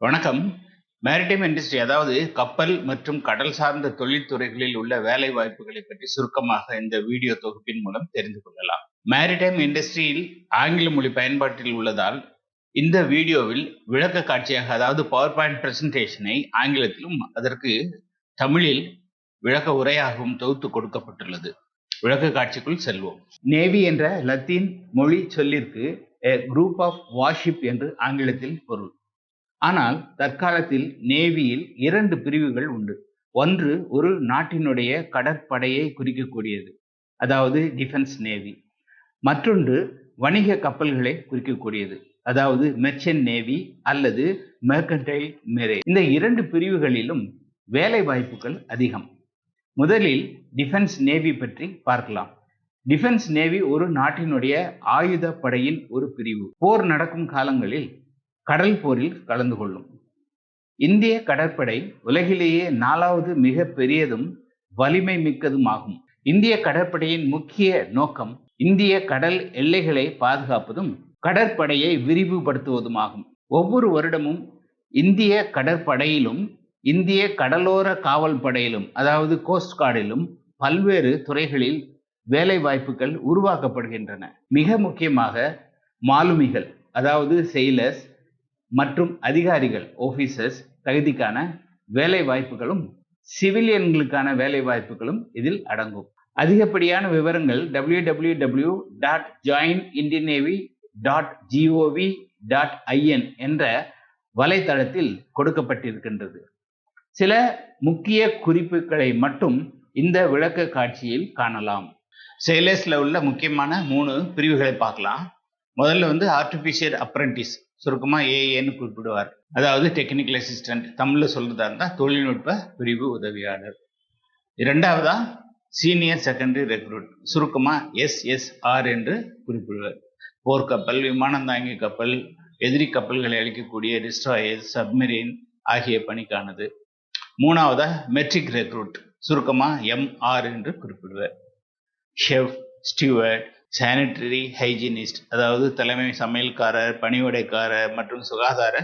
வணக்கம். Maritime industry அதாவது கப்பல் மற்றும் கடல் சார்ந்த தொழில்துறைகளில் உள்ள வேலை வாய்ப்புகளை பற்றி சுருக்கமாக இந்த வீடியோ தொகுப்பின் மூலம் தெரிந்து கொள்ளலாம். மேரிடைம் இண்டஸ்ட்ரியில் ஆங்கில மொழி பயன்பாட்டில் உள்ளதால் இந்த வீடியோவில் விளக்க காட்சியாக அதாவது பவர் பாயிண்ட் பிரசன்டேஷனை ஆங்கிலத்திலும் அதற்கு தமிழில் விளக்க உரையாகவும் தொகுத்து கொடுக்கப்பட்டுள்ளது. விளக்க காட்சிக்குள் செல்வோம். நேவி என்ற லத்தீன் மொழி சொல்லிற்கு குரூப் ஆஃப் வார்ஷிப் என்று ஆங்கிலத்தில் பொருள். ஆனால் தற்காலத்தில் நேவியில் 2 பிரிவுகள் உண்டு. ஒன்று ஒரு நாட்டினுடைய கடற்படையை குறிக்கக்கூடியது, அதாவது டிஃபென்ஸ் நேவி. மற்றொன்று வணிக கப்பல்களை குறிக்கக்கூடியது, அதாவது மெர்ச்சன்ட் நேவி அல்லது மெர்கன்டைல் மெரே. இந்த 2 பிரிவுகளிலும் வேலை வாய்ப்புகள் அதிகம். முதலில் டிஃபென்ஸ் நேவி பற்றி பார்க்கலாம். டிஃபென்ஸ் நேவி ஒரு நாட்டினுடைய ஆயுத படையின் ஒரு பிரிவு. போர் நடக்கும் காலங்களில் கடல் போரில் கலந்து கொள்ளும். இந்திய கடற்படை உலகிலேயே 4வது மிக பெரியதும் வலிமை மிக்கதும் ஆகும். இந்திய கடற்படையின் முக்கிய நோக்கம் இந்திய கடல் எல்லைகளை பாதுகாப்பதும் கடற்படையை விரிவுபடுத்துவதுமாகும். ஒவ்வொரு வருடமும் இந்திய கடற்படையிலும் இந்திய கடலோர காவல் படையிலும் அதாவது கோஸ்ட் கார்டிலும் பல்வேறு துறைகளில் வேலை வாய்ப்புகள் உருவாக்கப்படுகின்றன. மிக முக்கியமாக மாலுமிகள் அதாவது செயிலர்ஸ் மற்றும் அதிகாரிகள் ஆபீசர்ஸ் தகுதிக்கான வேலை வாய்ப்புகளும் சிவிலியன்களுக்கான வேலை வாய்ப்புகளும் இதில் அடங்கும். அதிகப்படியான விவரங்கள் www.joinindiannavy.gov.in என்ற வலைத்தளத்தில் கொடுக்கப்பட்டிருக்கின்றது. சில முக்கிய குறிப்புகளை மட்டும் இந்த விளக்க காட்சியில் காணலாம். செயிலர்ஸ்ல உள்ள முக்கியமான 3 பிரிவுகளை பார்க்கலாம். முதல்ல ஆர்டிபிஷியல் அப்ரெண்டிஸ், சுருக்கமா ஏஏன்னு குறிப்பிடுவார். அதாவது டெக்னிக்கல் அசிஸ்டன்ட், தமிழ்ல சொல்றதா இருந்தா தொழில்நுட்ப பிரிவு உதவியாளர். இரண்டாவதா சீனியர் செகண்டரி ரெக்ரூட், சுருக்கமா எஸ்எஸ்ஆர் என்று குறிப்பிடுவார். போர்க்கப்பல், விமானம் தாங்கி கப்பல், எதிரி கப்பல்களை அழிக்கக்கூடிய டிஸ்ட்ராயர், சப்மரீன் ஆகிய பணிக்கானது. மூணாவதா மெட்ரிக் ரெக்ரூட், சுருக்கமா எம்ஆர் என்று குறிப்பிடுவார். ஷெஃப், ஸ்டீவர்ட், சானிட்டரி ஹைஜீனிஸ்ட், அதாவது தலைமை சமையல்காரர், பணிவிடைக்காரர் மற்றும் சுகாதார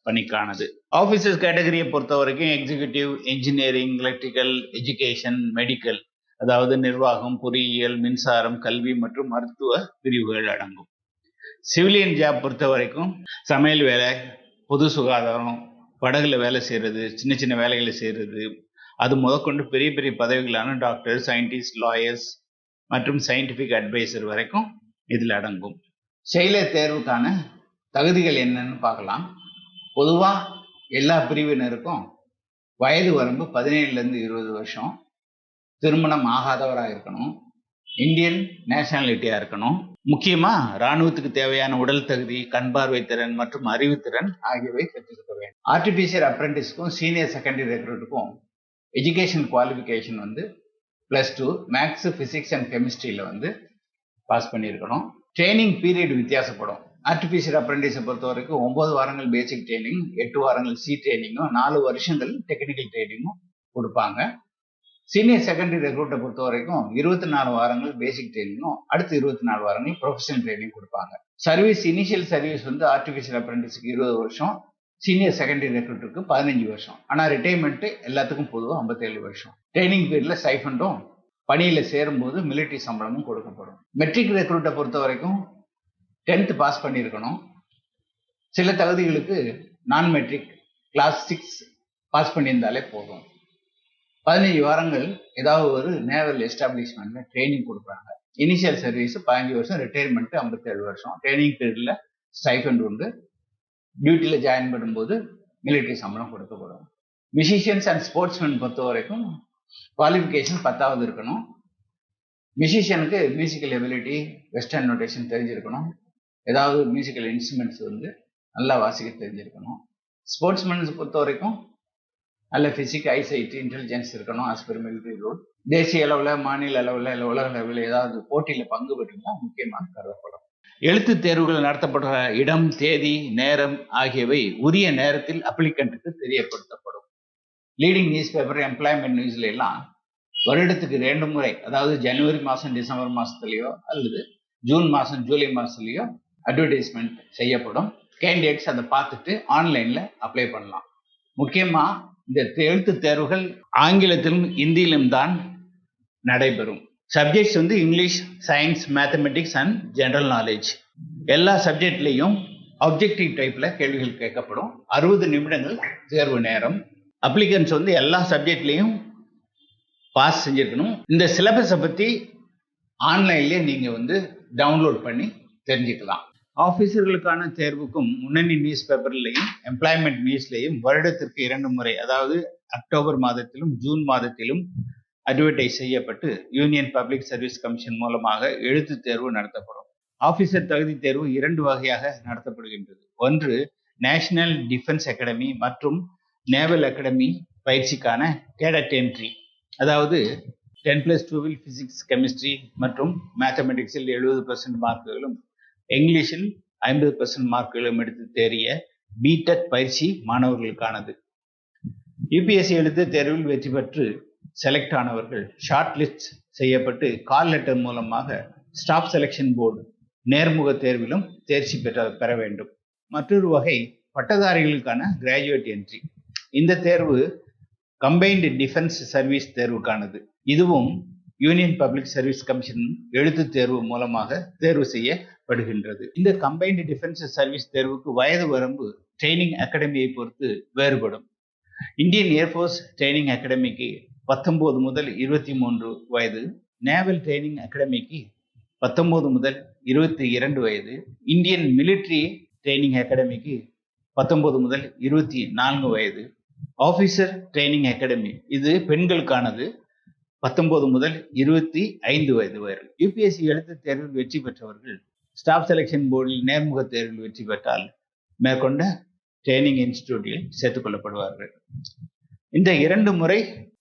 பணிக்கானது. ஆபீசர்ஸ் கேட்டகரியை பொறுத்த வரைக்கும் executive, engineering, electrical, education, medical, அதாவது நிர்வாகம், பொறியியல், மின்சாரம், கல்வி மற்றும் மருத்துவ பிரிவுகள் அடங்கும். சிவிலியன் ஜாப் பொறுத்த வரைக்கும் சமையல் வேலை, பொது சுகாதாரம், படகுல வேலை செய்யறது, சின்ன சின்ன வேலைகளை செய்யறது, அது முதற்கொண்டு பெரிய பெரிய பதவிகளான டாக்டர், சயின்டிஸ்ட், லாயர்ஸ் மற்றும் சயின்டிபிக் அட்வைசர் வரைக்கும் இதில் அடங்கும். செயலர் தேர்வுக்கான தகுதிகள் என்னன்னு பார்க்கலாம். பொதுவா எல்லா பிரிவினருக்கும் வயது வரம்பு 17லேருந்து 20 வருஷம், திருமணம் ஆகாதவராக இருக்கணும், இந்தியன் நேஷனாலிட்டியா இருக்கணும். முக்கியமா இராணுவத்துக்கு தேவையான உடல் தகுதி, கண் பார்வை திறன் மற்றும் அறிவுத்திறன் ஆகியவை பெற்றிருக்க வேண்டும். ஆர்டிபிஷியல் அப்ரெண்டிஸ்க்கும் சீனியர் செகண்டரி ரெக்ரூட்டுக்கும் education qualification +2 maths, physics and கெமிஸ்ட்ரியில பாஸ் பண்ணியிருக்கணும். ட்ரைனிங் பீரியட் வித்தியாசப்படும். ஆர்டிபிஷியல் அப்ரெண்டிஸை பொறுத்த வரைக்கும் 9 வாரங்கள் பேசிக் ட்ரைனிங், 8 வாரங்கள் சி ட்ரைனிங்கும், 4 வருஷங்கள் டெக்னிக்கல் ட்ரைனிங்கும் கொடுப்பாங்க. சீனியர் செகண்டரி ரெக்ரூட்டை பொறுத்த வரைக்கும் 24 வாரங்கள் பேசிக் ட்ரைனிங்கும், அடுத்து 24 வாரங்கள் ப்ரொஃபஷனல் ட்ரைனிங் கொடுப்பாங்க. சர்வீஸ், இனிஷியல் சர்வீஸ் ஆர்டிபிஷியல் அப்ரெண்டிஸுக்கு 20 வருஷம், சீனியர் செகண்டரி ரெக்ரூட்டுக்கு 15 வருஷம். ஆனால் ரிட்டைர்மெண்ட் எல்லாத்துக்கும் பொதுவாக 57 வருஷம். ட்ரைனிங் பீரியட்ல ஸ்டைஃபண்டும், பணியில சேரும்போது மிலிட்டரி சம்பளமும் கொடுக்கப்படும். மெட்ரிக் ரெக்ரூட்டை பொறுத்த வரைக்கும் 10th பாஸ் பண்ணியிருக்கணும். சில தகுதிகளுக்கு நான் மெட்ரிக் கிளாஸ் 6 பாஸ் பண்ணியிருந்தாலே போதும். 15 வாரங்கள் ஏதாவது ஒரு நேவல் எஸ்டாப்ளிஷ்மெண்ட்ல ட்ரைனிங் கொடுக்குறாங்க. இனிஷியல் சர்வீஸ் 15 வருஷம், ரிட்டைர்மெண்ட் 57 வருஷம். ட்ரைனிங் பீரியட்ல ஸ்டைஃபண்ட் உண்டு. டியூட்டியில ஜாயின் பண்ணும்போது மிலிட்டரி சம்பளம் கொடுக்கப்படும். மியூசிஷியன்ஸ் அண்ட் ஸ்போர்ட்ஸ்மேன் பொறுத்த வரைக்கும் குவாலிஃபிகேஷன் 10வது இருக்கணும். மியூசிஷியனுக்கு மியூசிக்கல் எபிலிட்டி, வெஸ்டர்ன் நோட்டேஷன் தெரிஞ்சிருக்கணும். ஏதாவது மியூசிக்கல் இன்ஸ்ட்ருமெண்ட்ஸ் நல்லா வாசிக்க தெரிஞ்சிருக்கணும். ஸ்போர்ட்ஸ்மேன்ஸ் பொறுத்த வரைக்கும் நல்ல பிசிக், ஐசைட், இன்டெலிஜென்ஸ் இருக்கணும் ஆஸ் பெர் மிலிட்டரி ரூல். தேசிய அளவில், மாநில அளவில், இல்லை உலக அளவில் ஏதாவது போட்டியில் பங்கு பெற்றிருந்தா முக்கியமாக கருதப்படும். எழுத்து தேர்வுகள் நடத்தப்படுற இடம், தேதி, நேரம் ஆகியவை உரிய நேரத்தில் அப்ளிகண்ட்டுக்கு தெரியப்படுத்தப்படும். லீடிங் நியூஸ் பேப்பர், எம்ப்ளாய்மெண்ட் நியூஸ்ல எல்லாம் வருடத்துக்கு 2 முறை, அதாவது ஜனவரி மாதம் டிசம்பர் மாதத்துலேயோ அல்லது ஜூன் மாதம் ஜூலை மாதத்துலேயோ அட்வர்டைஸ்மெண்ட் செய்யப்படும். கேண்டிடேட்ஸ் அதை பார்த்துட்டு ஆன்லைன்ல அப்ளை பண்ணலாம். முக்கியமா இந்த எழுத்து தேர்வுகள் ஆங்கிலத்திலும் இந்தியிலும் தான் நடைபெறும். சப்ஜெக்ட்ஸ் வந்து English, science, mathematics and general knowledge. எல்லா சப்ஜெக்ட்லையும் ஆப்ஜெக்டிவ் டைப்ல கேள்விகள் கேட்கப்படும். 60 நிமிடங்கள் தேர்வு நேரம். அப்ளிகன்ஸ் வந்து எல்லா சப்ஜெக்ட்லையும் பாஸ் செஞ்சிருக்கணும். இந்த சிலபஸை பத்தி ஆன்லைன்லேயே நீங்க வந்து டவுன்லோட் பண்ணி தெரிஞ்சுக்கலாம். ஆபீசர்களுக்கான தேர்வுக்கும் முன்னணி நியூஸ் பேப்பர்லையும் எம்ப்ளாய்மெண்ட் நியூஸ்லையும் வருடத்திற்கு 2 முறை, அதாவது அக்டோபர் மாதத்திலும் ஜூன் மாதத்திலும் அட்வர்டைஸ் செய்யப்பட்டு யூனியன் பப்ளிக் சர்வீஸ் கமிஷன் மூலமாக எழுத்து தேர்வு நடத்தப்படும். ஆபீசர் தகுதி தேர்வு 2 வகையாக நடத்தப்படுகின்றது. ஒன்று நேஷனல் டிஃபென்ஸ் அகாடமி மற்றும் நேவல் அகாடமி பயிற்சிக்கான கேடட் என்ட்ரி, அதாவது 10+2 பிசிக்ஸ், கெமிஸ்ட்ரி மற்றும் மேத்தமெட்டிக்ஸில் 70% மார்க்குகளும் இங்கிலீஷில் 50% மார்க்குகளும் எடுத்து தேறிய பிடெக் பயிற்சி மாணவர்களுக்கானது. யூபிஎஸ்சி எழுத்து தேர்வில் வெற்றி பெற்று செலக்ட் ஆனவர்கள் ஷார்ட் லிஸ்ட் செய்யப்பட்டு கால் லெட்டர் மூலமாக ஸ்டாஃப் செலெக்ஷன் போர்டு நேர்முக தேர்விலும் தேர்ச்சி பெற வேண்டும். மற்றொரு வகை பட்டதாரிகளுக்கான கிராஜுவேட் என்ட்ரி. இந்த தேர்வு கம்பைன்டு டிஃபென்ஸ் சர்வீஸ் தேர்வுக்கானது. இதுவும் யூனியன் பப்ளிக் சர்வீஸ் கமிஷன் எழுத்து தேர்வு மூலமாக தேர்வு செய்யப்படுகின்றது. இந்த கம்பைன்டு டிஃபென்ஸ் சர்வீஸ் தேர்வுக்கு வயது வரம்பு ட்ரைனிங் அகாடமியை பொறுத்து வேறுபடும். இந்தியன் ஏர்ஃபோர்ஸ் ட்ரைனிங் அகாடமிக்கு 19 முதல் 23 வயது, நேவல் ட்ரைனிங் அகாடமிக்கு 19 முதல் 22 வயது, இந்தியன் மிலிட்ரி ட்ரைனிங் அகாடமிக்கு 19 முதல் 24 வயது, ஆபீசர் ட்ரைனிங் அகாடமி இது பெண்களுக்கானது 19 முதல் 25 வயது வரை. யூபிஎஸ்சி எழுத்து தேர்வில் வெற்றி பெற்றவர்கள் ஸ்டாஃப் செலெக்ஷன் போர்டில் நேர்முக தேர்வில் வெற்றி பெற்றால் மேற்கொண்ட ட்ரைனிங் இன்ஸ்டிடியூட்டில் சேர்த்துக் கொள்ளப்படுவார்கள். இந்த 2 முறை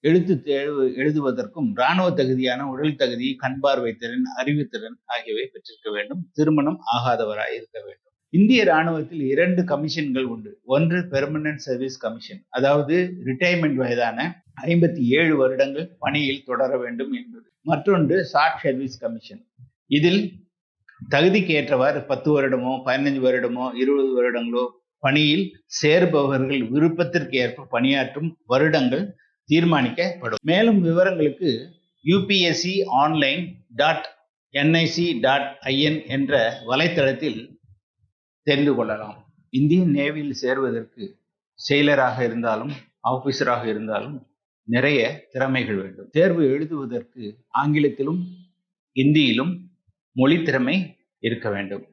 எழுத்து தேர்வு எழுதுவதற்கும் இராணுவ தகுதியான உடல் தகுதி, கண் பார்வை திறன், அறிவுத்திறன் ஆகியவை பெற்றிருக்க வேண்டும். திருமணம் ஆகாதவராய் இருக்க வேண்டும். இந்திய இராணுவத்தில் 2 கமிஷன்கள் உண்டு. ஒன்று பெர்மனன்ட் சர்வீஸ் கமிஷன், அதாவது ரிட்டையர்மெண்ட் வயதான 57 வருடங்கள் பணியில் தொடர வேண்டும் என்பது. மற்றொன்று ஷார்ட் சர்வீஸ் கமிஷன். இதில் தகுதிக்கு ஏற்றவாறு 10 வருடமோ 15 வருடமோ 20 வருடங்களோ பணியில் சேர்பவர்கள் விருப்பத்திற்கு ஏற்ப பணியாற்றும் வருடங்கள் தீர்மானிக்கப்படும். மேலும் விவரங்களுக்கு upsconline.nic.in என்ற வலைத்தளத்தில் தெரிந்து கொள்ளலாம். இந்தியன் நேவியில் சேர்வதற்கு செயலராக இருந்தாலும் ஆபீசராக இருந்தாலும் நிறைய திறமைகள் வேண்டும். தேர்வு எழுதுவதற்கு ஆங்கிலத்திலும் இந்தியிலும் மொழி திறமை இருக்க வேண்டும்.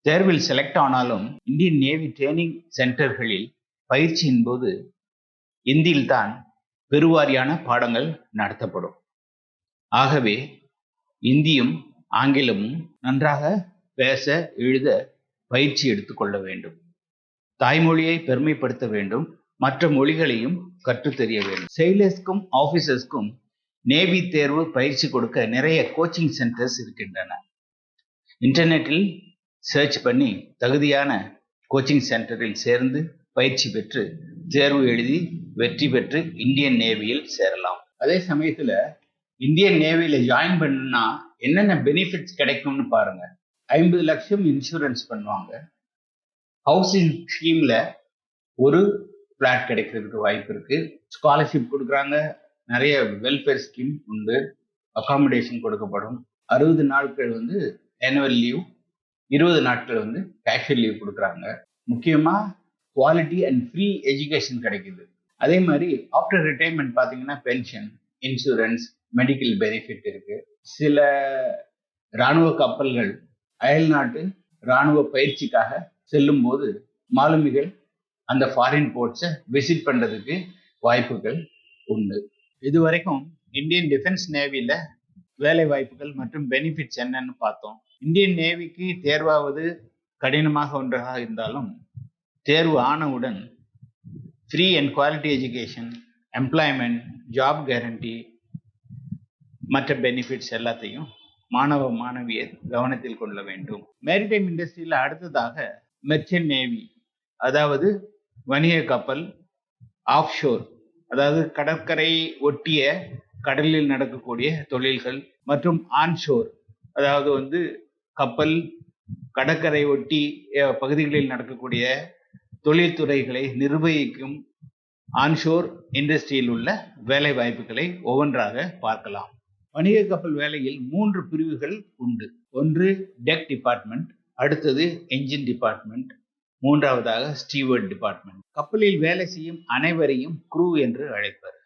தேர்வில் செலக்ட் ஆனாலும் இந்தியன் நேவி ட்ரைனிங் சென்டர்களில் பயிற்சியின் போது இந்தியில் தான் பெருவாரியான பாடங்கள் நடத்தப்படும். ஆகவே இந்தியும் ஆங்கிலமும் நன்றாக பேச எழுத பயிற்சி எடுத்துக்கொள்ள வேண்டும். தாய்மொழியை பெருமைப்படுத்த வேண்டும். மற்ற மொழிகளையும் கற்றுத் தெரிய வேண்டும். செயலர்ஸ்க்கும் ஆபீசர்ஸ்க்கும் நேவி தேர்வு பயிற்சி கொடுக்க நிறைய கோச்சிங் சென்டர்ஸ் இருக்கின்றன. இன்டர்நெட்டில் சர்ச் பண்ணி தகுதியான கோச்சிங் சென்டரில் சேர்ந்து பயிற்சி பெற்று தேர்வு எழுதி வெற்றி பெற்று இந்தியன் நேவியில் சேரலாம். அதே சமயத்துல இந்தியன் நேவியில ஜாயின் பண்ணா என்னென்ன பெனிஃபிட்ஸ் கிடைக்கும்னு பாருங்க. 50 லட்சம் இன்சூரன்ஸ் பண்ணுவாங்க. ஹவுசிங் ஸ்கீம்ல ஒரு பிளாட் கிடைக்கிறதுக்கு வாய்ப்பு இருக்கு. ஸ்காலர்ஷிப் கொடுக்குறாங்க. நிறைய வெல்ஃபேர் ஸ்கீம் உண்டு. அகாமடேஷன் கொடுக்கப்படும். 60 நாட்கள் வந்து ஆனுவல் லீவ், 20 நாட்கள் வந்து கேஷுவல் லீவ் கொடுக்குறாங்க. முக்கியமா குவாலிட்டி அண்ட் ஃப்ரீ எஜுகேஷன் கிடைக்குது. அதே மாதிரி ஆஃப்டர் ரிட்டைர்மெண்ட் பார்த்தீங்கன்னா பென்ஷன், இன்சூரன்ஸ், மெடிக்கல் பெனிஃபிட் இருக்கு. சில இராணுவ கப்பல்கள் அயல் நாட்டு இராணுவ பயிற்சிக்காக செல்லும் போது மாலுமிகள் அந்த ஃபாரின் போர்ட்ஸை விசிட் பண்றதுக்கு வாய்ப்புகள் உண்டு. இதுவரைக்கும் இந்தியன் டிஃபென்ஸ் நேவியில வேலை வாய்ப்புகள் மற்றும் பெனிஃபிட்ஸ் என்னன்னு பார்த்தோம். இந்தியன் நேவிக்கு தேர்வாவது கடினமாக ஒன்றாக இருந்தாலும் தேர்வு ஆனவுடன் free and quality education, employment, job guarantee, மற்ற பெனிஃபிட்ஸ் எல்லாத்தையும் மாணவ மாணவியர் கவனத்தில் கொள்ள வேண்டும். மேரிடைம் இண்டஸ்ட்ரியில் அடுத்ததாக மெர்ச்சன்ட் நேவி, அதாவது வணிக கப்பல், ஆஃப்ஷோர், அதாவது கடற்கரை ஒட்டிய கடலில் நடக்கக்கூடிய தொழில்கள், மற்றும் ஆன்ஷோர், அதாவது வந்து கப்பல் கடற்கரை ஒட்டி பகுதிகளில் நடக்கக்கூடிய தொழில்துறைகளை நிர்வகிக்கும் ஆன்ஷோர் இண்டஸ்ட்ரியில் உள்ள வேலை வாய்ப்புகளை ஒவ்வொன்றாக பார்க்கலாம். வணிக கப்பல் வேலையில் 3 பிரிவுகள் உண்டு. ஒன்று டெக் டிபார்ட்மெண்ட், அடுத்தது என்ஜின் டிபார்ட்மெண்ட், மூன்றாவதாக ஸ்டீவர்ட் டிபார்ட்மெண்ட். கப்பலில் வேலை செய்யும் அனைவரையும் க்ரூ என்று அழைப்பர்.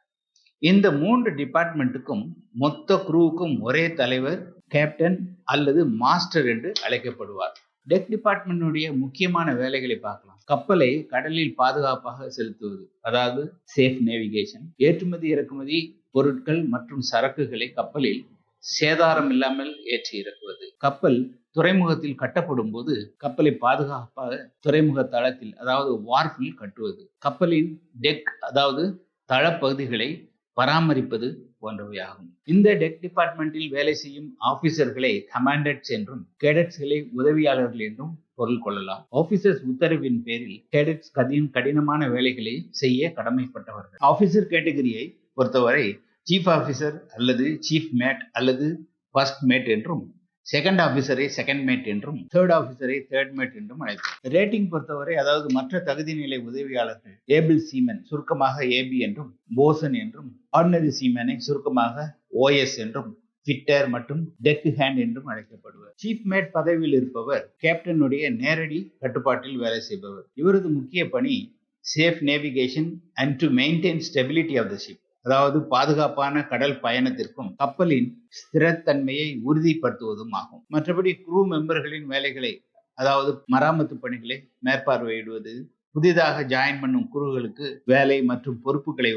இந்த 3 டிபார்ட்மெண்ட்டுக்கும் மொத்த க்ரூவுக்கும் ஒரே தலைவர், கேப்டன் அல்லது மாஸ்டர் என்று அழைக்கப்படுவார். டெக் டிபார்ட்மெண்ட்டுடைய முக்கியமான வேலைகளை பார்க்கலாம். கப்பலை கடலில் பாதுகாப்பாக செலுத்துவது, அதாவது சேஃப் நேவிகேஷன். ஏற்றுமதி இறக்குமதி பொருட்கள் மற்றும் சரக்குகளை கப்பலில் சேதாரம் இல்லாமல் ஏற்றி இறக்குவது. கப்பல் துறைமுகத்தில் கட்டப்படும் போது கப்பலை பாதுகாப்பாக துறைமுக தளத்தில், அதாவது வார்ஃபில் கட்டுவது. கப்பலின் டெக், அதாவது தளப்பகுதிகளை பராமரிப்பது போன்றவையாகும். இந்த டெக் டிபார்ட்மெண்டில் வேலை செய்யும் ஆபீசர்களை கமாண்டர்ஸ் என்றும் கேடட்ஸ்களை உதவியாளர்கள் என்றும் பொருள் கொள்ளலாம். ஆபீசர்ஸ் உத்தரவின் பேரில் கேடட்ஸ் கடினமான வேலைகளை செய்ய கடமைப்பட்டவர்கள். ஆபீசர் கேட்டகரியை பொறுத்தவரை சீஃப் ஆபீசர் அல்லது சீஃப் மேட் அல்லது ஃபர்ஸ்ட் மேட் என்றும், செகண்ட் ஆபீசரை செகண்ட் மேட் என்றும், தேர்ட் ஆபீசரை தேர்ட் மேட் என்றும் அழைப்பர். ரேட்டிங் பொறுத்தவரை, அதாவது மற்ற தகுதி நிலை உதவியாளர்கள் ஏபிள் சீமன், சுருக்கமாக ஏபி என்றும், போசன் என்றும், ஆர்டினரி சீமனை சுருக்கமாக ஓஎஸ் என்றும், ஃபிட்டர் மற்றும் டெக் ஹேண்ட் என்றும் அழைக்கப்படுவர். சீஃப் மேட் பதவியில் இருப்பவர் கேப்டனுடைய நேரடி கட்டுப்பாட்டில் வேலை செய்பவர். இவரது முக்கிய பணி safe navigation and to maintain stability of the ship, அதாவது பாதுகாப்பான கடல் பயணத்திற்கும் கப்பலின் ஸ்திரத்தன்மையை உறுதிப்படுத்துவதும் ஆகும். மற்றபடி க்ரூ மெம்பர்களின் வேலைகளை, அதாவது மராமத்து பணிகளை மேற்பார்வையிடுவது, புதிதாக ஜாயின் பண்ணும் குழுக்களுக்கு வேலை மற்றும் பொறுப்புகளை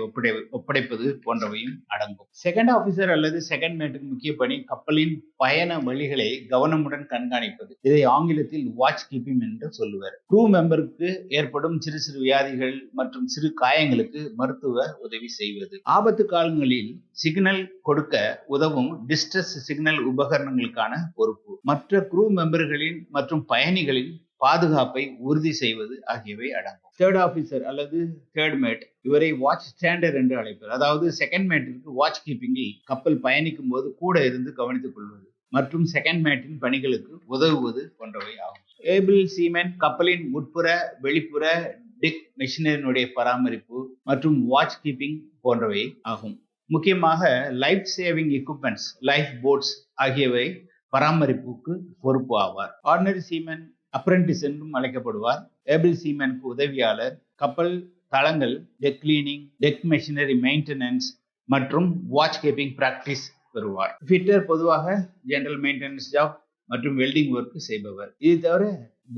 ஒப்படைப்பது போன்றவையும் அடங்கும். செகண்ட் ஆபீசர் அல்லது செகண்ட் மேட்டுக்கு முக்கிய பணி கப்பலின் பயண வழிகளை கவனமுடன் கண்காணிப்பது. இதை ஆங்கிலத்தில் வாட்ச் கீப்பிங் என்று சொல்லுவர். க்ரூ மெம்பருக்கு ஏற்படும் சிறு சிறு வியாதிகள் மற்றும் சிறு காயங்களுக்கு மருத்துவ உதவி செய்வது. ஆபத்து காலங்களில் சிக்னல் கொடுக்க உதவும் டிஸ்ட்ரெஸ் சிக்னல் உபகரணங்களுக்கான பொறுப்பு. மற்ற க்ரூ மெம்பர்களின் மற்றும் பயணிகளின் பாதுகாப்பை உறுதி செய்வது ஆகியவை அடங்கும். தேர்ட் ஆபீசர் அல்லது தேர்ட் மேட், இவரை வாட்ச் ஸ்டாண்டர் என்று அழைப்பர். அதாவது செகண்ட் மேட்டிற்கு வாட்ச் கீப்பிங்கில் கப்பல் பயணிக்கும் போது கூட இருந்து கவனித்துக் கொள்வது மற்றும் செகண்ட் மேட்டின் பணிகளுக்கு உதவுவது போன்றவை ஆகும். ஏபிள் சீமன் கப்பலின் உட்புற வெளிப்புற டெக் மெஷினரியினுடைய பராமரிப்பு மற்றும் வாட்ச் கீப்பிங் போன்றவை ஆகும். முக்கியமாக life saving equipments, life boats ஆகியவை பராமரிப்புக்கு பொறுப்பு ஆவார். ஆர்டினரி சீமன் அப்ரெண்டிஸ் என்றும் அழைக்கப்படுவார். ஏபிள் சீமனுக்கு உதவியாளர். கப்பல் தளங்கள், tech cleaning, tech machinery maintenance மற்றும் வாட்ச் கீப்பிங் பிராக்டிஸ் பெறுவார். ஃபிட்டர் பொதுவாக ஜெனரல் மெயின்டெனன்ஸ் ஜாப் மற்றும் வெல்டிங் ஒர்க் செய்பவர். இது தவிர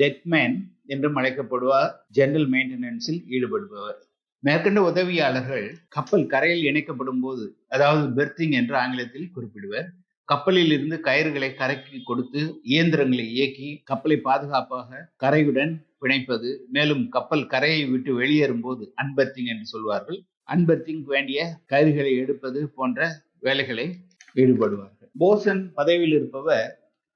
டெக்மேன் என்றும் அழைக்கப்படுவார், ஜெனரல் மெயின்டெனன்ஸில் ஈடுபடுபவர். மேற்கண்ட உதவியாளர்கள் கப்பல் கரையில் இணைக்கப்படும் போது, அதாவது பெர்த்திங் என்று ஆங்கிலத்தில் குறிப்பிடுவர், கப்பலில் இருந்து கயிறுகளை கரைக்கு கொடுத்து இயந்திரங்களை இயக்கி கப்பலை பாதுகாப்பாக கரையுடன் பிணைப்பது. மேலும் கப்பல் கரையை விட்டு வெளியேறும் போது அன்பர்த்திங் என்று சொல்வார்கள், அன்பர்த்திங் வேண்டிய கயிறுகளை எடுப்பது போன்ற வேலைகளை ஈடுபடுவார்கள். போசன் பதவியில் இருப்பவர்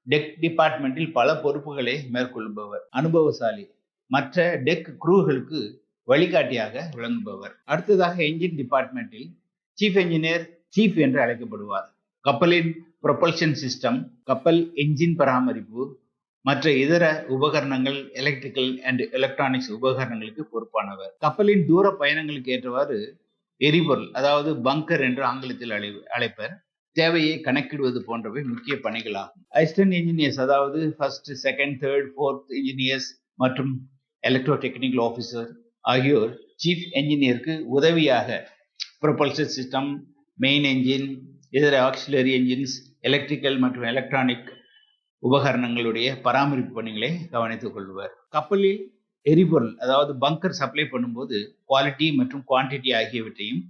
டெக் டிபார்ட்மெண்டில் பல பொறுப்புகளை மேற்கொள்பவர், அனுபவசாலி, மற்ற டெக் குரூகளுக்கு வழிகாட்டியாக விளங்குபவர். அடுத்ததாக என்ஜின் டிபார்ட்மெண்டில் சீஃப் என்ஜினியர் சீஃப் என்று அழைக்கப்படுவார். கப்பலின் ப்ரொபல்ஷன் சிஸ்டம், கப்பல் என்ஜின் பராமரிப்பு, மற்ற இதர உபகரணங்கள், எலக்ட்ரிக்கல் அண்ட் எலக்ட்ரானிக்ஸ் உபகரணங்களுக்கு பொறுப்பானவர். கப்பலின் தூர பயணங்களுக்கு ஏற்றவாறு எரிபொருள், அதாவது பங்கர் என்று ஆங்கிலத்தில் அழைப்பர், தேவையை கணக்கிடுவது போன்றவை முக்கிய பணிகளாகும். அசிஸ்டன்ட் இன்ஜினியர்ஸ், அதாவது first, second, third, fourth engineers மற்றும் எலக்ட்ரோ டெக்னிக்கல் ஆஃபீஸர் ஆகியோர் சீஃப் என்ஜினியருக்கு உதவியாக ப்ரொபல்ஷன் சிஸ்டம், மெயின் என்ஜின், இதர ஆக்சிலரி என்ஜின்ஸ், எலக்ட்ரிக்கல் மற்றும் எலக்ட்ரானிக் உபகரணங்களுடைய பராமரிப்பு பணிகளை கவனித்துக் கொள்வர். கப்பலில் எரிபொருள், அதாவது பங்கர் சப்ளை பண்ணும்போது குவாலிட்டி மற்றும் குவான்டிட்டி ஆகியவற்றையும்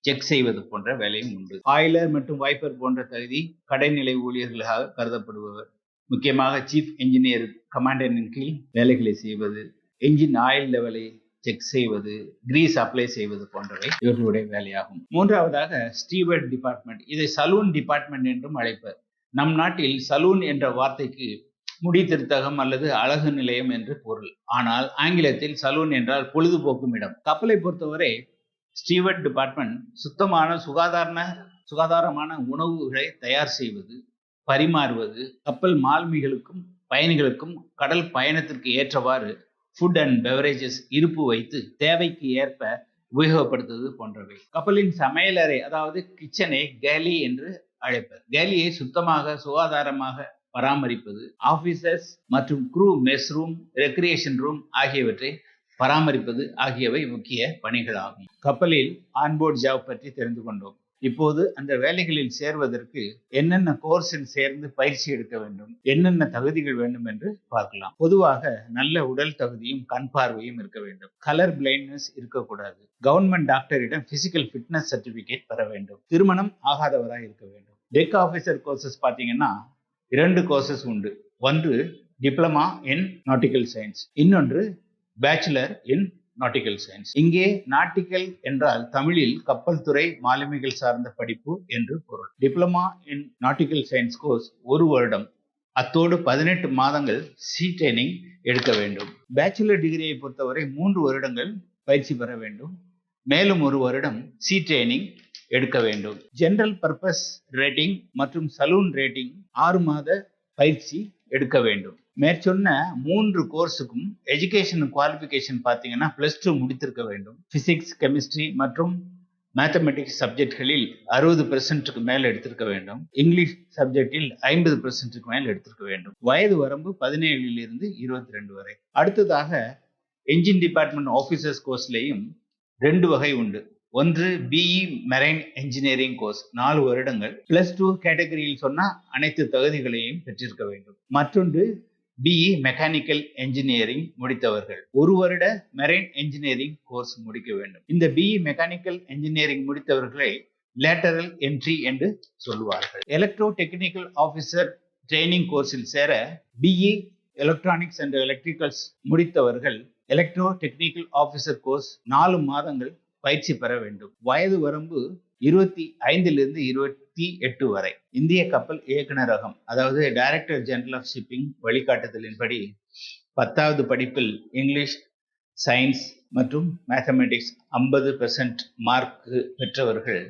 செக் செய்வது போன்ற வேலையும் உண்டு. ஆயிலர் மற்றும் வைப்பர் போன்ற தகுதி கடைநிலை ஊழியர்களாக கருதப்படுபவர். முக்கியமாக சீஃப் என்ஜினியர் கமாண்டரின் கீழ் வேலைகளை செய்வது, என்ஜின் ஆயில் லெவலை செக் செய்வது, கிரீஸ் அப்ளை செய்வது போன்றவை இவர்களுடைய வேலையாகும். மூன்றாவதாக ஸ்டீவர்ட் டிபார்ட்மெண்ட், இதை சலூன் டிபார்ட்மெண்ட் என்றும் அழைப்பர். நம் நாட்டில் சலூன் என்ற வார்த்தைக்கு முடி திருத்தகம் அல்லது அழகு நிலையம் என்று பொருள். ஆனால் ஆங்கிலத்தில் சலூன் என்றால் பொழுதுபோக்கும் இடம். கப்பலை பொறுத்தவரை ஸ்டீவர்ட் டிபார்ட்மெண்ட் சுத்தமான சுகாதாரமான உணவுகளை தயார் செய்வது, பரிமாறுவது, கப்பல் மாலுமிகளுக்கும் பயணிகளுக்கும் கடல் பயணத்திற்கு ஏற்றவாறு ஃபுட் அண்ட் பெவரேஜஸ் இருப்பு வைத்து தேவைக்கு ஏற்ப உபயோகப்படுத்துவது போன்றவை. கப்பலின் சமையலறை அதாவது கிச்சனை கேலி என்று அழைப்பர். கேலியை சுத்தமாக சுகாதாரமாக பராமரிப்பது, ஆபீசர்ஸ் மற்றும் crew mess room, recreation room ஆகியவற்றை பராமரிப்பது ஆகியவை முக்கிய பணிகளாகும். கப்பலில் ஆன்போர்ட் ஜாப் பற்றி தெரிந்து கொண்டோம். இப்போது அந்த வேலைகளில் சேர்வதற்கு என்னென்ன கோர்ஸில் சேர்ந்து பயிற்சி எடுக்க வேண்டும், என்னென்ன தகுதிகள் வேண்டும் என்று பார்க்கலாம். பொதுவாக நல்ல உடல் தகுதியும் கண் பார்வையும் இருக்க வேண்டும். கலர் பிளைண்ட்னஸ் இருக்கக்கூடாது. கவர்மெண்ட் டாக்டரிடம் பிசிக்கல் ஃபிட்னஸ் சர்டிபிகேட் பெற வேண்டும். திருமணம் ஆகாதவராக இருக்க வேண்டும். டெக் ஆபீசர் கோர்சஸ் பார்த்தீங்கன்னா 2 கோர்சஸ் உண்டு. ஒன்று டிப்ளமா இன் நாட்டிக்கல் சயின்ஸ், இன்னொன்று பேச்சுலர் இன் நாட்டிக்கல் சயின்ஸ். இங்கே நாட்டிக்கல் என்றால் தமிழில் கப்பல் துறை மாலுமிகள் சார்ந்த படிப்பு என்று பொருள். Diploma in nautical science course 1 வருடம், அத்தோடு 18 மாதங்கள் சி ட்ரைனிங் எடுக்க வேண்டும். பேச்சுலர் டிகிரியை பொறுத்தவரை 3 வருடங்கள் பயிற்சி பெற வேண்டும். மேலும் 1 வருடம் சி ட்ரைனிங் எடுக்க வேண்டும். ஜெனரல் பர்பஸ் ரேட்டிங் மற்றும் சலூன் ரேட்டிங் 6 மாத பயிற்சி எடுக்க வேண்டும். மேற்சொன்ன 3 கோர்ஸுக்கும் எஜுகேஷன் குவாலிஃபிகேஷன் பார்த்தீங்கன்னா +2 முடித்திருக்க வேண்டும். பிசிக்ஸ், கெமிஸ்ட்ரி மற்றும் மேத்தமெட்டிக்ஸ் சப்ஜெக்ட்களில் 60% மேல் எடுத்திருக்க வேண்டும். இங்கிலீஷ் சப்ஜெக்டில் 50% மேல் எடுத்திருக்க வேண்டும். வயது வரம்பு 17 இருந்து 22 வரை. அடுத்ததாக என்ஜின் டிபார்ட்மெண்ட் ஆபீசர்ஸ் கோர்ஸ்லேயும் 2 வகை உண்டு. ஒன்று பிஇ மெரைன் என்ஜினியரிங் கோர்ஸ் 4 வருடங்கள், +2 கேட்டகரியில் சொன்ன அனைத்து தகுதிகளையும் பெற்றிருக்க வேண்டும். மற்றொன்று பிஇ மெக்கானிக்கல் என்ஜினியரிங் முடித்தவர்கள் 1 வருட மெரைன் என்ஜினியரிங் கோர்ஸ் முடிக்க வேண்டும். இந்த பிஇ மெக்கானிக்கல் என்ஜினியரிங் முடித்தவர்களை லேட்டரல் என்ட்ரி என்று சொல்லுவார்கள். எலக்ட்ரோ டெக்னிக்கல் ஆபீசர் ட்ரைனிங் கோர்ஸில் சேர பிஇ எலக்ட்ரானிக்ஸ் அண்ட் எலக்ட்ரிக்கல்ஸ் முடித்தவர்கள் எலக்ட்ரோ டெக்னிக்கல் ஆபீசர் கோர்ஸ் 4 மாதங்கள் பயிற்சி பெற வேண்டும். வயது வரம்பு 25 இருந்து 28 வரை. இந்திய கப்பல் இயக்குநரகம் அதாவது டைரக்டர் ஜெனரல் ஆஃப் ஷிப்பிங் வழிகாட்டுதலின்படி 10வது படிப்பில் இங்கிலீஷ், சயின்ஸ் மற்றும் மேத்தமெட்டிக்ஸ் 50% மார்க் பெற்றவர்கள்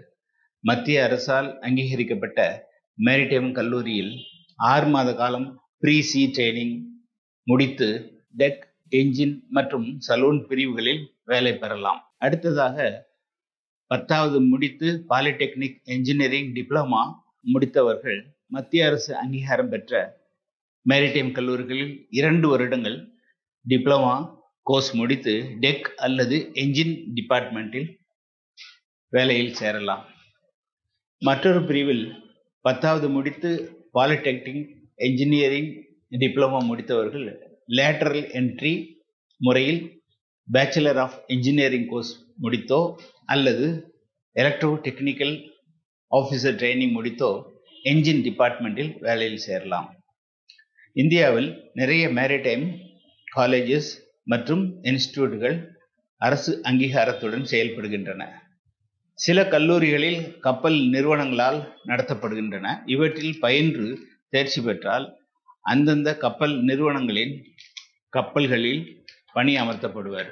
மத்திய அரசால் அங்கீகரிக்கப்பட்ட மேரிடைம் கல்லூரியில் 6 மாத காலம் ப்ரீ சி ட்ரைனிங் முடித்து டெக், என்ஜின் மற்றும் சலூன் பிரிவுகளில் வேலை பெறலாம். அடுத்ததாக 10வது முடித்து பாலிடெக்னிக் என்ஜினியரிங் டிப்ளமா முடித்தவர்கள் மத்திய அரசு அங்கீகாரம் பெற்ற மேரிடைம் கல்லூரிகளில் 2 வருடங்கள் டிப்ளமா கோர்ஸ் முடித்து டெக் அல்லது என்ஜின் டிபார்ட்மெண்டில் வேலையில் சேரலாம். மற்றொரு பிரிவில் 10வது முடித்து பாலிடெக்னிக் என்ஜினியரிங் டிப்ளமா முடித்தவர்கள் லேட்டரல் என்ட்ரி முறையில் பேச்சுலர் ஆஃப் என்ஜினியரிங் கோர்ஸ் முடித்தோ அல்லது எலக்ட்ரோ டெக்னிக்கல் ஆஃபீஸர் ட்ரைனிங் முடித்தோ என்ஜின் டிபார்ட்மெண்ட்டில் வேலையில் சேரலாம். இந்தியாவில் நிறைய மேரிடைம் காலேஜஸ் மற்றும் இன்ஸ்டிடியூட்டுகள் அரசு அங்கீகாரத்துடன் செயல்படுகின்றன. சில கல்லூரிகளில் கப்பல் நிறுவனங்களால் நடத்தப்படுகின்றன. இவற்றில் பயின்று தேர்ச்சி பெற்றால் அந்தந்த கப்பல் நிறுவனங்களின் கப்பல்களில் பணி அமர்த்தப்படுவர்.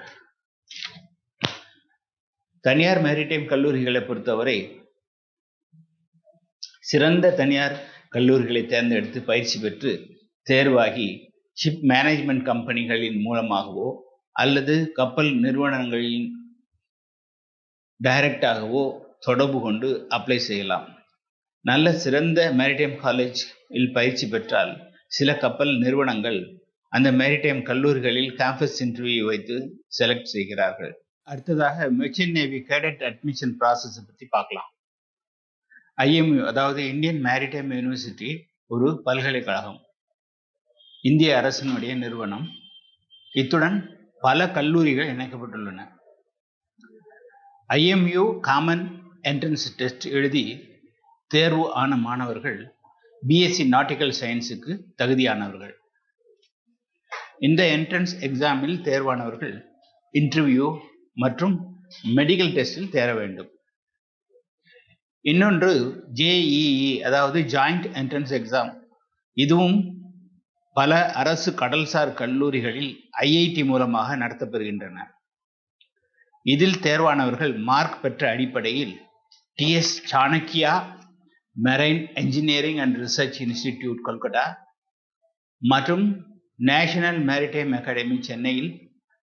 தனியார் மேரிடைம் கல்லூரிகளை பொறுத்தவரை சிறந்த தனியார் கல்லூரிகளை தேர்ந்தெடுத்து பயிற்சி பெற்று தேர்வாகி ஷிப் மேனேஜ்மெண்ட் கம்பெனிகளின் மூலமாகவோ அல்லது கப்பல் நிறுவனங்களின் டைரக்டாகவோ தொடர்பு கொண்டு அப்ளை செய்யலாம். நல்ல சிறந்த மேரிடைம் காலேஜில் பயிற்சி பெற்றால் சில கப்பல் நிறுவனங்கள் அந்த மேரிடைம் கல்லூரிகளில் கேம்பஸ் இன்டர்வியூ வைத்து செலக்ட் செய்கிறார்கள். அடுத்ததாக merchant navy cadet admission process பற்றி பார்க்கலாம். ஐஎம்யூ அதாவது இந்தியன் மேரிடைம் யூனிவர்சிட்டி ஒரு பல்கலைக்கழகம், இந்திய அரசினுடைய நிறுவனம். இத்துடன் பல கல்லூரிகள் இணைக்கப்பட்டுள்ளன. ஐஎம்யூ காமன் என்ட்ரன்ஸ் டெஸ்ட் எழுதி தேர்வு ஆன மாணவர்கள் பிஎஸ்சி நாட்டிக்கல் சயின்ஸுக்கு தகுதியானவர்கள். இந்த என்ட்ரன்ஸ் எக்ஸாமில் தேர்வானவர்கள் இன்டர்வியூ மற்றும் மெடிக்கல் டெஸ்டில் தேர வேண்டும். இன்னொன்று ஜேஇஇ அதாவது ஜாயிண்ட் என்ட்ரன்ஸ் எக்ஸாம். இதுவும் பல அரசு கடல்சார் கல்லூரிகளில் ஐஐடி மூலமாக நடத்தப்பெறுகின்றன. இதில் தேர்வானவர்கள் மார்க் பெற்ற அடிப்படையில் TS Chanakya marine engineering and research institute Kolkata, மற்றும் நேஷனல் மேரிடைம் அகாடமி சென்னையில்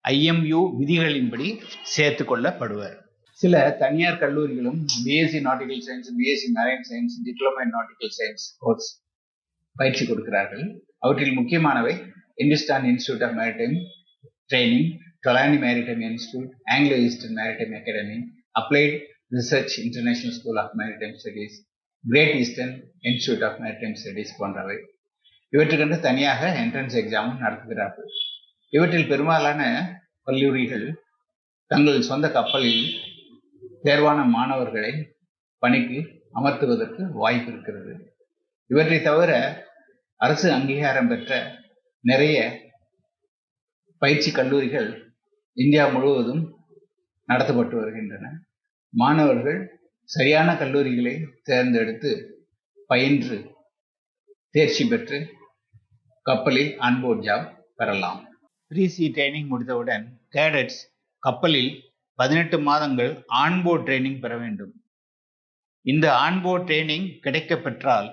IMU விதிகளின்படி சேர்த்து கொள்ளப்படுவர். சில தனியார் கல்லூரிகளும் BSc nautical science, BSc marine science, diploma in nautical science course பயிற்சி கொடுக்கிறார்கள். அவற்றில் முக்கியமானவை Hindustan institute of maritime training, Tolani maritime institute, Anglo Eastern maritime academy, applied research international school of maritime studies, great eastern institute of maritime studies போன்றவை. இவற்றுக்கென்று தனியாக entrance எக்ஸாமும் நடத்துகிறார்கள். இவற்றில் பெரும்பாலான கல்லூரிகள் தங்கள் சொந்த கப்பலில் தேர்வான மாணவர்களை பணிக்கு அமர்த்துவதற்கு வாய்ப்பு இருக்கிறது. இவற்றை தவிர அரசு அங்கீகாரம் பெற்ற நிறைய பயிற்சி கல்லூரிகள் இந்தியா முழுவதும் நடத்தப்பட்டு வருகின்றன. மாணவர்கள் சரியான கல்லூரிகளை தேர்ந்தெடுத்து பயின்று தேர்ச்சி பெற்று கப்பலில் ஆன்போர்ட் ஜாப் பெறலாம். ப்ரீ-சி ட்ரைனிங் முடித்தவுடன் கேடட்ஸ் கப்பலில் 18 மாதங்கள் ஆன்போர்ட் ட்ரைனிங் பெற வேண்டும். இந்த ஆன்போர்ட் ட்ரைனிங் கிடைக்க பெற்றால்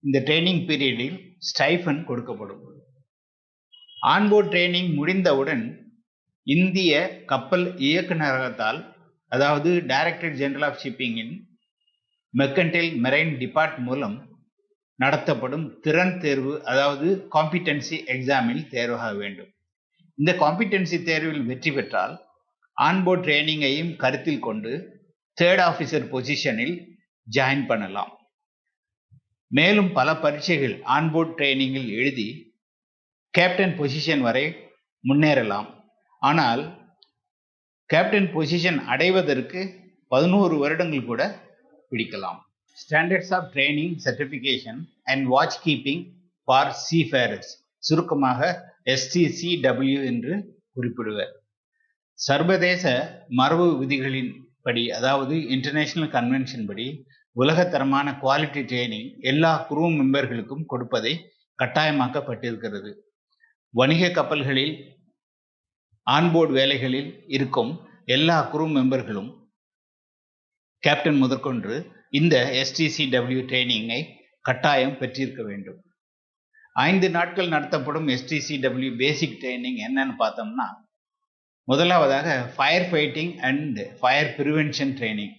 இந்த ட்ரைனிங் பீரியடில் ஸ்டைஃபன் கொடுக்கப்படும். ஆன்போர்ட் ட்ரைனிங் முடிந்தவுடன் இந்திய கப்பல் இயக்குநரகத்தால், அதாவது டைரக்டர் ஜெனரல் ஆஃப் ஷிப்பிங்கின் மெர்கன்டைல் மெரைன் டிபார்ட் மூலம் நடத்தப்படும் திறன் தேர்வு, அதாவது காம்பிடன்சி எக்ஸாமில் தேர்வாக வேண்டும். இந்த காம்பிடன்சி தேர்வில் வெற்றி பெற்றால் ஆன்போர்ட் ட்ரைனிங்கையும் கருத்தில் கொண்டு 3rd ஆஃபீஸர் பொசிஷனில் ஜாயின் பண்ணலாம். மேலும் பல பரீட்சைகள் ஆன்போர்ட் ட்ரைனிங்கில் எழுதி கேப்டன் பொசிஷன் வரை முன்னேறலாம். ஆனால் கேப்டன் பொசிஷன் அடைவதற்கு 11 வருடங்கள் கூட பிடிக்கலாம். Standards of training certification and watch keeping for seafarers, சுருக்கமாக STCW என்று குறிப்பிடுவர். சர்வதேச மரபு விதிகளின் படி, அதாவது இன்டர்நேஷனல் கன்வென்ஷன் படி, உலகத்தரமான குவாலிட்டி ட்ரைனிங் எல்லா குரூ மெம்பர்களுக்கும் கொடுப்பதை கட்டாயமாக்கப்பட்டிருக்கிறது. வணிக கப்பல்களில் ஆன்போர்டு வேலைகளில் இருக்கும் எல்லா குரூ மெம்பர்களும் கேப்டன் முதற்கொண்டு இந்த STCW ட்ரைனிங்கை கட்டாயம் பெற்றிருக்க வேண்டும். 5 நாட்கள் நடத்தப்படும் STCW பேசிக் ட்ரைனிங் என்னன்னு பார்த்தோம்னா, முதலாவதாக fire fighting and fire prevention training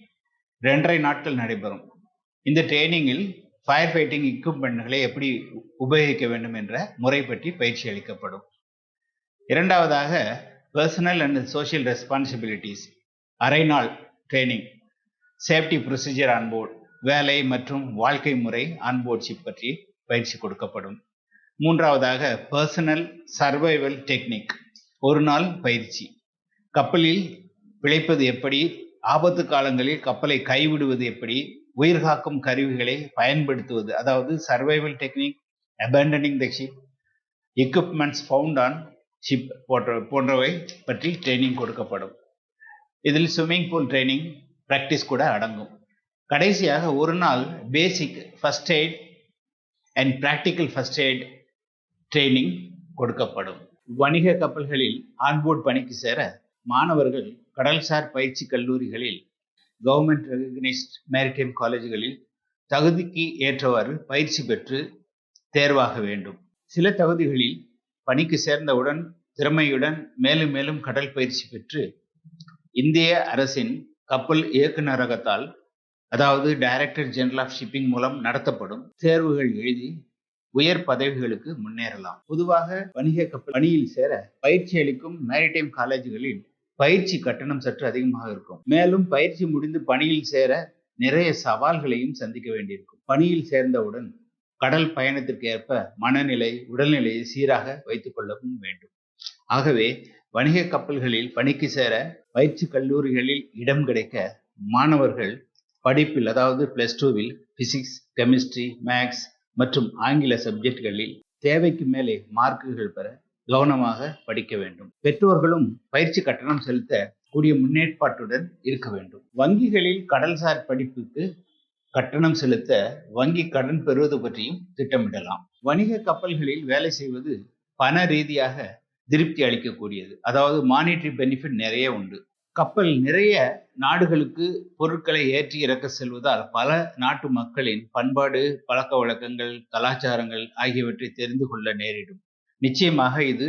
2.5 நாட்கள் நடைபெறும். இந்த ட்ரைனிங்கில் ஃபயர் ஃபைட்டிங் எக்யூப்மெண்ட்களை எப்படி உபயோகிக்க வேண்டும் என்ற முறை பற்றி பயிற்சி அளிக்கப்படும். இரண்டாவதாக பர்சனல் அண்ட் சோஷியல் ரெஸ்பான்சிபிலிட்டிஸ், அரை நாள் ட்ரைனிங், சேஃப்டி ப்ரொசீஜர் ஆன்போர்ட், வேலை மற்றும் வாழ்க்கை முறை ஆன்போர்ட் ஷிப் பற்றி பயிற்சி கொடுக்கப்படும். மூன்றாவதாக பர்சனல் சர்வைவல் டெக்னிக், ஒரு நாள் பயிற்சி, கப்பலில் பிழைப்பது எப்படி, ஆபத்து காலங்களில் கப்பலை கைவிடுவது எப்படி, உயிர்காக்கும் கருவிகளை பயன்படுத்துவது, அதாவது survival technique, abandoning the ship, equipments found on ship போன்றவை பற்றி ட்ரைனிங் கொடுக்கப்படும். இதில் ஸ்விம்மிங் பூல் ட்ரைனிங் பிராக்டிஸ் கூட அடங்கும். கடைசியாக ஒரு நாள் பேசிக் first eight and practical first eight training கொடுக்கப்படும். வணிக கப்பல்களில் ஆன்போர்ட் பணிக்கு சேர மாணவர்கள் கடல்சார் பயிற்சி கல்லூரிகளில், கவர்மெண்ட் ரெகக்னைஸ்ட் மேரிடைம் காலேஜ்களில் தகுதிக்கு ஏற்றவாறு பயிற்சி பெற்று தேர்வாக வேண்டும். சில தகுதிகளில் பணிக்கு சேர்ந்தவுடன் திறமையுடன் மேலும் மேலும் கடல் பயிற்சி பெற்று இந்திய அரசின் கப்பல் இயக்குநரகத்தால், அதாவது டைரக்டர் ஜெனரல் ஆஃப் ஷிப்பிங் மூலம் நடத்தப்படும் தேர்வுகள் எழுதி உயர் பதவிகளுக்கு முன்னேறலாம். பொதுவாக வணிக கப்பல் பணியில் சேர பயிற்சி அளிக்கும் மேரிடைம் காலேஜ்களில் பயிற்சி கட்டணம் சற்று அதிகமாக இருக்கும். மேலும் பயிற்சி முடிந்து பணியில் சேர நிறைய சவால்களையும் சந்திக்க வேண்டியிருக்கும். பணியில் சேர்ந்தவுடன் கடல் பயணத்திற்கு ஏற்ப மனநிலை, உடல்நிலையை சீராக வைத்துக் கொள்ளவும் வேண்டும். ஆகவே வணிக கப்பல்களில் பணிக்கு சேர பயிற்சி கல்லூரிகளில் இடம் கிடைக்க மாணவர்கள் படிப்பில், அதாவது +2வில் பிசிக்ஸ், கெமிஸ்ட்ரி, மேக்ஸ் மற்றும் ஆங்கில சப்ஜெக்ட்களில் தேவைக்கு மேலே மார்க்குகள் பெற கவனமாக படிக்க வேண்டும். பெற்றோர்களும் பயிற்சி கட்டணம் செலுத்த கூடிய முன்னேற்பாட்டுடன் இருக்க வேண்டும். வங்கிகளில் கடல்சார் படிப்புக்கு கட்டணம் செலுத்த வங்கி கடன் பெறுவது பற்றியும் திட்டமிடலாம். வணிக கப்பல்களில் வேலை செய்வது பண ரீதியாக திருப்தி அளிக்கக்கூடியது, அதாவது மானிட்டரி பெனிஃபிட் நிறைய உண்டு. கப்பல் நிறைய நாடுகளுக்கு பொருட்களை ஏற்றி இறக்க செல்வதால் பல நாட்டு மக்களின் பண்பாடு, பழக்க வழக்கங்கள், கலாச்சாரங்கள் ஆகியவற்றை தெரிந்து கொள்ள நேரிடும். நிச்சயமாக இது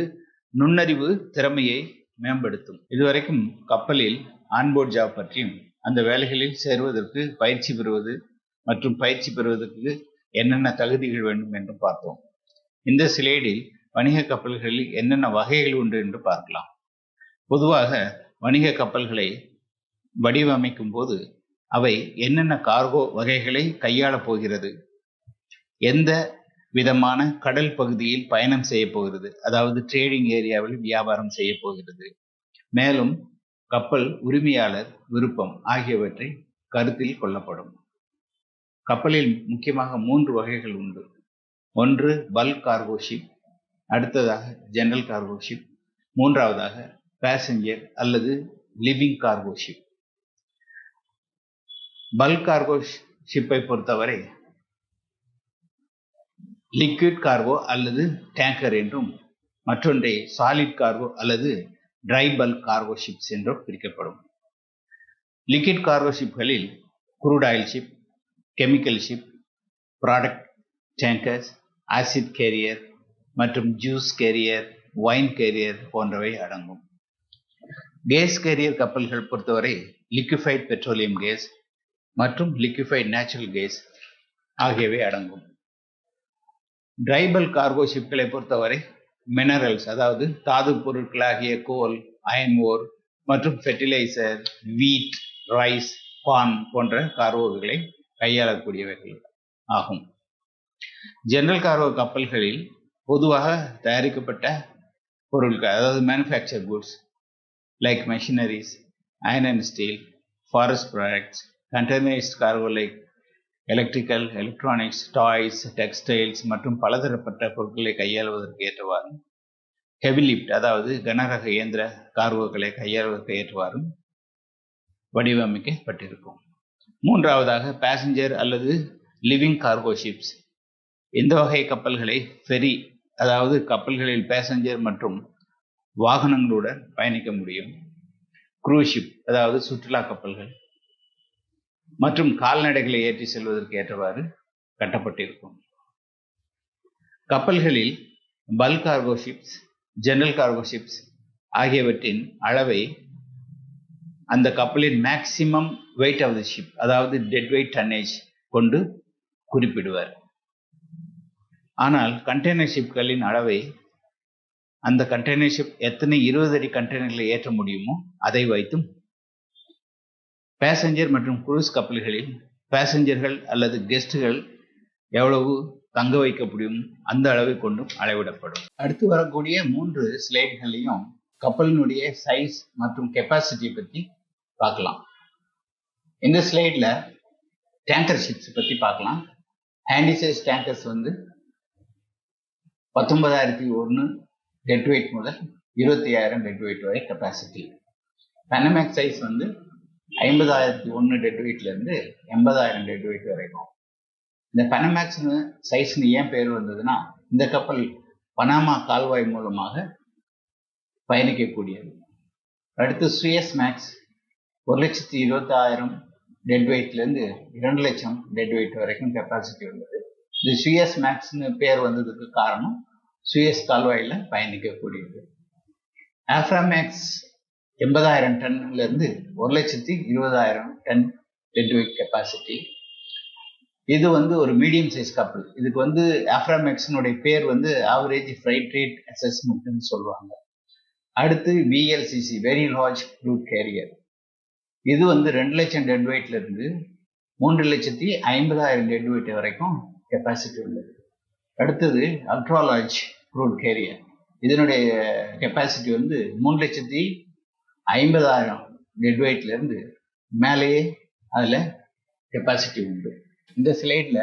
நுண்ணறிவு திறமையை மேம்படுத்தும். இதுவரைக்கும் கப்பலில் ஆன்போர்ட் ஜாப் பற்றியும் அந்த வேலைகளில் சேருவதற்கு பயிற்சி பெறுவது மற்றும் பயிற்சி பெறுவதற்கு என்னென்ன தகுதிகள் வேண்டும் என்று பார்த்தோம். இந்த ஸ்லைடில் வணிக கப்பல்களில் என்னென்ன வகைகள் உண்டு என்று பார்க்கலாம். பொதுவாக வணிக கப்பல்களை வடிவமைக்கும் போது அவை என்னென்ன கார்கோ வகைகளை கையாளப் போகிறது, எந்த விதமான கடல் பகுதியில் பயணம் செய்ய போகிறது, அதாவது ட்ரேடிங் ஏரியாவில் வியாபாரம் செய்ய போகிறது, மேலும் கப்பல் உரிமையாளர் விருப்பம் ஆகியவற்றை கருத்தில் கொள்ளப்படும். கப்பலில் முக்கியமாக 3 வகைகள் உண்டு. ஒன்று பல்க் கார்கோ ஷிப், அடுத்ததாக ஜெனரல் கார்கோ ஷிப், மூன்றாவதாக பேசஞ்சர் அல்லது living cargo ship. Bulk cargo ஷிப்பை பொறுத்தவரை லிக்விட் கார்கோ அல்லது டேங்கர் என்றும், மற்றொன்றை சாலிட் கார்கோ அல்லது ட்ரை பல்க் கார்கோ ஷிப்ஸ் என்றும் பிரிக்கப்படும். லிக்விட் கார்கோ ஷிப்களில் crude oil ship, chemical ship, product tankers, acid carrier மற்றும் ஜூஸ் கேரியர், வைன் கேரியர் போன்றவை அடங்கும். கேஸ் கேரியர் கப்பல்கள் பொறுத்தவரை லிக்விஃபைட் பெட்ரோலியம் கேஸ் மற்றும் லிக்விஃபைட் நேச்சுரல் கேஸ் ஆகியவை அடங்கும். ட்ரை பல்க் கார்கோ ஷிப்களை பொறுத்தவரை மினரல்ஸ், அதாவது தாது பொருட்களாகிய கோல், அயன் ஓர் மற்றும் ஃபெர்டிலைசர், வீட், ரைஸ், பான் போன்ற கார்கோகளை கையாளக்கூடியவைகள் ஆகும். ஜெனரல் கார்கோ கப்பல்களில் பொதுவாக தயாரிக்கப்பட்ட பொருட்கள், அதாவது manufacture goods like machineries, iron and steel, forest products, containerised cargo like electrical, electronics, toys, textiles மற்றும் பலதரப்பட்ட பொருட்களை கையாளுவதற்கு ஏற்றவாறும், ஹெவி லிப்ட் அதாவது கனரக இயந்திர கார்கோக்களை கையாளுவதற்கு ஏற்றவாறும் வடிவமைக்கப்பட்டிருக்கும். மூன்றாவதாக பேசஞ்சர் அல்லது லிவிங் கார்கோ ஷிப்ஸ். இந்த வகை கப்பல்களை ஃபெரி, அதாவது கப்பல்களில் பேசஞ்சர் மற்றும் வாகனங்களுடன் பயணிக்க முடியும். க்ரூஸ் ஷிப், அதாவது சுற்றுலா கப்பல்கள் மற்றும் கால்நடைகளை ஏற்றி செல்வதற்கு ஏற்றவாறு கட்டப்பட்டிருக்கும். கப்பல்களில் bulk cargo ships, general cargo ships ஆகியவற்றின் அளவை அந்த கப்பலின் maximum weight of the ship, அதாவது டெட் வெயிட் டன்னேஜ் கொண்டு குறிப்பிடுவர். ஆனால் கண்டெய்னர் ஷிப்களின் அளவை அந்த கண்டெய்னர் ஷிப் எத்தனை 20 அடி கண்டெய்னர்களை ஏற்ற முடியுமோ அதை வைத்தும், பேசஞ்சர் மற்றும் குரூஸ் கப்பல்களில் பேசஞ்சர்கள் அல்லது கெஸ்டுகள் எவ்வளவு தங்க வைக்க முடியும் அந்த அளவை கொண்டும் அளவிடப்படும். அடுத்து வரக்கூடிய 3 ஸ்லைட்களையும் கப்பலினுடைய சைஸ் மற்றும் கெப்பாசிட்டி பற்றி பார்க்கலாம். இந்த ஸ்லைட்ல டேங்கர் ஷிப்ஸ் பற்றி பார்க்கலாம். ஹேண்டி சைஸ் டேங்கர்ஸ் வந்து 19,001 டெட் வெயிட் முதல் 25,000 டெட் வெயிட் வரை கெப்பாசிட்டி. பனமேக்ஸ் சைஸ் வந்து 50,001 டெட் வெயிட்ல இருந்து 80,000 டெட் வெயிட் வரைக்கும். இந்த பனமேக்ஸ் சைஸ்னு ஏன் பேர் வந்ததுன்னா, இந்த கப்பல் பனாமா கால்வாய் மூலமாக பயணிக்கக்கூடியது. அடுத்து சுயஸ் மேக்ஸ் 1,20,000 டெட் வெயிட்ல இருந்து 2 லட்சம் டெட் வெயிட் வரைக்கும் கெப்பாசிட்டி உள்ளது. இந்த சுயஸ் மேக்ஸ்னு பேர் வந்ததுக்கு காரணம் சுயஸ் கால்வாயில பயணிக்கக்கூடியது. ஆஃப்ராமேக்ஸ் 80,000 டன்ல இருந்து 1,20,000 டன் டெட் வெயிட் கெப்பாசிட்டி. இது வந்து ஒரு மீடியம் சைஸ் கப்பல். இதுக்கு வந்து ஆஃப்ராமேக்ஸினுடைய பேர் வந்து ஆவரேஜ் ஃப்ரைட் ரேட் அசஸ்மெண்ட்னு சொல்லுவாங்க. அடுத்து VLCC, very large crude carrier. இது வந்து 2 லட்சம் டெட் வெயிட்ல இருந்து 3,50,000 டெட் வெயிட் வரைக்கும் கெப்பாசிட்டி உள்ளது. அடுத்தது அல்ட்ரா லார்ஜ் க்ரூட் கேரியர். இதனுடைய கெப்பாசிட்டி வந்து 3,50,000 டெட் வெயிட்ல இருந்து மேலேயே அதுல கெப்பாசிட்டி உண்டு. இந்த ஸ்லைட்ல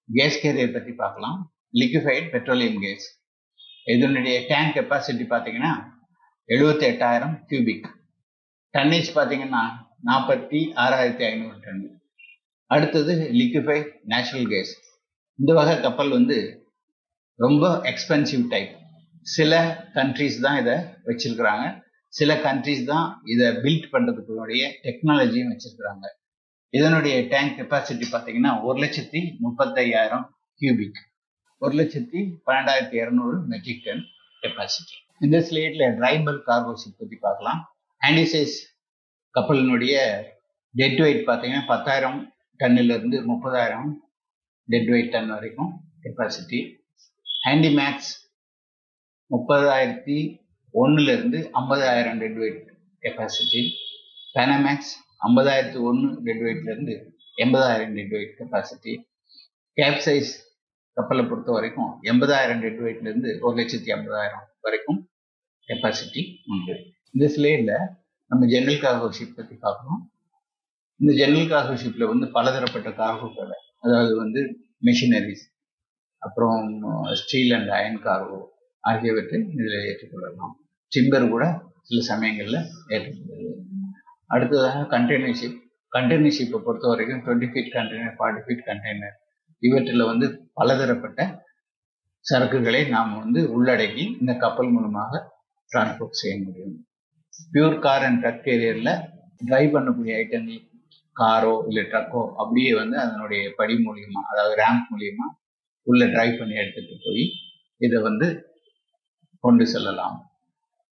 கேஸ் கேரியர் பற்றி பார்க்கலாம். Liquefied petroleum case. இதனுடைய டேங்க் கெப்பாசிட்டி பார்த்தீங்கன்னா 78,000 கியூபிக். டன்னேஜ் பார்த்தீங்கன்னா 46,500 டன். அடுத்தது லிக்விஃபைட் நேச்சுரல் கேஸ். இந்த வகை கப்பல் வந்து ரொம்ப எக்ஸ்பென்சிவ் டைப். சில கண்ட்ரிஸ் தான் இதை வச்சிருக்கிறாங்க. சில கண்ட்ரிஸ் தான் இதை பில்ட் பண்றதுக்குடைய டெக்னாலஜியும் வச்சிருக்கிறாங்க. இதனுடைய டேங்க் கெப்பாசிட்டி பார்த்தீங்கன்னா 1,35,000 கியூபிக், 1,12,200 மெட்ரிக் டன் கெப்பாசிட்டி. இந்த ஸ்லேட்ல ட்ரை பல்க் கார்கோ ஷிப் பத்தி பார்க்கலாம். ஹேண்டிசைஸ் கப்பலினுடைய டெட் வெயிட் பார்த்தீங்கன்னா 10,000 டன்னில இருந்து 30,000 டெட் வெயிட் டன் வரைக்கும் கெப்பாசிட்டி. ஹேண்டி மேக்ஸ் 30,001 இருந்து 50,000 டெட் வெயிட் கெப்பாசிட்டி. பேனமேக்ஸ் 50,001 டெட் வெயிட்ல இருந்து 80,000 டெட் வெயிட் கெப்பாசிட்டி. கேப்சைஸ் கப்பலை பொறுத்த வரைக்கும் 80,000 டெட் வெயிட்ல இருந்து 1,50,000 வரைக்கும் கெப்பாசிட்டி உண்டு. இந்த ஸ்லேட்ல நம்ம ஜெனரல் கார்கோ ஷிப் பத்தி பார்க்கணும். இந்த ஜெனரல் கார்கோ ஷிப்ல வந்து பலதரப்பட்ட கார்கோக்களை, அதாவது மிஷினரிஸ், அப்புறம் ஸ்டீல் அண்ட் அயன் கார்கோ ஆகியவற்றை இதில் ஏற்றுக்கொள்ளலாம். டிம்பர் கூட சில சமயங்களில் ஏற்றுக்கொள்ளுது. அடுத்ததாக கண்டெய்னர் ஷிப். கண்டெய்னர் ஷிப்பை பொறுத்த வரைக்கும் 20 ஃபீட் கண்டெய்னர், 40 ஃபீட் கண்டெய்னர், இவற்றில் பலதரப்பட்ட சரக்குகளை நாம் உள்ளடக்கி இந்த கப்பல் மூலமாக டிரான்ஸ்போர்ட் செய்ய முடியும். பியூர் கார் அண்ட் ட்ரக் கேரியரில் டிரைவ் பண்ணக்கூடிய ஐட்டங்கள், காரோ இல்லை ட்ரக்கோ அப்படியே அதனுடைய படி மூலியமா, அதாவது ரேம்ப் மூலியமா உள்ள டிரைவ் பண்ணி எடுத்துட்டு போய் இதை கொண்டு செல்லலாம்.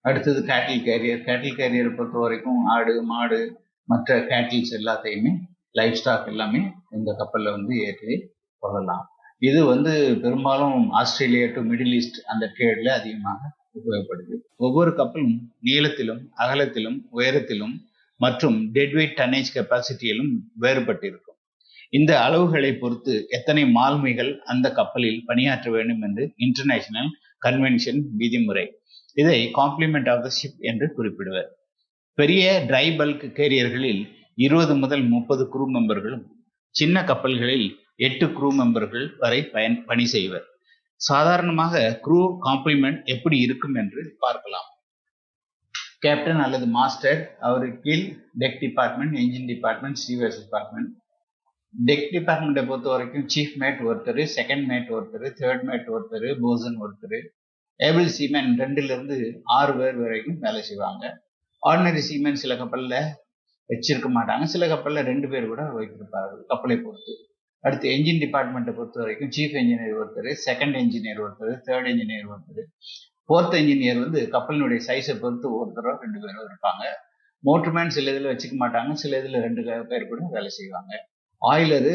அடுத்தது கேட்டில் கேரியர். கேட்டில் கேரியரை பொறுத்த வரைக்கும் ஆடு, மாடு, மற்ற கேட்டில்ஸ் எல்லாத்தையுமே, லைஃப் ஸ்டாக் எல்லாமே இந்த கப்பலில் ஏற்றி கொள்ளலாம். இது பெரும்பாலும் ஆஸ்திரேலியா டு மிடில் ஈஸ்ட் அந்த ட்ரேட்ல அதிகமாக உபயோகப்படுது. ஒவ்வொரு கப்பலும் நீளத்திலும், அகலத்திலும், உயரத்திலும் மற்றும் டெட் வெயிட் டன்னேஜ் கெப்பாசிட்டியிலும் வேறுபட்டிருக்கும். இந்த அளவுகளை பொறுத்து எத்தனை மாலுமிகள் அந்த கப்பலில் பணியாற்ற வேண்டும் என்று இன்டர்நேஷனல் கன்வென்ஷன் விதிமுறை. இதை காம்ப்ளிமெண்ட் ஆஃப் த ஷிப் என்று குறிப்பிடுவர். பெரிய ட்ரை பல்க் கேரியர்களில் 20 முதல் 30 குரூ மெம்பர்களும், சின்ன கப்பல்களில் 8 குரூ மெம்பர்கள் வரை பணி செய்வர். சாதாரணமாக குரூ காம்ப்ளிமெண்ட் எப்படி இருக்கும் என்று பார்க்கலாம். கேப்டன் அல்லது மாஸ்டர், அவருக்கு கீழ் deck department, engine department, stewards department. Deck டிபார்ட்மெண்ட்டை பொறுத்த வரைக்கும் சீஃப் மேட் ஒருத்தர், செகண்ட் மேட் ஒருத்தர், தேர்ட் மேட் ஒருத்தர், போசன் ஒருத்தர். ஏபிள் சீமேன் 2ல இருந்து 6 பேர் வரைக்கும் வேலை செய்வாங்க. ஆர்டினரி சீமேன் சில கப்பல்ல வச்சிருக்க மாட்டாங்க, சில கப்பல்ல 2 பேர் கூட வைத்திருப்பார்கள், கப்பலை பொறுத்து. அடுத்து என்ஜின் டிபார்ட்மெண்ட்டை பொறுத்த வரைக்கும் சீஃப் என்ஜினியர் ஒருத்தர், செகண்ட் என்ஜினியர் ஒருத்தர், தேர்ட் என்ஜினியர் ஒருத்தர், ஃபோர்த் என்ஜினியர் கப்பலினுடைய சைஸை பொறுத்து ஒருத்தரோ 2 பேரோ இருப்பாங்க. மோட்டர்மேன் சில இதில் வச்சுக்க மாட்டாங்க, சில இதில் 2 பேர் கூட வேலை செய்வாங்க. ஆயிலரு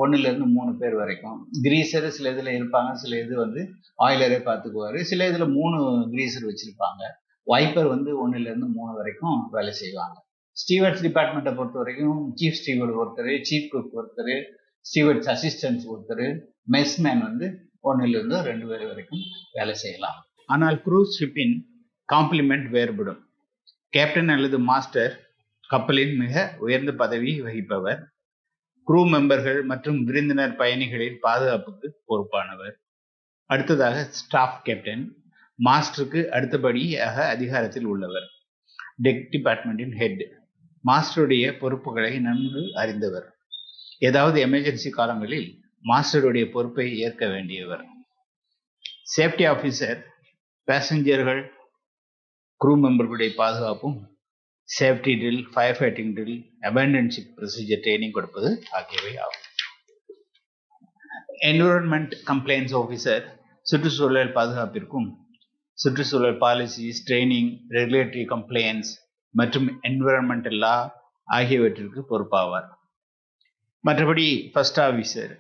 1ல இருந்து 3 பேர் வரைக்கும். கிரீசர் சில இதில் இருப்பாங்க, சில இது ஆயிலரே பார்த்துக்குவாரு, சில இதில் 3 கிரீசர் வச்சிருப்பாங்க. வைப்பர் 1ல இருந்து 3 வரைக்கும் வேலை செய்வாங்க. ஸ்டீவர்ட்ஸ் டிபார்ட்மெண்ட்டை பொறுத்த வரைக்கும் சீஃப் ஸ்டீவர்ட் ஒருத்தர், சீஃப் குக் ஒருத்தர், ஸ்டீவர்ட்ஸ் அசிஸ்டன்ஸ் ஒருத்தர், மெஸ்மேன் 1ல இருந்து 2 பேர் வரைக்கும் வேலை செய்யலாம். ஆனால் குரூஸ் ஷிப்பின் காம்ப்ளிமெண்ட் வேறுபடும். கேப்டன் அல்லது மாஸ்டர் கப்பலின் மிக உயர்ந்த பதவி வகிப்பவர். குரூ மெம்பர்கள் மற்றும் விருந்தினர் பயணிகளின் பாதுகாப்புக்கு பொறுப்பானவர். அடுத்ததாக ஸ்டாஃப் கேப்டன், மாஸ்டருக்கு அடுத்தபடியாக அதிகாரத்தில் உள்ளவர். டெக் டிபார்ட்மெண்டின் ஹெட், மாஸ்டருடைய பொறுப்புகளை நன்கு அறிந்தவர். ஏதாவது எமர்ஜென்சி காலங்களில் மாஸ்டருடைய பொறுப்பை ஏற்க வேண்டியவர். சேஃப்டி ஆஃபீஸர், பேசஞ்சர்கள், குரூ மெம்பர்களுடைய பாதுகாப்பும், safety drill, fire fighting drill, abandon ship procedure training கொடுப்பது ஆகியவை ஆகும். என்விரான்மெண்ட் கம்ப்ளைண்ட்ஸ் ஆஃபீஸர், சுற்றுச்சூழல் பாதுகாப்பிற்கும் சுற்றுச்சூழல் பாலிசிஸ், ட்ரைனிங், ரெகுலேட்டரி கம்ப்ளைண்ட்ஸ் மற்றும் என்விரான்மெண்டல் லா ஆகியவற்றிற்கு பொறுப்பாவார். மற்றபடி ஃபர்ஸ்ட் ஆஃபீஸர்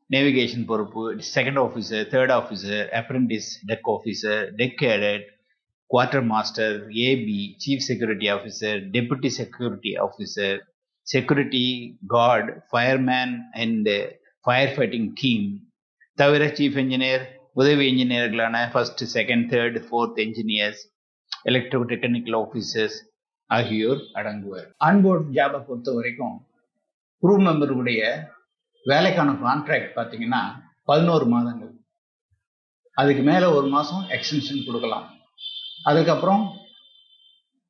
நேவிகேஷன் பொறுப்பு, second officer, third officer, apprentice deck officer, deck cadet, quartermaster, AB, chief security officer, deputy security officer, security guard, fireman and fire fighting team தவிர chief engineer, உதவி என்ஜினியர்களான first, second, third, fourth engineers, electro technical officers ஆகியோர் அடங்குவர். Onboard ஜாபை பொறுத்த வரைக்கும் crew மெம்பருடைய வேலைக்கான contract பார்த்தீங்கன்னா 11 மாதங்கள். அதுக்கு மேலே 1 மாதம் எக்ஸ்டென்ஷன் கொடுக்கலாம். அதுக்கப்புறம்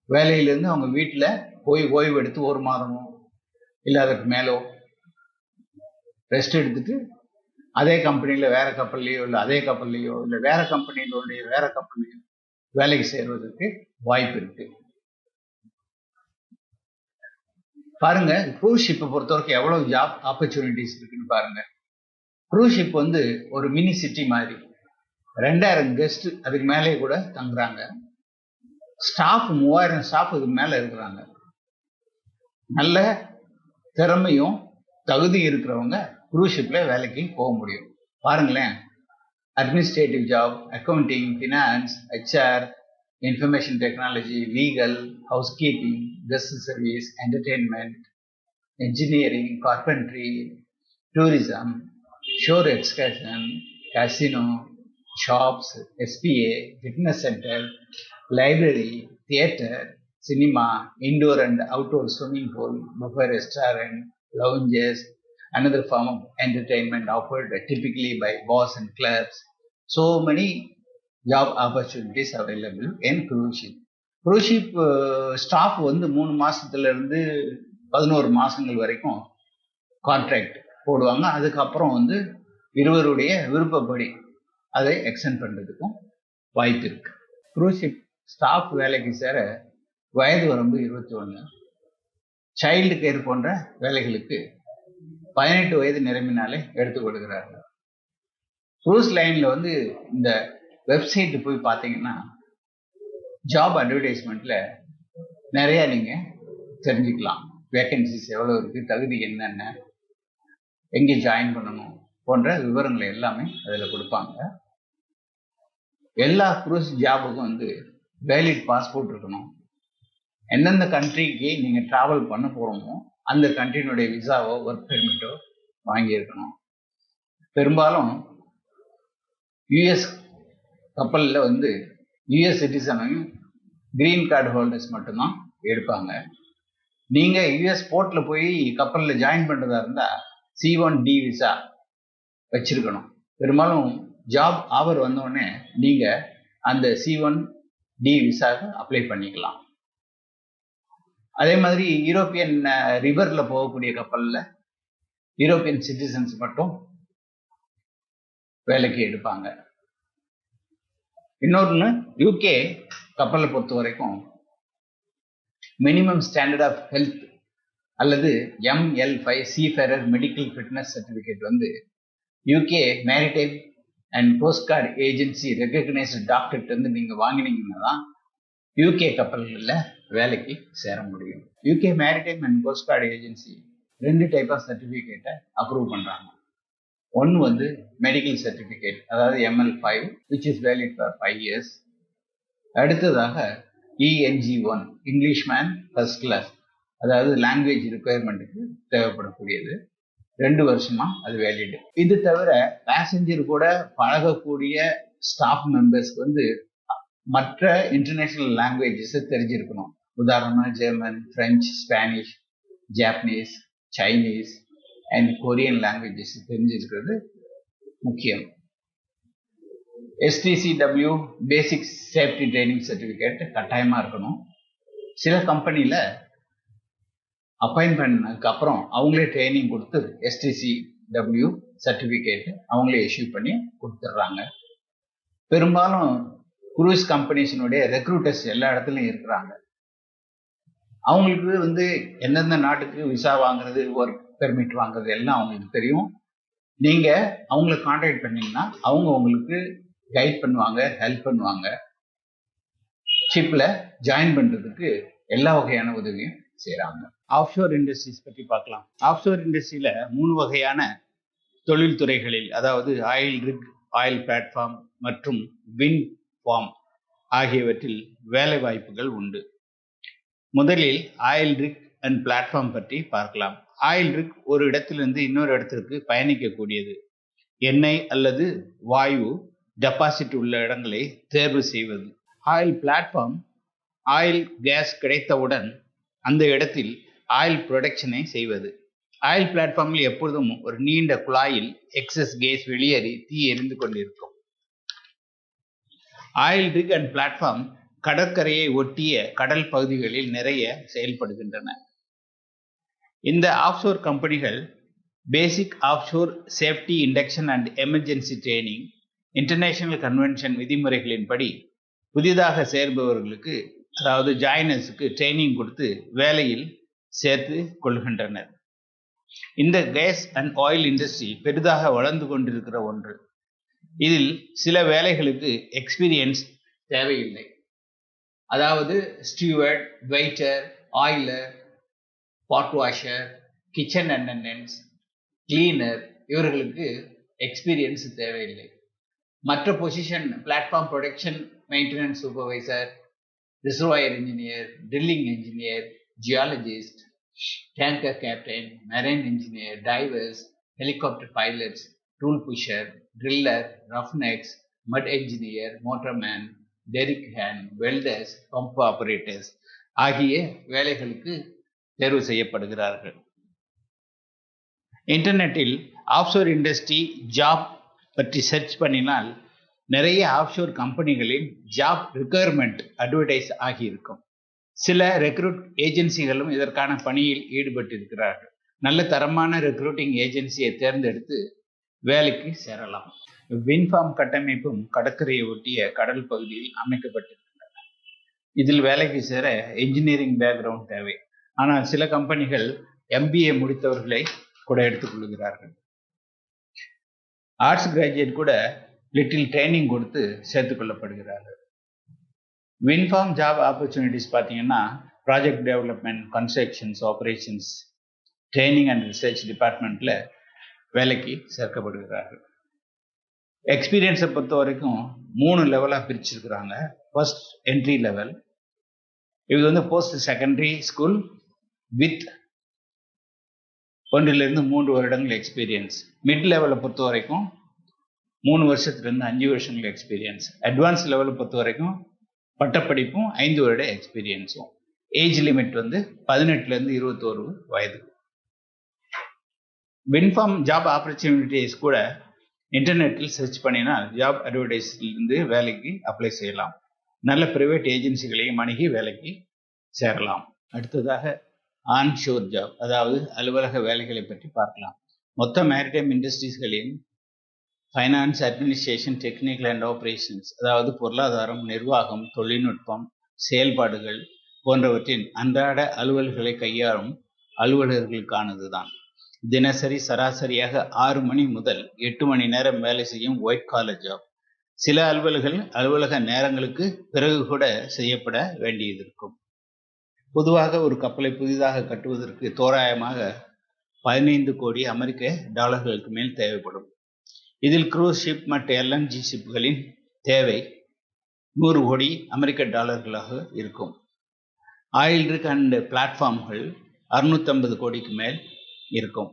வேலையிலேருந்து அவங்க வீட்டில் போய் ஓய்வு எடுத்து 1 மாதமோ இல்லை அதற்கு மேலோ ரெஸ்ட் எடுத்துட்டு அதே கம்பெனியில் வேற கப்பல்லையோ இல்லை அதே கப்பல்லையோ இல்லை வேற கம்பெனியினுடைய வேற கப்பல்லையோ வேலைக்கு சேர்வதற்கு வாய்ப்பு இருக்கு. பாருங்க, க்ரூஸ் ஷிப்பை பொறுத்தவரைக்கும் எவ்வளவு ஜாப் ஆப்பர்ச்சுனிட்டிஸ் இருக்குன்னு பாருங்க. க்ரூஸ் ஷிப் வந்து ஒரு மினி சிட்டி மாதிரி, 2000 கெஸ்ட் அதுக்கு மேலே கூட தங்குறாங்க. ஸ்டாஃப் 3000 ஸ்டாஃப் இதுக்கு மேல இருக்கிறாங்க. நல்ல திறமையும் தகுதி இருக்கிறவங்க க்ரூஸ் ஷிப்ல வேலைக்கு போக முடியும். பாருங்களேன், administrative job, accounting, finance, HR, information technology, legal, housekeeping, guest service, entertainment, engineering, carpentry, tourism, shore excursion, casino, shops, SPA, fitness center, library, theater, cinema, indoor and outdoor swimming pool, buffet restaurant, lounges, another form of entertainment offered typically by boss and clubs. So many job opportunities available in cruise ship. Cruise ship staff வந்து 3 மாசத்துல இருந்து 11 மாசங்கள் வரைக்கும் contract போடுவாங்க. அதுக்கப்புறம் வந்து இருவருடைய விருப்பப்படி அதை எக்ஸ்டெண்ட் பண்றதுக்கும் வாய்ப்பு இருக்கு. க்ரூஸ் ஷிப் ஸ்டாஃப் வேலைக்கு சேர வயது வரம்பு 21. சைல்டு கேர் போன்ற வேலைகளுக்கு 18 வயது நிரம்பினாலே எடுத்துக்கொள்கிறார்கள். க்ரூஸ் லைன்ல வந்து இந்த வெப்சைட் போய் பார்த்தீங்கன்னா ஜாப் அட்வர்டைஸ்மெண்ட்ல நிறைய நீங்க தெரிஞ்சுக்கலாம். வேகன்சிஸ் எவ்வளவு இருக்கு, தகுதி என்னென்ன, எங்கே ஜாயின் பண்ணணும் போன்ற விவரங்களை எல்லாமே அதில் கொடுப்பாங்க. எல்லா க்ரூஸ் ஜாபுக்கும் வந்து வேலிட் பாஸ்போர்ட் இருக்கணும். எந்தெந்த கண்ட்ரிக்கு நீங்க டிராவல் பண்ண போறோமோ அந்த கண்ட்ரியினுடைய விசாவோ ஒர்க் பெர்மிட்டோ வாங்கியிருக்கணும். பெரும்பாலும் யுஎஸ் கப்பலில் வந்து யுஎஸ் சிட்டிசனையும் கிரீன் கார்டு ஹோல்டர்ஸ் மட்டும்தான் எடுப்பாங்க. நீங்க யுஎஸ் போர்ட்ல போய் கப்பலில் ஜாயின் பண்றதா இருந்தா C1D விசா வச்சிருக்கணும். பெரும்பாலும் ஜாப் ஆஃபர் வந்தோடனே நீங்க அந்த C1D விசாவுக்கு அப்ளை பண்ணிக்கலாம். அதே மாதிரி யூரோப்பியன் ரிவர்ல போகக்கூடிய கப்பல்ல யூரோப்பியன் சிட்டிசன்ஸ் மட்டும் வேலைக்கு எடுப்பாங்க. இன்னொன்று, யூகே கப்பலை பொறுத்த வரைக்கும் மினிமம் ஸ்டாண்டர்ட் ஆஃப் ஹெல்த் அல்லது ML5 சீஃபேரர் மெடிக்கல் ஃபிட்னஸ் சர்டிஃபிகேட் வந்து UK maritime and coast guard agency recognised டாக்டர்கிட்ட வந்து நீங்க வாங்கினீங்கன்னா தான் யூகே கப்பல்களில் வேலைக்கு சேர முடியும். UK maritime and coast guard agency 2 type of சர்டிஃபிகேட்டை அப்ரூவ் பண்றாங்க. ஒன்று வந்து மெடிக்கல் சர்டிஃபிகேட், அதாவது ML5 which is valid for 5 years. அடுத்ததாக ENG1 English man first class, அதாவது லாங்குவேஜ் ரிக்குவயர்மெண்ட்டுக்கு தேவைப்படக்கூடியது, 2 வருஷமா அது வேலிடு. இது தவிர பேசஞ்சர் கூட பழகக்கூடிய ஸ்டாஃப் மெம்பர்ஸ்க்கு வந்து மற்ற இன்டர்நேஷனல் லாங்குவேஜஸ் தெரிஞ்சிருக்கணும். உதாரணமாக German, French, Spanish, Japanese, Chinese and Korean languages தெரிஞ்சிருக்கிறது முக்கியம். STCW basic safety training certificate கட்டாயமா இருக்கணும். சில கம்பெனியில அப்பாயின்ட் பண்ணதுக்கு அப்புறம் அவங்களே ட்ரைனிங் கொடுத்து STCW சர்டிஃபிகேட் அவங்களே இஷ்யூ பண்ணி கொடுத்துட்றாங்க. பெரும்பாலும் குரூஸ் கம்பெனிஸினுடைய ரெக்ரூட்டர்ஸ் எல்லா இடத்துலையும் இருக்கிறாங்க. அவங்களுக்கு வந்து எந்தெந்த நாட்டுக்கு விசா வாங்குறது, ஒர்க் பெர்மிட் வாங்குறது எல்லாம் அவங்களுக்கு தெரியும். நீங்க அவங்கள கான்டாக்ட் பண்ணீங்கன்னா அவங்க உங்களுக்கு கைட் பண்ணுவாங்க, ஹெல்ப் பண்ணுவாங்க. ஷிப்ல ஜாயின் பண்றதுக்கு எல்லா வகையான உதவியும் செய்யறாங்க. ஆஃப்ஷோர் இண்டஸ்ட்ரீஸ் பற்றி பார்க்கலாம். ஆஃப்ஷோர் இண்டஸ்ட்ரியில 3 வகையான தொழில் துறைகளில், அதாவது ஆயில் ரிக், ஆயில் பிளாட்ஃபார்ம் மற்றும் விண்ட் ஃபார்ம் ஆகியவற்றில் வேலை வாய்ப்புகள் உண்டு. முதலில் ஆயில் ரிக் அண்ட் பிளாட்ஃபார்ம் பற்றி பார்க்கலாம். ஆயில் ரிக் ஒரு இடத்திலிருந்து இன்னொரு இடத்திற்கு பயணிக்கக்கூடியது. எண்ணெய் அல்லது வாயு டெபாசிட் உள்ள இடங்களை தேர்வு செய்வது. ஆயில் பிளாட்ஃபார்ம் ஆயில் கேஸ் கிடைத்தவுடன் அந்த இடத்தில் ஆயில் ப்ரொடக்ஷனை செய்வது. ஆயில் பிளாட்ஃபார்மில் எப்பொழுதும் ஒரு நீண்ட குழாயில் எக்ஸஸ் கேஸ் வெளியேறி தீ எரிந்து கொண்டிருக்கும். ஆயில் ரிக் அண்ட் பிளாட்ஃபார்ம் கடற்கரையை ஒட்டிய கடல் பகுதிகளில் நிறைய செயல்படுகின்றன. இந்த ஆஃப்ஷோர் கம்பெனிகள் basic offshore safety induction and emergency training, international convention விதிமுறைகளின்படி புதிதாக சேர்பவர்களுக்கு, அதாவது ஜாயினர்ஸுக்கு ட்ரைனிங் கொடுத்து வேலையில் சேர்த்து கொள்கின்றனர். இந்த கேஸ் அண்ட் ஆயில் இண்டஸ்ட்ரி பெரிதாக வளர்ந்து கொண்டிருக்கிற ஒன்று. இதில் சில வேலைகளுக்கு எக்ஸ்பீரியன்ஸ் தேவையில்லை. அதாவது steward, waiter, oiler, pot washer, kitchen attendants, cleaner இவர்களுக்கு எக்ஸ்பீரியன்ஸ் தேவையில்லை. மற்ற position platform production maintenance supervisor, reservoir engineer, drilling engineer, geologist, tanker captain, marine engineer, divers, helicopter pilots, tool pusher, driller, roughnecks, mud engineer, motorman, derrick hand, welders, pump operators ஆகிய வேலைகளுக்கு தேர்வு செய்யப்படுகிறார்கள். இன்டர்நெட்டில் offshore industry job பற்றி search பண்ணினால் நிறைய offshore கம்பெனிகளின் job requirement advertise ஆகியிருக்கும். சில ரெக்ரூட் ஏஜென்சிகளும் இதற்கான பணியில் ஈடுபட்டிருக்கிறார்கள். நல்ல தரமான ரெக்ரூட்டிங் ஏஜென்சியை தேர்ந்தெடுத்து வேலைக்கு சேரலாம். வின்ஃபார்ம் கட்டமைப்பும் கடற்கரையை ஒட்டிய கடல் பகுதியில் அமைக்கப்பட்டிருக்கின்றன. இதில் வேலைக்கு சேர என்ஜினியரிங் பேக்ரவுண்ட் தேவை. ஆனால் சில கம்பெனிகள் MBA முடித்தவர்களை கூட எடுத்துக்கொள்கிறார்கள். ஆர்ட்ஸ் கிராஜுவேட் கூட லிட்டில் ட்ரைனிங் கொடுத்து சேர்த்துக் கொள்ளப்படுகிறார்கள். வின்ஃபார்ம் ஜாப் ஆப்பர்ச்சுனிட்டிஸ் பார்த்தீங்கன்னா project development, constructions, operations, training and research டிபார்ட்மெண்ட்டில் வேலைக்கு சேர்க்கப்படுகிறார்கள். எக்ஸ்பீரியன்ஸை பொறுத்த வரைக்கும் 3 லெவலாக பிரிச்சிருக்கிறாங்க. ஃபர்ஸ்ட் என்ட்ரி லெவல், இது வந்து post secondary school with 1 to 3 வருடங்கள் எக்ஸ்பீரியன்ஸ். மிட் லெவலை பொறுத்த வரைக்கும் 3 வருஷத்துலேருந்து 5 வருஷங்கள் எக்ஸ்பீரியன்ஸ். அட்வான்ஸ் லெவலை பொறுத்த வரைக்கும் பட்டப்படிப்பும் 5 வருட எக்ஸ்பீரியன்ஸும். ஏஜ் லிமிட் வந்து 18 to 21 வயது. வின்ஃபார்ம் ஜாப் ஆப்பர்ச்சுனிட்டிஸ் கூட இன்டர்நெட்டில் சர்ச் பண்ணினால் ஜாப் அட்வர்டைஸ்லேருந்து வேலைக்கு அப்ளை செய்யலாம். நல்ல பிரைவேட் ஏஜென்சிகளையும் அணுகி வேலைக்கு சேரலாம். அடுத்ததாக ஆன்ஷோர் ஜாப், அதாவது அலுவலக வேலைகளை பற்றி பார்க்கலாம். மொத்த மேரிடைம் இண்டஸ்ட்ரீஸ்களின் finance, administration, technical and operations, அதாவது பொருளாதாரம், நிர்வாகம், தொழில்நுட்பம், செயல்பாடுகள் போன்றவற்றின் அன்றாட அலுவல்களை கையாளும் அலுவலர்களுக்கானது தான். தினசரி சராசரியாக 6 மணி முதல் 8 மணி நேரம் வேலை செய்யும் ஒயிட் காலர் ஜாப். சில அலுவலக நேரங்களுக்கு பிறகு கூட செய்யப்பட வேண்டியது இருக்கும். பொதுவாக ஒரு கப்பலை புதிதாக கட்டுவதற்கு தோராயமாக 15 கோடி அமெரிக்க டாலர்களுக்கு மேல் தேவைப்படும். இதில் க்ரூஸ் ஷிப் மற்றும் LNG ஷிப்களின் தேவை 100 கோடி அமெரிக்க டாலர்களாக இருக்கும். ஆயில் ரிக் அண்ட் பிளாட்ஃபார்ம்கள் 650 கோடிக்கு மேல் இருக்கும்.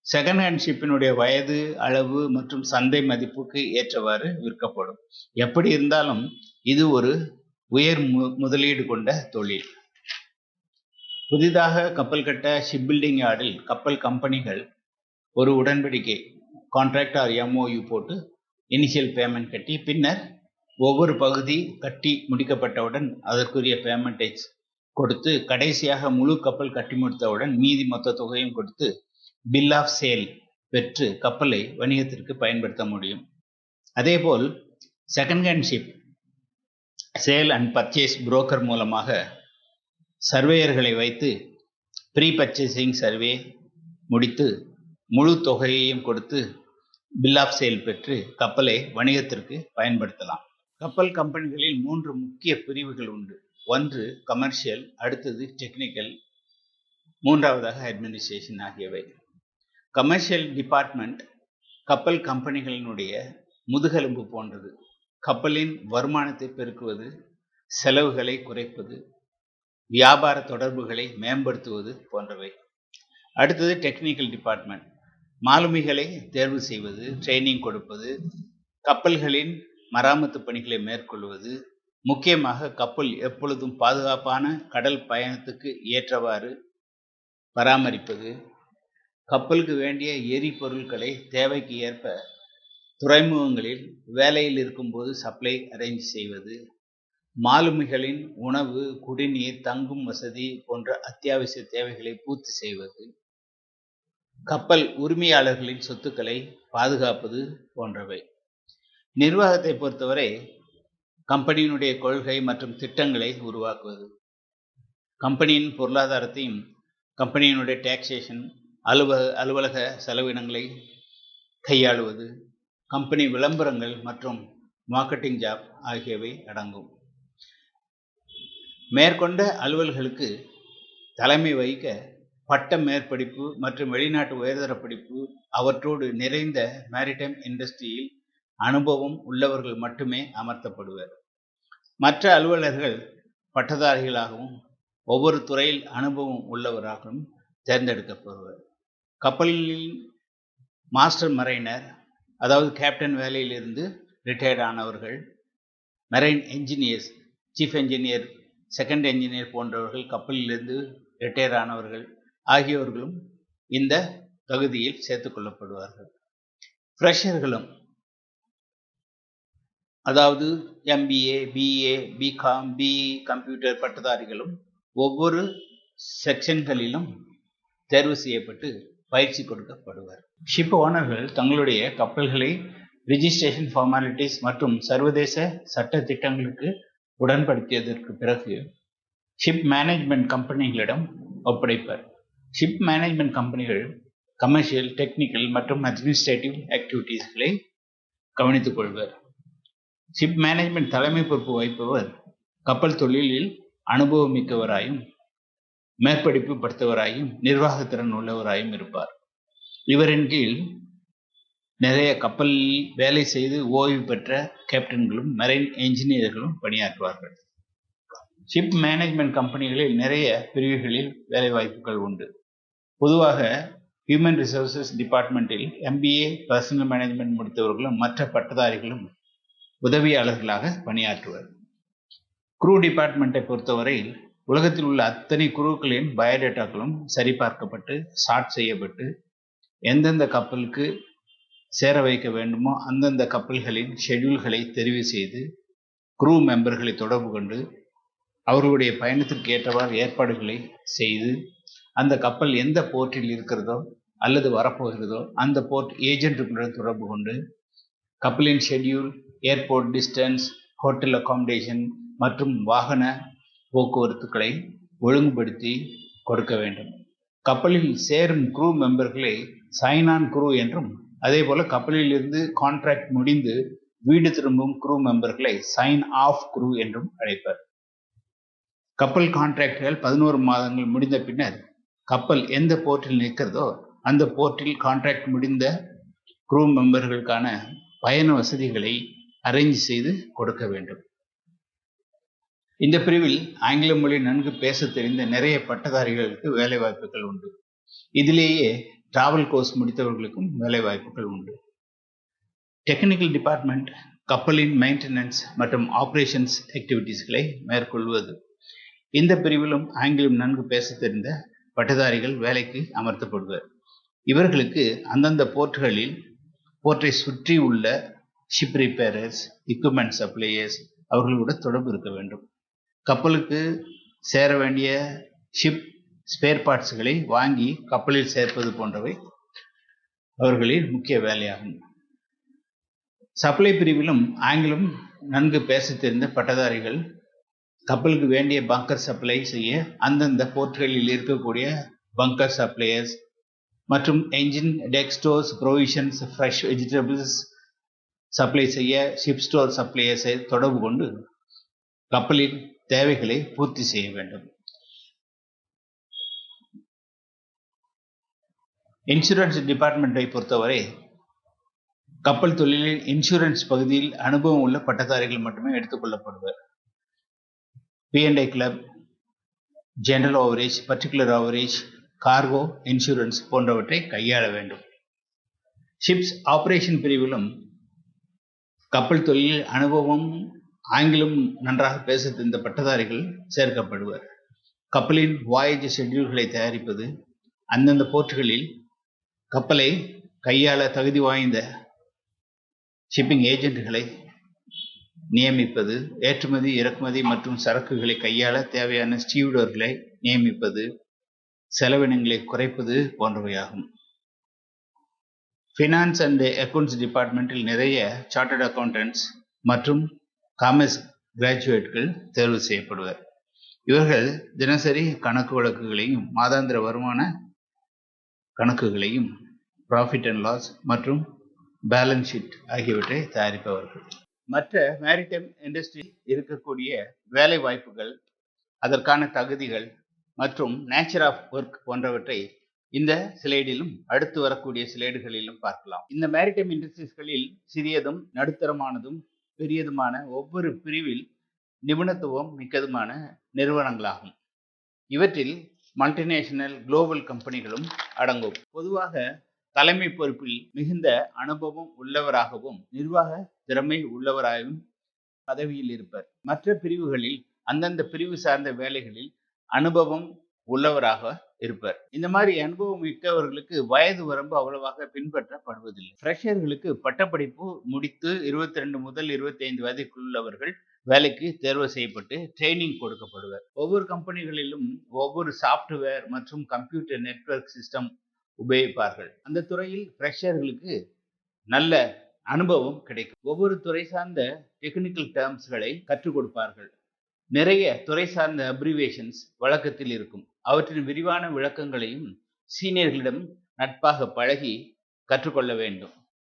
செகண்ட் ஹேண்ட் ஷிப்பினுடைய வயது, அளவு மற்றும் சந்தை மதிப்புக்கு ஏற்றவாறு விற்கப்படும். எப்படி இருந்தாலும் இது ஒரு உயர் முதலீடு கொண்ட தொழில். புதிதாக கப்பல் கட்ட ஷிப் பில்டிங் யார்டில் கப்பல் கம்பெனிகள் ஒரு உடன்படிக்கை கான்ட்ராக்ட் ஆர் MOU போட்டு இனிஷியல் பேமெண்ட் கட்டி, பின்னர் ஒவ்வொரு பகுதி கட்டி முடிக்கப்பட்டவுடன் அதற்குரிய பேமெண்ட்டை கொடுத்து, கடைசியாக முழு கப்பல் கட்டி முடித்தவுடன் மீதி மொத்த தொகையும் கொடுத்து பில் ஆஃப் சேல் பெற்று கப்பலை வணிகத்திற்கு பயன்படுத்த முடியும். அதேபோல் second hand ship sale and purchase broker மூலமாக சர்வேயர்களை வைத்து ப்ரீ பர்ச்சேசிங் சர்வே முடித்து முழு தொகையையும் கொடுத்து பில் ஆஃப் சேல் பெற்று கப்பலை வணிகத்திற்கு பயன்படுத்தலாம். கப்பல் கம்பெனிகளில் 3 முக்கிய பிரிவுகள் உண்டு. ஒன்று கமர்ஷியல், அடுத்தது டெக்னிக்கல், மூன்றாவதாக அட்மினிஸ்ட்ரேஷன் ஆகியவை. கமர்ஷியல் டிபார்ட்மெண்ட் கப்பல் கம்பெனிகளினுடைய முதுகெலும்பு போன்றது. கப்பலின் வருமானத்தை பெருக்குவது, செலவுகளை குறைப்பது, வியாபார தொடர்புகளை மேம்படுத்துவது போன்றவை. அடுத்தது டெக்னிக்கல் டிபார்ட்மெண்ட், மாலுமிகளை தேர்வு செய்வது, ட்ரைனிங் கொடுப்பது, கப்பல்களின் மராமத்து பணிகளை மேற்கொள்வது, முக்கியமாக கப்பல் எப்பொழுதும் பாதுகாப்பான கடல் பயணத்துக்கு ஏற்றவாறு பராமரிப்பது, கப்பலுக்கு வேண்டிய எரிபொருட்களை தேவைக்கு ஏற்ப துறைமுகங்களில் வேலையில் இருக்கும்போது சப்ளை அரேஞ்ச் செய்வது, மாலுமிகளின் உணவு, குடிநீர், தங்கும் வசதி போன்ற அத்தியாவசிய தேவைகளை பூர்த்தி செய்வது, கப்பல் உரிமையாளர்களின் சொத்துக்களை பாதுகாப்பது போன்றவை. நிர்வாகத்தை பொறுத்தவரை கம்பெனியினுடைய கொள்கை மற்றும் திட்டங்களை உருவாக்குவது, கம்பெனியின் பொருளாதாரத்தையும் கம்பெனியினுடைய டாக்ஸேஷன், அலுவலக செலவினங்களை கையாளுவது, கம்பெனி விளம்பரங்கள் மற்றும் மார்க்கெட்டிங் ஜாப் ஆகியவை அடங்கும். மேற்கொண்ட அலுவல்களுக்கு தலைமை வகிக்க பட்ட மேற்படிப்பு மற்றும் வெளிநாட்டு உயர்தர படிப்பு அவற்றோடு நிறைந்த மேரிடைம் இண்டஸ்ட்ரியில் அனுபவம் உள்ளவர்கள் மட்டுமே அமர்த்தப்படுவர். மற்ற அலுவலர்கள் பட்டதாரிகளாகவும் ஒவ்வொரு துறையில் அனுபவம் உள்ளவராகவும் தேர்ந்தெடுக்கப்படுவர். கப்பலில் மாஸ்டர் மரைனர், அதாவது கேப்டன் வேலையிலிருந்து ரிட்டையர்ட் ஆனவர்கள், marine engineers, chief engineer, second engineer போன்றவர்கள் கப்பலிலிருந்து ரிட்டையர் ஆனவர்கள் ஆகியோர்களும் இந்த தகுதியில் சேர்த்துக் கொள்ளப்படுவார்கள். ஃப்ரெஷர்களும், அதாவது MBA, BA, BCom, BE computer பட்டதாரிகளும் ஒவ்வொரு செக்ஷன்களிலும் தேர்வு செய்யப்பட்டு பயிற்சி கொடுக்கப்படுவர். ஷிப் ஓனர்கள் தங்களுடைய கப்பல்களை ரிஜிஸ்ட்ரேஷன் ஃபார்மாலிட்டிஸ் மற்றும் சர்வதேச சட்ட திட்டங்களுக்கு உடன்படுத்தியதற்கு பிறகு ஷிப் மேனேஜ்மெண்ட் கம்பெனிகளிடம் ஒப்படைப்பர். ஷிப் மேனேஜ்மெண்ட் கம்பெனிகள் கமர்ஷியல், டெக்னிக்கல் மற்றும் அட்மினிஸ்ட்ரேட்டிவ் ஆக்டிவிட்டீஸ்களை கவனித்துக் கொள்வர். ஷிப் மேனேஜ்மெண்ட் தலைமை பொறுப்பு வகிப்பவர் கப்பல் தொழிலில் அனுபவமிக்கவராயும் மேற்படிப்பு படித்தவராயும் நிர்வாகத்திறன் உள்ளவராயும் இருப்பார். இவரின் கீழ் நிறைய கப்பலில் வேலை செய்து ஓய்வு பெற்ற கேப்டன்களும் மெரைன் என்ஜினியர்களும் பணியாற்றுவார்கள். ஷிப் மேனேஜ்மெண்ட் கம்பெனிகளில் நிறைய பிரிவுகளில் வேலை வாய்ப்புகள் உண்டு. பொதுவாக ஹியூமன் ரிசோர்சஸ் டிபார்ட்மெண்ட்டில் MBA, பர்சனல் மேனேஜ்மெண்ட் முடித்தவர்களும் மற்ற பட்டதாரிகளும் உதவியாளர்களாக பணியாற்றுவர். குரூ டிபார்ட்மெண்ட்டை பொறுத்தவரையில் உலகத்தில் உள்ள அத்தனை குரூக்களின் பயோடேட்டாக்களும் சரிபார்க்கப்பட்டு சார்ட் செய்யப்பட்டு எந்தெந்த கப்பலுக்கு சேர வைக்க வேண்டுமோ அந்தந்த கப்பல்களின் ஷெட்யூல்களை தெரிவு செய்து குரூ மெம்பர்களை தொடர்பு கொண்டு அவர்களுடைய பயணத்திற்கு ஏற்றவாறு ஏற்பாடுகளை செய்து அந்த கப்பல் எந்த போர்ட்டில் இருக்கிறதோ அல்லது வரப்போகிறதோ அந்த போர்ட் ஏஜென்ட்டுகளுடன் தொடர்பு கொண்டு கப்பலின் schedule, airport distance, hotel accommodation மற்றும் வாகன போக்குவரத்துக்களை ஒழுங்குபடுத்தி கொடுக்க வேண்டும். கப்பலில் சேரும் குரூ மெம்பர்களை சைன் ஆன் குரூ என்றும், அதே போல கப்பலில் இருந்து கான்ட்ராக்ட் முடிந்து வீடு திரும்பும் குரூ மெம்பர்களை சைன் ஆஃப் குரூ என்றும் அழைப்பர். கப்பல் கான்ட்ராக்டுகள் 11 மாதங்கள் முடிந்த பின்னர் கப்பல் எந்த போர்ட்டில் நிற்கிறதோ அந்த போர்ட்டில் கான்ட்ராக்ட் முடிந்த குரூ மெம்பர்களுக்கான பயண வசதிகளை அரேஞ்ச் செய்து கொடுக்க வேண்டும். இந்த பிரிவில் ஆங்கில மொழி நன்கு பேச தெரிந்த நிறைய பட்டதாரிகளுக்கு வேலை வாய்ப்புகள் உண்டு. இதிலேயே டிராவல் கோர்ஸ் முடித்தவர்களுக்கும் வேலை வாய்ப்புகள் உண்டு. டெக்னிக்கல் டிபார்ட்மெண்ட் கப்பலின் மெயின்டெனன்ஸ் மற்றும் ஆபரேஷன்ஸ் ஆக்டிவிட்டீஸ்களை மேற்கொள்வது. இந்த பிரிவிலும் ஆங்கிலம் நன்கு பேச தெரிந்த பட்டதாரிகள் வேலைக்கு அமர்த்தப்படுவர். இவர்களுக்கு அந்தந்த போர்ட்டை சுற்றி உள்ள ஷிப் ரிப்பேரர்ஸ், எக்யூப்மெண்ட் சப்ளையர்ஸ் அவர்களோட தொடர்பு இருக்க வேண்டும். கப்பலுக்கு சேர வேண்டிய ஷிப் ஸ்பேர் பார்ட்ஸ்களை வாங்கி கப்பலில் சேர்ப்பது போன்றவை அவர்களின் முக்கிய வேலையாகும். சப்ளை பிரிவிலும் ஆங்கிலம் நன்கு பேச தெரிந்த பட்டதாரிகள் கப்பலுக்கு வேண்டிய பங்கர் சப்ளை செய்ய அந்தந்த போர்ட்களில் இருக்கக்கூடிய பங்கர் சப்ளையர்ஸ் மற்றும் engine, tech stores, provisions, fresh vegetables supply செய்ய ஷிப் ஸ்டோர் சப்ளையர்ஸை தொடர்பு கொண்டு கப்பலின் தேவைகளை பூர்த்தி செய்ய வேண்டும். இன்சூரன்ஸ் டிபார்ட்மெண்ட்டை பொறுத்தவரை கப்பல் தொழிலில் இன்சூரன்ஸ் பகுதியில் அனுபவம் உள்ள பட்டதாரிகள் மட்டுமே எடுத்துக்கொள்ளப்படுவர். P&I club, general average, particular average, cargo insurance போன்றவற்றை கையாள வேண்டும். ஷிப்ஸ் ஆபரேஷன் பிரிவிலும் கப்பல் தொழிலில் அனுபவம், ஆங்கிலம் நன்றாக பேச தெரிந்த பட்டதாரிகள் சேர்க்கப்படுவர். கப்பலின் வாயேஜ் ஷெட்யூல்களை தயாரிப்பது, அந்தந்த போர்ட்டுகளில் கப்பலை கையாள தகுதி வாய்ந்த ஷிப்பிங் ஏஜென்ட்களை நியமிப்பது, ஏற்றுமதி, இறக்குமதி மற்றும் சரக்குகளை கையாள தேவையான ஸ்டீவர்டர்களை நியமிப்பது, செலவினங்களை குறைப்பது போன்றவையாகும். ஃபினான்ஸ் அண்ட் அக்கவுண்ட்ஸ் டிபார்ட்மெண்ட்டில் நிறைய சார்ட்டர்ட் அக்கௌண்டன்ட்ஸ் மற்றும் காமர்ஸ் கிராஜுவேட்கள் தேர்வு செய்யப்படுவர். இவர்கள் தினசரி கணக்கு வழக்குகளையும் மாதாந்திர வருமான கணக்குகளையும் ப்ராஃபிட் அண்ட் லாஸ் மற்றும் பேலன்ஸ் ஷீட் ஆகியவற்றை தயாரிப்பவர்கள். மற்ற மேரிடைம் இண்டஸ்ட்ரி இருக்கக்கூடிய வேலை வாய்ப்புகள், அதற்கான தகுதிகள் மற்றும் நேச்சர் ஆஃப் ஒர்க் போன்றவற்றை இந்த ஸ்லைடிலும் அடுத்து வரக்கூடிய ஸ்லைடுகளிலும் பார்க்கலாம். இந்த மேரிடைம் இண்டஸ்ட்ரீஸ்களில் சிறியதும் நடுத்தரமானதும் பெரியதுமான ஒவ்வொரு பிரிவில் நிபுணத்துவம் மிக்கதுமான நிறுவனங்களாகும். இவற்றில் மல்டிநேஷனல் குளோபல் கம்பெனிகளும் அடங்கும். பொதுவாக தலைமை பொறுப்பில் மிகுந்த அனுபவம் உள்ளவராகவும் நிர்வாக திறமை உள்ளவராகவும் பதவியில் இருப்பர். மற்ற பிரிவுகளில் அந்தந்த பிரிவு சார்ந்த வேலைகளில் அனுபவம் உள்ளவராக இருப்பர். இந்த மாதிரி அனுபவம் மிக்கவர்களுக்கு வயது வரம்பு அவ்வளவாக பின்பற்றப்படுவதில்லை. ஃப்ரெஷர்களுக்கு பட்டப்படிப்பு முடித்து 22 முதல் 25 வயதுக்குள்ளவர்கள் வேலைக்கு தேர்வு செய்யப்பட்டு ட்ரைனிங் கொடுக்கப்படுவர். ஒவ்வொரு கம்பெனிகளிலும் ஒவ்வொரு சாப்ட்வேர் மற்றும் கம்ப்யூட்டர் நெட்வொர்க் சிஸ்டம் உபயோகிப்பார்கள். அந்த துறையில் ஃப்ரெஷர்களுக்கு நல்ல அனுபவம் கிடைக்கும். ஒவ்வொரு துறை சார்ந்த டெக்னிக்கல் டேர்ம்ஸ்களை கற்றுக் கொடுப்பார்கள். நிறைய துறை சார்ந்த அப்ரிவேஷன்ஸ் வழக்கத்தில் இருக்கும். அவற்றின் விரிவான விளக்கங்களையும் சீனியர்களிடம் நட்பாக பழகி கற்றுக்கொள்ள வேண்டும்.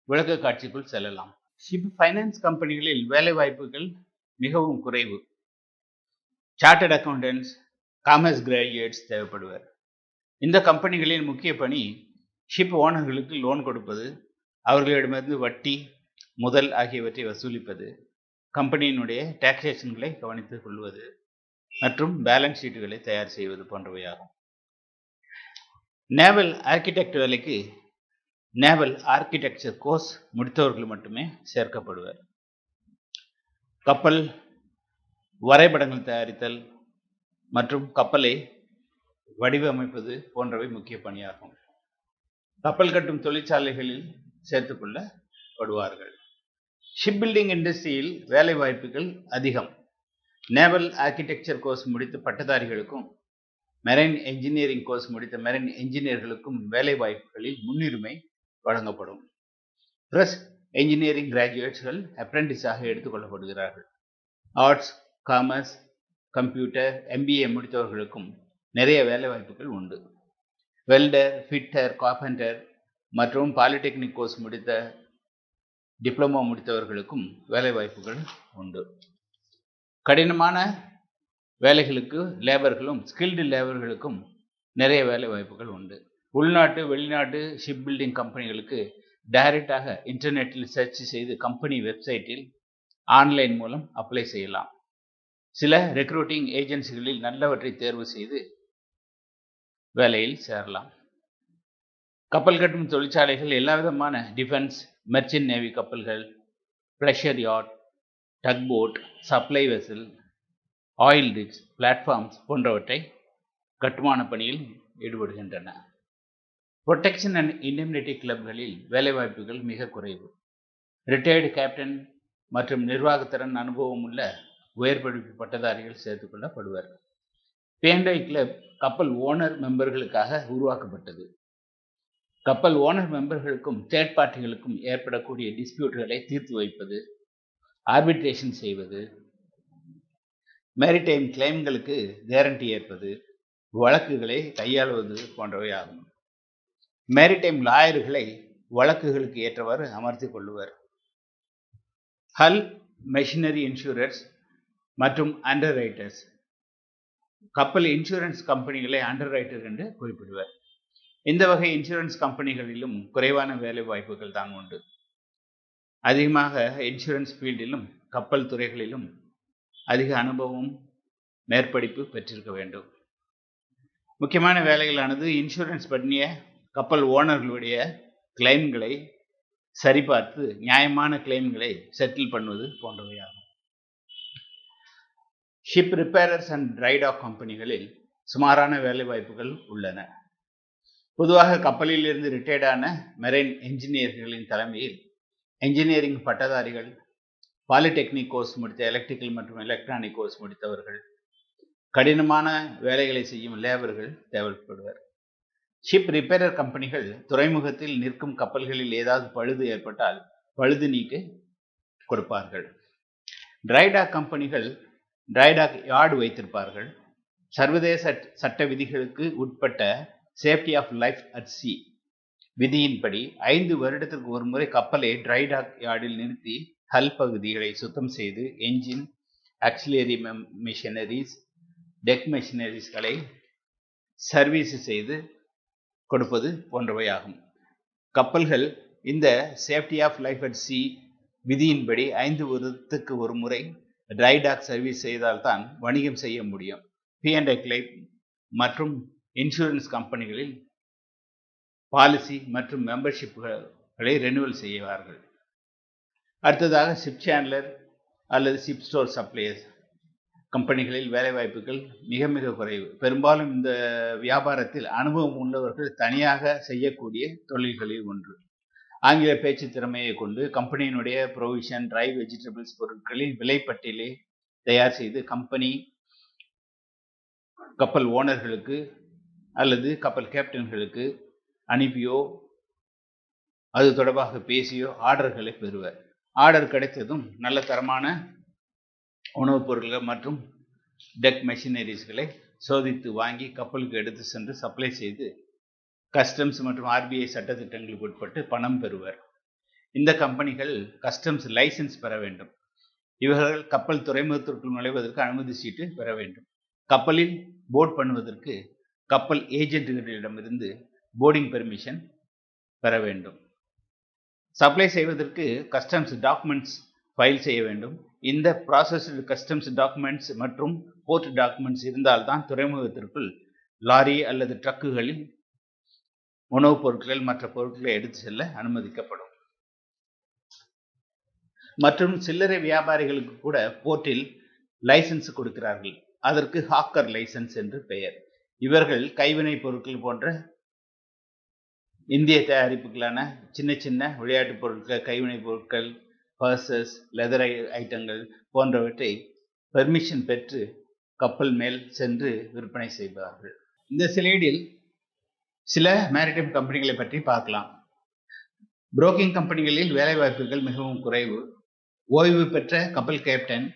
விளக்க காட்சிக்குள் செல்லலாம். ஷிப் ஃபைனான்ஸ் கம்பெனிகளில் வேலை வாய்ப்புகள் மிகவும் குறைவு. சார்ட்டர்ட் அக்கௌண்டன்ட்ஸ், காமர்ஸ் கிராஜுவேட்ஸ் தேவைப்படுவர். இந்த கம்பெனிகளின் முக்கிய பணி ஷிப் ஓனர்களுக்கு லோன் கொடுப்பது, அவர்களிடமிருந்து வட்டி, முதல் ஆகியவற்றை வசூலிப்பது, கம்பெனியினுடைய டாக்ஸேஷன்களை கவனித்துக் கொள்வது மற்றும் பேலன்ஸ் ஷீட்டுகளை தயார் செய்வது போன்றவையாகும். நேவல் ஆர்கிடெக்ட் வேலைக்கு நேவல் ஆர்கிடெக்சர் கோர்ஸ் முடித்தவர்கள் மட்டுமே சேர்க்கப்படுவர். கப்பல் வரைபடங்கள் தயாரித்தல் மற்றும் கப்பலை வடிவமைப்பது போன்றவை முக்கிய பணியாகும். கப்பல் கட்டும் தொழிற்சாலைகளில் சேர்த்துக் கொள்ளப்படுவார்கள். ஷிப் பில்டிங் இண்டஸ்ட்ரியில் வேலை வாய்ப்புகள் அதிகம். நேவல் ஆர்கிடெக்சர் கோர்ஸ் முடித்த பட்டதாரிகளுக்கும் மெரைன் என்ஜினியரிங் கோர்ஸ் முடித்த மெரைன் என்ஜினியர்களுக்கும் வேலை வாய்ப்புகளில் முன்னுரிமை வழங்கப்படும். பிரஸ் என்ஜினியரிங் கிராஜுவேட்ஸ்கள் அப்ரெண்டிஸாக எடுத்துக்கொள்ளப்படுகிறார்கள். ஆர்ட்ஸ், காமர்ஸ், கம்ப்யூட்டர், MBA முடித்தவர்களுக்கும் நிறைய வேலை வாய்ப்புகள் உண்டு. வெல்டர், ஃபிட்டர், கார்பெண்டர் மற்றும் பாலிடெக்னிக் கோர்ஸ் முடித்த டிப்ளமோ முடித்தவர்களுக்கும் வேலை வாய்ப்புகள் உண்டு. கடினமான வேலைகளுக்கு லேபர்களும் ஸ்கில்டு லேபர்களுக்கும் நிறைய வேலை வாய்ப்புகள் உண்டு. உள்நாட்டு வெளிநாட்டு ஷிப் பில்டிங் கம்பெனிகளுக்கு டைரக்டாக இன்டர்நெட்டில் சர்ச் செய்து கம்பெனி வெப்சைட்டில் ஆன்லைன் மூலம் அப்ளை செய்யலாம். சில ரெக்ரூட்டிங் ஏஜென்சிகளில் நல்லவற்றை தேர்வு செய்து வேலையில் சேரலாம். கப்பல் கட்டும் தொழிற்சாலைகள் எல்லா விதமான டிஃபென்ஸ், மெர்ச்சன்ட் நேவி கப்பல்கள், pleasure yacht, tug boat, supply vessel, oil rigs, platforms போன்றவற்றை கட்டுமான பணியில் ஈடுபடுகின்றன. புரொடெக்ஷன் அண்ட் இண்டெம்னிட்டி கிளப்களில் வேலைவாய்ப்புகள் மிக குறைவு. ரிட்டையர்டு கேப்டன் மற்றும் நிர்வாகத்திறன் அனுபவம் உள்ள உயர் படிப்பு பட்டதாரிகள் சேர்த்துக் கொள்ளப்படுவர். P&I கிளப் கப்பல் ஓனர் மெம்பர்களுக்காக உருவாக்கப்பட்டது. கப்பல் ஓனர் மெம்பர்களுக்கும் தேர்ட் பார்ட்டிகளுக்கும் ஏற்படக்கூடிய டிஸ்பியூட்களை தீர்த்து வைப்பது, ஆர்பிட்ரேஷன் செய்வது, மேரிடைம் கிளைம்களுக்கு கேரண்டி ஏற்பது, வழக்குகளை கையாளுவது போன்றவை ஆகும். மேரிடைம் லாயர்களை வழக்குகளுக்கு ஏற்றவாறு அமர்த்திக் கொள்ளுவர். ஹல் மெஷினரி இன்சூரர்ஸ் மற்றும் அண்டர் ரைட்டர்ஸ், கப்பல் இன்சூரன்ஸ் கம்பெனிகளை அண்டர் ரைட்டர் என்று குறிப்பிடுவர். இந்த வகை இன்சூரன்ஸ் கம்பெனிகளிலும் குறைவான வேலை வாய்ப்புகள் தான் உண்டு. அதிகமாக இன்சூரன்ஸ் ஃபீல்டிலும் கப்பல் துறைகளிலும் அதிக அனுபவம், மேற்படிப்பு பெற்றிருக்க வேண்டும். முக்கியமான வேலைகளானது இன்சூரன்ஸ் பண்ணிய கப்பல் ஓனர்களுடைய கிளைம்களை சரிபார்த்து நியாயமான கிளைம்களை செட்டில் பண்ணுவது போன்றவையாகும். ஷிப் ரிப்பேரர்ஸ் அண்ட் ட்ரைடாக் கம்பெனிகளில் சுமாரான வேலை வாய்ப்புகள் உள்ளன. பொதுவாக கப்பலில் இருந்து ரிட்டையர்டான மெரைன் என்ஜினியர்களின் தலைமையில் என்ஜினியரிங் பட்டதாரிகள், பாலிடெக்னிக் கோர்ஸ் முடித்த எலக்ட்ரிக்கல் மற்றும் எலக்ட்ரானிக் கோர்ஸ் முடித்தவர்கள், கடினமான வேலைகளை செய்யும் லேபர்கள் தேவைப்படுவர். ஷிப் ரிப்பேரர் கம்பெனிகள் துறைமுகத்தில் நிற்கும் கப்பல்களில் ஏதாவது பழுது ஏற்பட்டால் பழுது நீக்க கொடுப்பார்கள். ட்ரைடாக் கம்பெனிகள் ட்ரைடாக் யார்டு வைத்திருப்பார்கள். சர்வதேச சட்ட விதிகளுக்கு உட்பட்ட safety of life at sea விதியின்படி 5 வருடத்திற்கு ஒரு முறை கப்பலை ட்ரை டாக் யார்டில் நிறுத்தி ஹல் பகுதிகளை சுத்தம் செய்து என்ஜின், ஆக்சிலரி மிஷனரிஸ், டெக் மிஷனரிஸ்களை சர்வீஸ் செய்து கொடுப்பது போன்றவை ஆகும். கப்பல்கள் இந்த safety of life at sea விதியின்படி 5 வருடத்துக்கு ஒரு முறை ட்ரை டாக் சர்வீஸ் செய்தால்தான் வணிகம் செய்ய முடியும். P&I கிளைம் மற்றும் இன்சூரன்ஸ் கம்பெனிகளில் பாலிசி மற்றும் மெம்பர்ஷிப்களை ரெனுவல் செய்வார்கள். அடுத்ததாக ஷிப் சேனலர் அல்லது ஷிப் ஸ்டோர் சப்ளையர்ஸ் கம்பெனிகளில் வேலைவாய்ப்புகள் மிக மிக குறைவு. பெரும்பாலும் இந்த வியாபாரத்தில் அனுபவம் உள்ளவர்கள் தனியாக செய்யக்கூடிய தொழில்களில் ஒன்று. ஆங்கில பேச்சு திறமையை கொண்டு கம்பெனியினுடைய ப்ரொவிஷன், ட்ரை வெஜிடபிள்ஸ் பொருட்களின் விலைப்பட்டியலை தயார் செய்து கம்பெனி கப்பல் ஓனர்களுக்கு அல்லது கப்பல் கேப்டன்களுக்கு அனுப்பியோ அது தொடர்பாக பேசியோ ஆர்டர்களை பெறுவர். ஆர்டர் கிடைத்ததும் நல்ல தரமான உணவுப் பொருட்கள் மற்றும் டெக் மெஷினரிஸ்களை சோதித்து வாங்கி கப்பலுக்கு எடுத்து சென்று சப்ளை செய்து கஸ்டம்ஸ் மற்றும் RBI சட்டத்திட்டங்களுக்கு உட்பட்டு பணம் பெறுவர். இந்த கம்பெனிகள் கஸ்டம்ஸ் லைசன்ஸ் பெற வேண்டும். இவர்கள் கப்பல் துறைமுகத்திற்குள் நுழைவதற்கு அனுமதி சீட்டு பெற வேண்டும். கப்பலில் போர்ட் பண்ணுவதற்கு கப்பல் ஏஜென்ட்டுகளிடமிருந்து போர்டிங் பெர்மிஷன் பெற வேண்டும். சப்ளை செய்வதற்கு கஸ்டம்ஸ் டாக்குமெண்ட்ஸ் ஃபைல் செய்ய வேண்டும். இந்த ப்ராசஸ்டு கஸ்டம்ஸ் டாக்குமெண்ட்ஸ் மற்றும் போர்ட் டாக்குமெண்ட்ஸ் இருந்தால்தான் துறைமுகத்திற்குள் லாரி அல்லது ட்ரக்குகளில் உணவுப் பொருட்கள் மற்ற பொருட்களை எடுத்து செல்ல அனுமதிக்கப்படும். மற்றும் சில்லறை வியாபாரிகளுக்கு கூட போர்ட்டில் லைசன்ஸ் கொடுக்கிறார்கள். அதற்கு ஹாக்கர் லைசன்ஸ் என்று பெயர். இவர்கள் கைவினை பொருட்கள் போன்ற இந்திய தயாரிப்புகளான சின்ன சின்ன விளையாட்டு பொருட்கள், கைவினை பொருட்கள், பர்சஸ், லெதர் ஐட்டங்கள் போன்றவற்றை பெர்மிஷன் பெற்று கப்பல் மேல் சென்று விற்பனை செய்வார்கள். இந்த ஸ்லைடில் சில மேரிடைம் கம்பெனிகளை பற்றி பார்க்கலாம். புரோக்கிங் கம்பெனிகளில் வேலைவாய்ப்புகள் மிகவும் குறைவு. ஓய்வு பெற்ற கப்பல் கேப்டன்,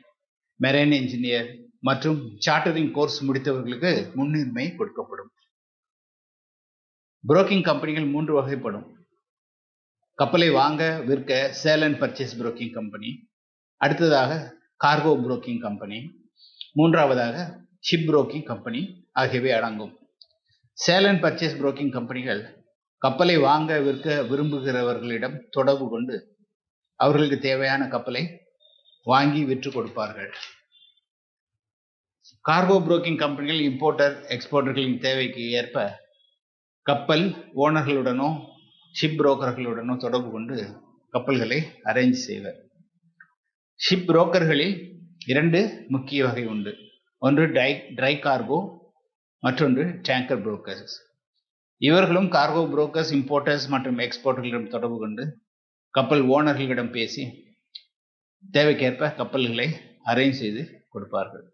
மெரைன் என்ஜினியர் மற்றும் சார்ட்டரிங் கோர்ஸ் முடித்தவர்களுக்கு முன்னுரிமை கொடுக்கப்படும். புரோக்கிங் கம்பெனிகள் 3 வகைப்படும். கப்பலை வாங்க விற்க sale and purchase broking company, அடுத்ததாக கார்கோ புரோக்கிங் கம்பெனி, மூன்றாவதாக ஷிப் புரோக்கிங் கம்பெனி ஆகியவை அடங்கும். சேல் அண்ட் பர்ச்சேஸ் புரோக்கிங் கம்பெனிகள் கப்பலை வாங்க விற்க விரும்புகிறவர்களிடம் தொடர்பு கொண்டு அவர்களுக்கு தேவையான கப்பலை வாங்கி விற்று கொடுப்பார்கள். கார்கோ புரோக்கிங் கம்பெனிகள் இம்போர்ட்டர் எக்ஸ்போர்ட்டர்களின் தேவைக்கு ஏற்ப கப்பல் ஓனர்களுடனோ ஷிப் புரோக்கர்களுடனோ தொடர்பு கொண்டு கப்பல்களை அரேஞ்ச் செய்வர். ஷிப் புரோக்கர்களில் 2 முக்கிய வகை உண்டு. ஒன்று ட்ரை கார்கோ, மற்றொன்று டேங்கர் புரோக்கர்ஸ். இவர்களும் கார்கோ புரோக்கர்ஸ், இம்போர்ட்டர்ஸ் மற்றும் எக்ஸ்போர்ட்டர்களிடம் தொடர்பு கொண்டு கப்பல் ஓனர்களிடம் பேசி தேவைக்கேற்ப கப்பல்களை அரேஞ்ச் செய்து கொடுப்பார்கள்.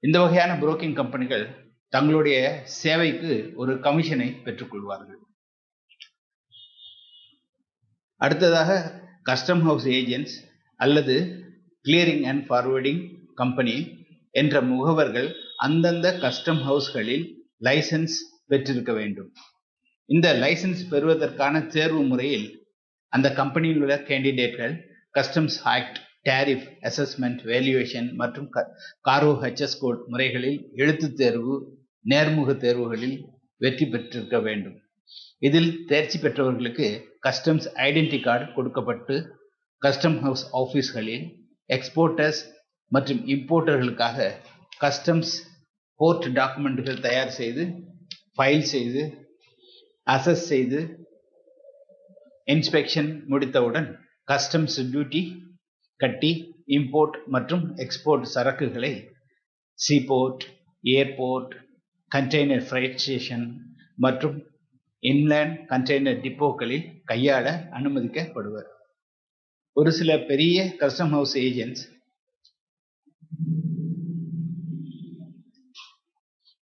இந்த வகையான புரோக்கிங் கம்பெனிகள் தங்களுடைய சேவைக்கு ஒரு கமிஷனை பெற்றுக்கொள்வார்கள். அடுத்ததாக கஸ்டம் ஹவுஸ் ஏஜென்ட்ஸ் அல்லது கிளியரிங் அண்ட் ஃபார்வர்டிங் கம்பெனி என்ற முகவர்கள் அந்தந்த கஸ்டம் ஹவுஸ்களில் லைசன்ஸ் பெற்றிருக்க வேண்டும். இந்த லைசன்ஸ் பெறுவதற்கான தேர்வு முறையில் அந்த கம்பெனியில் உள்ள கேண்டிடேட்கள் customs act, tariff, assessment, valuation மற்றும் கார்கோ HS கோட் முறைகளில் எழுத்து தேர்வு, நேர்முக தேர்வுகளில் வெற்றி பெற்றிருக்க வேண்டும். இதில் தேர்ச்சி பெற்றவர்களுக்கு கஸ்டம்ஸ் ஐடென்டி கார்டு கொடுக்கப்பட்டு கஸ்டம் ஹவுஸ் ஆபீஸ்களில் எக்ஸ்போர்ட்டர்ஸ் மற்றும் இம்போர்ட்டர்களுக்காக கஸ்டம்ஸ் போர்ட் டாக்குமெண்ட்டுகள் தயார் செய்து ஃபைல் செய்து அசஸ் செய்து இன்ஸ்பெக்ஷன் முடித்தவுடன் கஸ்டம்ஸ் டியூட்டி கட்டி இம்போர்ட் மற்றும் எக்ஸ்போர்ட் சரக்குகளை seaport, airport, container freight station மற்றும் இன்லேண்ட் கண்டெய்னர் டிப்போக்களில் கையாள அனுமதிக்கப்படுவர். ஒரு சில பெரிய custom house agents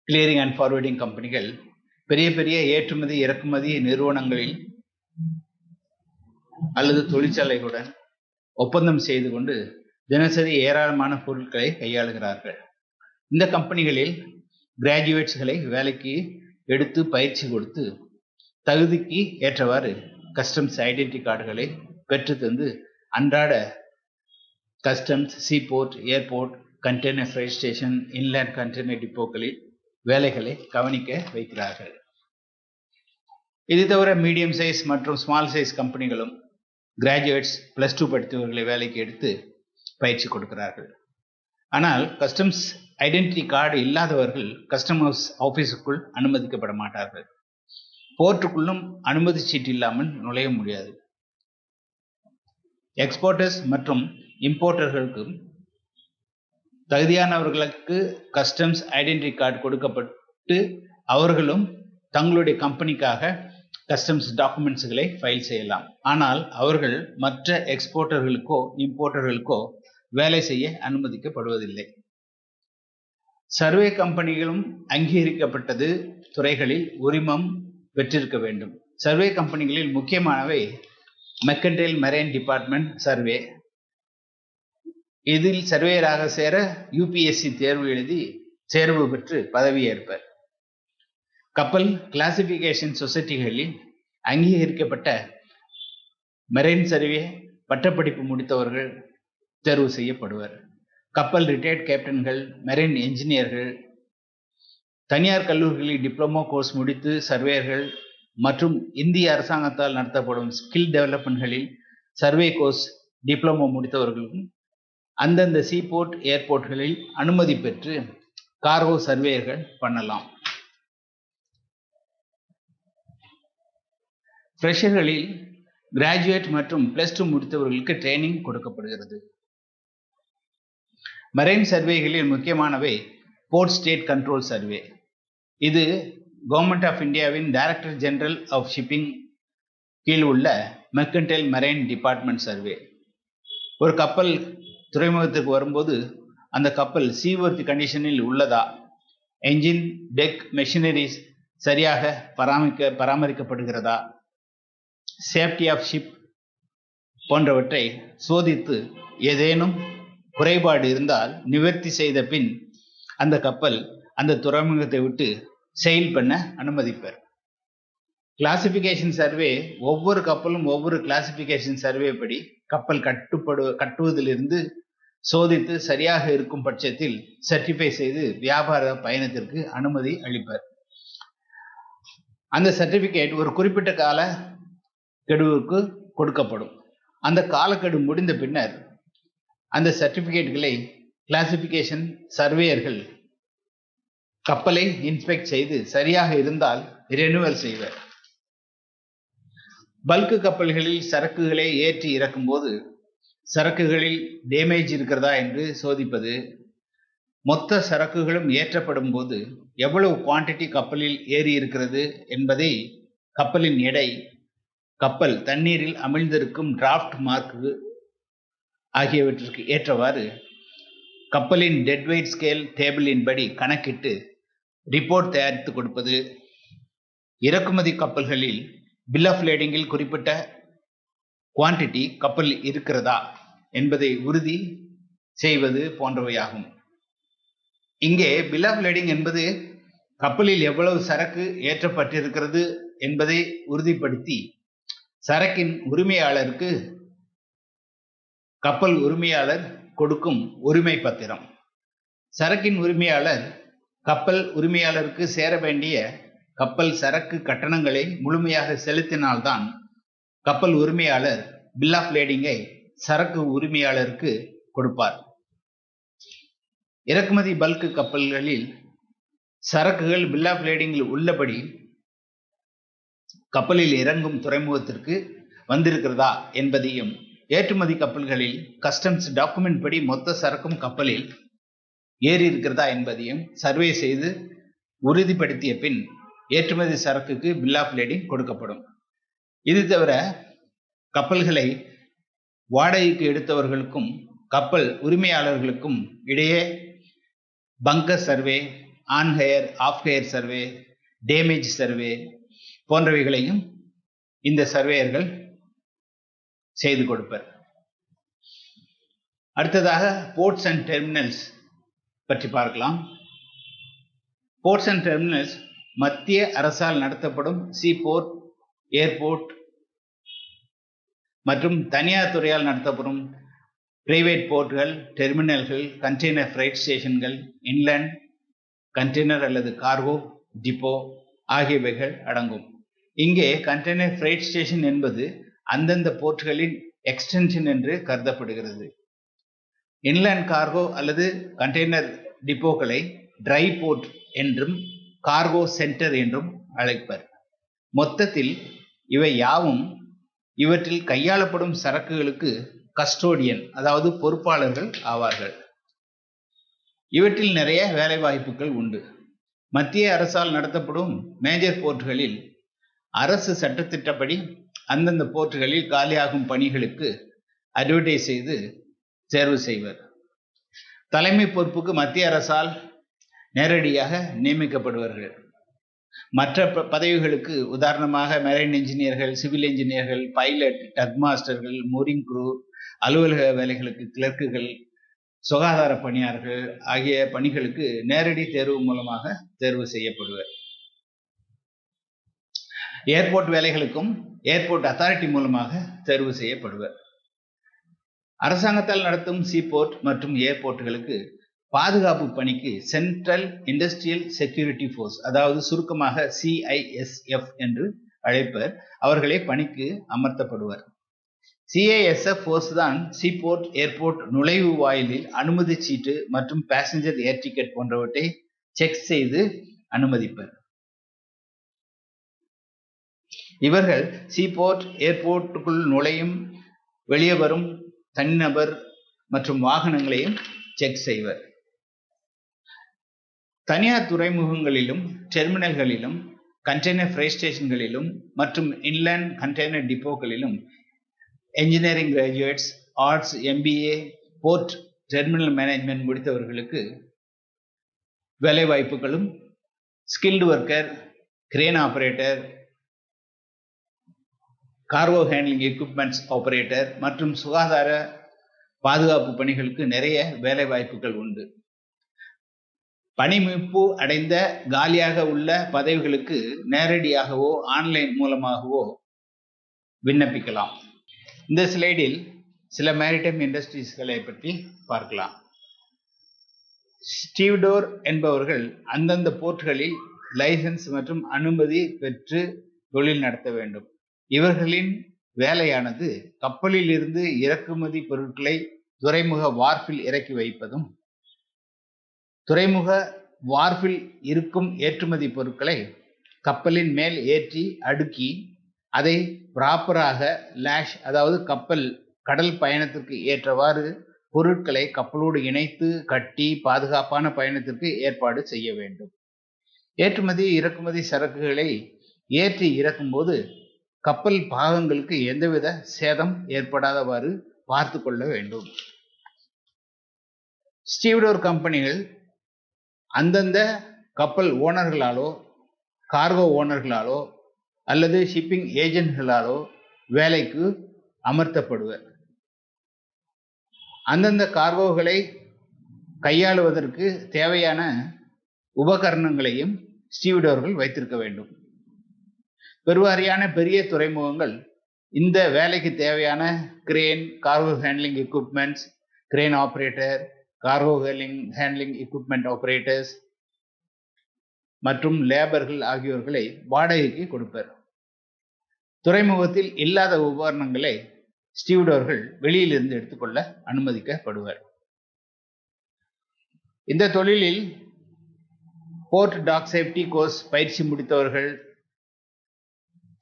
clearing and forwarding கம்பெனிகள் பெரிய பெரிய ஏற்றுமதி இறக்குமதி நிறுவனங்களில் அல்லது தொழிற்சாலைகளுடன் ஒப்பந்தம் செய்து கொண்டு தினசரி ஏராளமான பொருட்களை கையாளுகிறார்கள். இந்த கம்பெனிகளில் கிராஜுவேட்ஸ்களை வேலைக்கு எடுத்து பயிற்சி கொடுத்து தகுதிக்கு ஏற்றவாறு கஸ்டம்ஸ் ஐடென்டி கார்டுகளை பெற்று தந்து அன்றாட customs, seaport, airport, container freight station, inland container டிப்போக்களில் வேலைகளை கவனிக்க வைக்கிறார்கள். இது தவிர மீடியம் சைஸ் மற்றும் ஸ்மால் சைஸ் கம்பெனிகளும் கிராஜுவேட்ஸ் +2 படித்தவர்களை வேலைக்கு எடுத்து பயிற்சி கொடுக்கிறார்கள். ஆனால் கஸ்டம்ஸ் ஐடென்டிட்டி கார்டு இல்லாதவர்கள் கஸ்டமர்ஸ் ஆஃபீஸுக்குள் அனுமதிக்கப்பட மாட்டார்கள். போர்ட்டுக்குள்ளும் அனுமதி சீட்டு இல்லாமல் நுழைய முடியாது. எக்ஸ்போர்ட்டர்ஸ் மற்றும் இம்போர்ட்டர்களுக்கு தகுதியானவர்களுக்கு கஸ்டம்ஸ் ஐடென்டிட்டி கார்டு கொடுக்கப்பட்டு அவர்களும் தங்களுடைய கம்பெனிக்காக கஸ்டம்ஸ் டாக்குமெண்ட்ஸ்களை ஃபைல் செய்யலாம். ஆனால் அவர்கள் மற்ற எக்ஸ்போர்ட்டர்களுக்கோ இம்போர்ட்டர்களுக்கோ வேலை செய்ய அனுமதிக்கப்படுவதில்லை. சர்வே கம்பெனிகளும் அங்கீகரிக்கப்பட்டது துறைகளில் உரிமம் பெற்றிருக்க வேண்டும். சர்வே கம்பெனிகளில் முக்கியமானவை மெர்கன்டைல் மெரைன் டிபார்ட்மெண்ட் சர்வே. இதில் சர்வேயராக சேர UPSC தேர்வு எழுதி தேர்வு பெற்று பதவியேற்பர். கப்பல் கிளாசிபிகேஷன் சொசைட்டிகளில் அங்கீகரிக்கப்பட்ட மெரைன் சர்வே பட்டப்படிப்பு முடித்தவர்கள் தேர்வு செய்யப்படுவர். கப்பல் ரிட்டையர்ட் கேப்டன்கள், மெரைன் என்ஜினியர்கள், தனியார் கல்லூரிகளில் டிப்ளமோ கோர்ஸ் முடித்து சர்வேயர்கள் மற்றும் இந்திய அரசாங்கத்தால் நடத்தப்படும் ஸ்கில் டெவலப்மெண்ட்களில் சர்வே கோர்ஸ் டிப்ளமோ முடித்தவர்களும் அந்தந்த சீபோர்ட், ஏர்போர்ட்களில் அனுமதி பெற்று கார்கோ சர்வேயர்கள் பண்ணலாம். ஃப்ரெஷர்களில் கிராஜுவேட் மற்றும் +2 முடித்தவர்களுக்கு ட்ரைனிங் கொடுக்கப்படுகிறது. மெரைன் சர்வேகளில் முக்கியமானவை போர்ட் ஸ்டேட் கண்ட்ரோல் சர்வே. இது கவர்மெண்ட் ஆஃப் இந்தியாவின் டைரக்டர் ஜெனரல் ஆஃப் ஷிப்பிங் கீழ் உள்ள மெர்கன்டைல் மெரைன் டிபார்ட்மெண்ட் சர்வே. ஒரு கப்பல் துறைமுகத்திற்கு வரும்போது அந்த கப்பல் சீவர்த்தி கண்டிஷனில் உள்ளதா, என்ஜின், டெக், மெஷினரிஸ் சரியாக பராமரிக்கப்படுகிறதா, சேஃப்டி ஆஃப் ஷிப் போன்றவற்றை சோதித்து ஏதேனும் குறைபாடு இருந்தால் நிவர்த்தி செய்த பின் அந்த கப்பல் அந்த துறைமுகத்தை விட்டு செயில் பண்ண அனுமதிப்பர். கிளாசிபிகேஷன் சர்வே ஒவ்வொரு கப்பலும் ஒவ்வொரு கிளாசிபிகேஷன் சர்வே படி கப்பல் கட்டுவதிலிருந்து சோதித்து சரியாக இருக்கும் பட்சத்தில் சர்டிஃபை செய்து வியாபார பயணத்திற்கு அனுமதி அளிப்பர். அந்த சர்டிபிகேட் ஒரு குறிப்பிட்ட கால கெடுவுக்கு கொடுக்கப்படும். அந்த காலக்கெடு முடிந்த பின்னர் அந்த சர்டிபிகேட்களை கிளாசிபிகேஷன் சர்வேயர்கள் கப்பலை இன்ஸ்பெக்ட் செய்து சரியாக இருந்தால் ரெனுவல் செய்வர். பல்க் கப்பல்களில் சரக்குகளை ஏற்றி இறக்கும் போது சரக்குகளில் டேமேஜ் இருக்கிறதா என்று சோதிப்பது, மொத்த சரக்குகளும் ஏற்றப்படும் போது எவ்வளவு குவான்டிட்டி கப்பலில் ஏறி இருக்கிறது என்பதை, கப்பலின் எடை, கப்பல் தண்ணீரில் அமிழ்ந்திருக்கும் டிராஃப்ட் மார்க்கு ஆகியவற்றிற்கு ஏற்றவாறு கப்பலின் டெட் வெயிட் ஸ்கேல் டேபிளின் படி கணக்கிட்டு ரிப்போர்ட் தயாரித்து கொடுப்பது, இறக்குமதி கப்பல்களில் பில் ஆஃப் லேடிங்கில் குறிப்பிட்ட குவான்டிட்டி கப்பல் இருக்கிறதா என்பதை உறுதி செய்வது போன்றவையாகும். இங்கே பில் ஆஃப் லேடிங் என்பது கப்பலில் எவ்வளவு சரக்கு ஏற்றப்பட்டிருக்கிறது என்பதை உறுதிப்படுத்தி சரக்கின் உரிமையாளருக்கு கப்பல் உரிமையாளர் கொடுக்கும் உரிமை பத்திரம். சரக்கின் உரிமையாளர் கப்பல் உரிமையாளருக்கு சேர வேண்டிய கப்பல் சரக்கு கட்டணங்களை முழுமையாக செலுத்தினால்தான் கப்பல் உரிமையாளர் பில் ஆஃப் லேடிங்கை சரக்கு உரிமையாளருக்கு கொடுப்பார். இறக்குமதி பல்க் கப்பல்களில் சரக்குகள் பில் ஆஃப் லேடிங்கில் உள்ளபடி கப்பலில் இறங்கும் துறைமுகத்திற்கு வந்திருக்கிறதா என்பதையும், ஏற்றுமதி கப்பல்களில் கஸ்டம்ஸ் டாக்குமெண்ட் படி மொத்த சரக்கும் கப்பலில் ஏறி இருக்கிறதா என்பதையும் சர்வே செய்து உறுதிப்படுத்திய பின் ஏற்றுமதி சரக்குக்கு பில் ஆஃப் லேடிங் கொடுக்கப்படும். இது தவிர கப்பல்களை வாடகைக்கு எடுத்தவர்களுக்கும் கப்பல் உரிமையாளர்களுக்கும் இடையே bunker survey, on hire, off hire survey, damage survey போன்றவைகளையும் இந்த சர்வேயர்கள் செய்து கொடுப்பர். அடுத்ததாக போர்ட்ஸ் அண்ட் டெர்மினல்ஸ் பற்றி பார்க்கலாம். போர்ட்ஸ் அண்ட் டெர்மினல்ஸ் மத்திய அரசால் நடத்தப்படும் சீபோர்ட், ஏர்போர்ட் மற்றும் தனியார் துறையால் நடத்தப்படும் பிரைவேட் போர்ட்கள், டெர்மினல்கள், கண்டெய்னர் ஃப்ரைட் ஸ்டேஷன்கள், இன்லேண்ட் கண்டெய்னர் அல்லது கார்கோ டிப்போ ஆகியவைகள் அடங்கும். இங்கே கண்டெய்னர் ஃப்ரைட் ஸ்டேஷன் என்பது அந்தந்த போர்ட்களின் எக்ஸ்டென்ஷன் என்று கருதப்படுகிறது. இன்லேண்ட் கார்கோ அல்லது கண்டெய்னர் டிப்போக்களை ட்ரை போர்ட் என்றும் கார்கோ சென்டர் என்றும் அழைப்பர். மொத்தத்தில் இவை யாவும் இவற்றில் கையாளப்படும் சரக்குகளுக்கு கஸ்டோடியன், அதாவது பொறுப்பாளர்கள் ஆவார்கள். இவற்றில் நிறைய வேலை வாய்ப்புகள் உண்டு. மத்திய அரசால் நடத்தப்படும் மேஜர் போர்ட்டுகளில் அரசு சட்டத்திட்டப்படி அந்தந்த போர்ட்டுகளில் காலியாகும் பணிகளுக்கு அட்வர்டைஸ் செய்து தேர்வு செய்வர். தலைமை பொறுப்புக்கு மத்திய அரசால் நேரடியாக நியமிக்கப்படுவார்கள். மற்ற பதவிகளுக்கு உதாரணமாக மெரைன் இன்ஜினியர்கள், சிவில் இன்ஜினியர்கள், பைலட், டக் மாஸ்டர்கள், மூரிங் குரூ, அலுவலக வேலைகளுக்கு கிளர்க்குகள், சுகாதார பணியாளர்கள் ஆகிய பணிகளுக்கு நேரடி தேர்வு மூலமாக தேர்வு செய்யப்படுவர். ஏர்போர்ட் வேலைகளுக்கும் ஏர்போர்ட் அத்தாரிட்டி மூலமாக தேர்வு செய்யப்படுவர். அரசாங்கத்தால் நடத்தும் சீபோர்ட் மற்றும் ஏர்போர்ட்டுகளுக்கு பாதுகாப்பு பணிக்கு சென்ட்ரல் இண்டஸ்ட்ரியல் செக்யூரிட்டி ஃபோர்ஸ், அதாவது சுருக்கமாக CISF என்று அழைப்பர், அவர்களே பணிக்கு அமர்த்தப்படுவர். CISF ஃபோர்ஸ் தான் சீபோர்ட், ஏர்போர்ட் நுழைவு வாயிலில் அனுமதி சீட்டு மற்றும் பேசஞ்சர் ஏர் டிக்கெட் போன்றவற்றை செக் செய்து அனுமதிப்பர். இவர்கள் சீபோர்ட், ஏர்போர்ட்டுக்குள் நுழையும் வெளியே வரும் தனிநபர் மற்றும் வாகனங்களையும் செக் செய்வர். தனியார் துறைமுகங்களிலும், டெர்மினல்களிலும், கண்டெய்னர் ஃப்ரைட் ஸ்டேஷன்களிலும் மற்றும் இன்லேண்ட் கண்டெய்னர் டிப்போக்களிலும் engineering graduates, arts, MBA, port terminal management முடித்தவர்களுக்கு வேலை வாய்ப்புகளும், skilled worker, crane operator, cargo handling equipments operator மற்றும் சுகாதார பாதுகாப்பு பணிகளுக்கு நிறைய வேலை வாய்ப்புகள் உண்டு. பணிமீட்பு அடைந்த காலியாக உள்ள பதவிகளுக்கு நேரடியாகவோ ஆன்லைன் மூலமாகவோ விண்ணப்பிக்கலாம். இந்த ஸ்லைடில் சில மேரிடைம் இண்டஸ்ட்ரீஸ்களை பற்றி பார்க்கலாம். ஸ்டீவ்டோர் என்பவர்கள் அந்தந்த போர்ட்டுகளில் லைசன்ஸ் மற்றும் அனுமதி பெற்று தொழில் நடத்த வேண்டும். இவர்களின் வேலையானது கப்பலில் இருந்து இறக்குமதி பொருட்களை துறைமுக வார்ப்பில் இறக்கி வைப்பதும், துறைமுக வார்ப்பில் இருக்கும் ஏற்றுமதி பொருட்களை கப்பலின் மேல் ஏற்றி அடுக்கி அதை ப்ராப்பராக லேஷ், அதாவது கப்பல் கடல் பயணத்திற்கு ஏற்றவாறு பொருட்களை கப்பலோடு இணைத்து கட்டி பாதுகாப்பான பயணத்திற்கு ஏற்பாடு செய்ய வேண்டும். ஏற்றுமதி இறக்குமதி சரக்குகளை ஏற்றி இறக்கும்போது கப்பல் பாகங்களுக்கு எந்தவித சேதம் ஏற்படாதவாறு பார்த்து கொள்ள வேண்டும். ஸ்டீவ்டோர் கம்பெனிகள் அந்தந்த கப்பல் ஓனர்களாலோ, கார்கோ ஓனர்களாலோ அல்லது ஷிப்பிங் ஏஜென்ட்களாலோ வேலைக்கு அமர்த்தப்படுவர். அந்தந்த கார்கோகளை கையாளுவதற்கு தேவையான உபகரணங்களையும் ஸ்டீவ்டோர்கள் வைத்திருக்க வேண்டும். பெருவாரியான பெரிய துறைமுகங்கள் இந்த வேலைக்கு தேவையான crane, cargo handling equipments, crane operator, cargo handling equipment operators மற்றும் லேபர்கள் ஆகியோர்களை வாடகைக்கு கொடுப்பர். துறைமுகத்தில் இல்லாத உபகரணங்களை ஸ்டீவ்டோர்கள் வெளியிலிருந்து எடுத்துக்கொள்ள அனுமதிக்கப்படுவர். இந்த தொழிலில் போர்ட் டாக் சேஃப்டி கோர்ஸ் பயிற்சி முடித்தவர்கள்,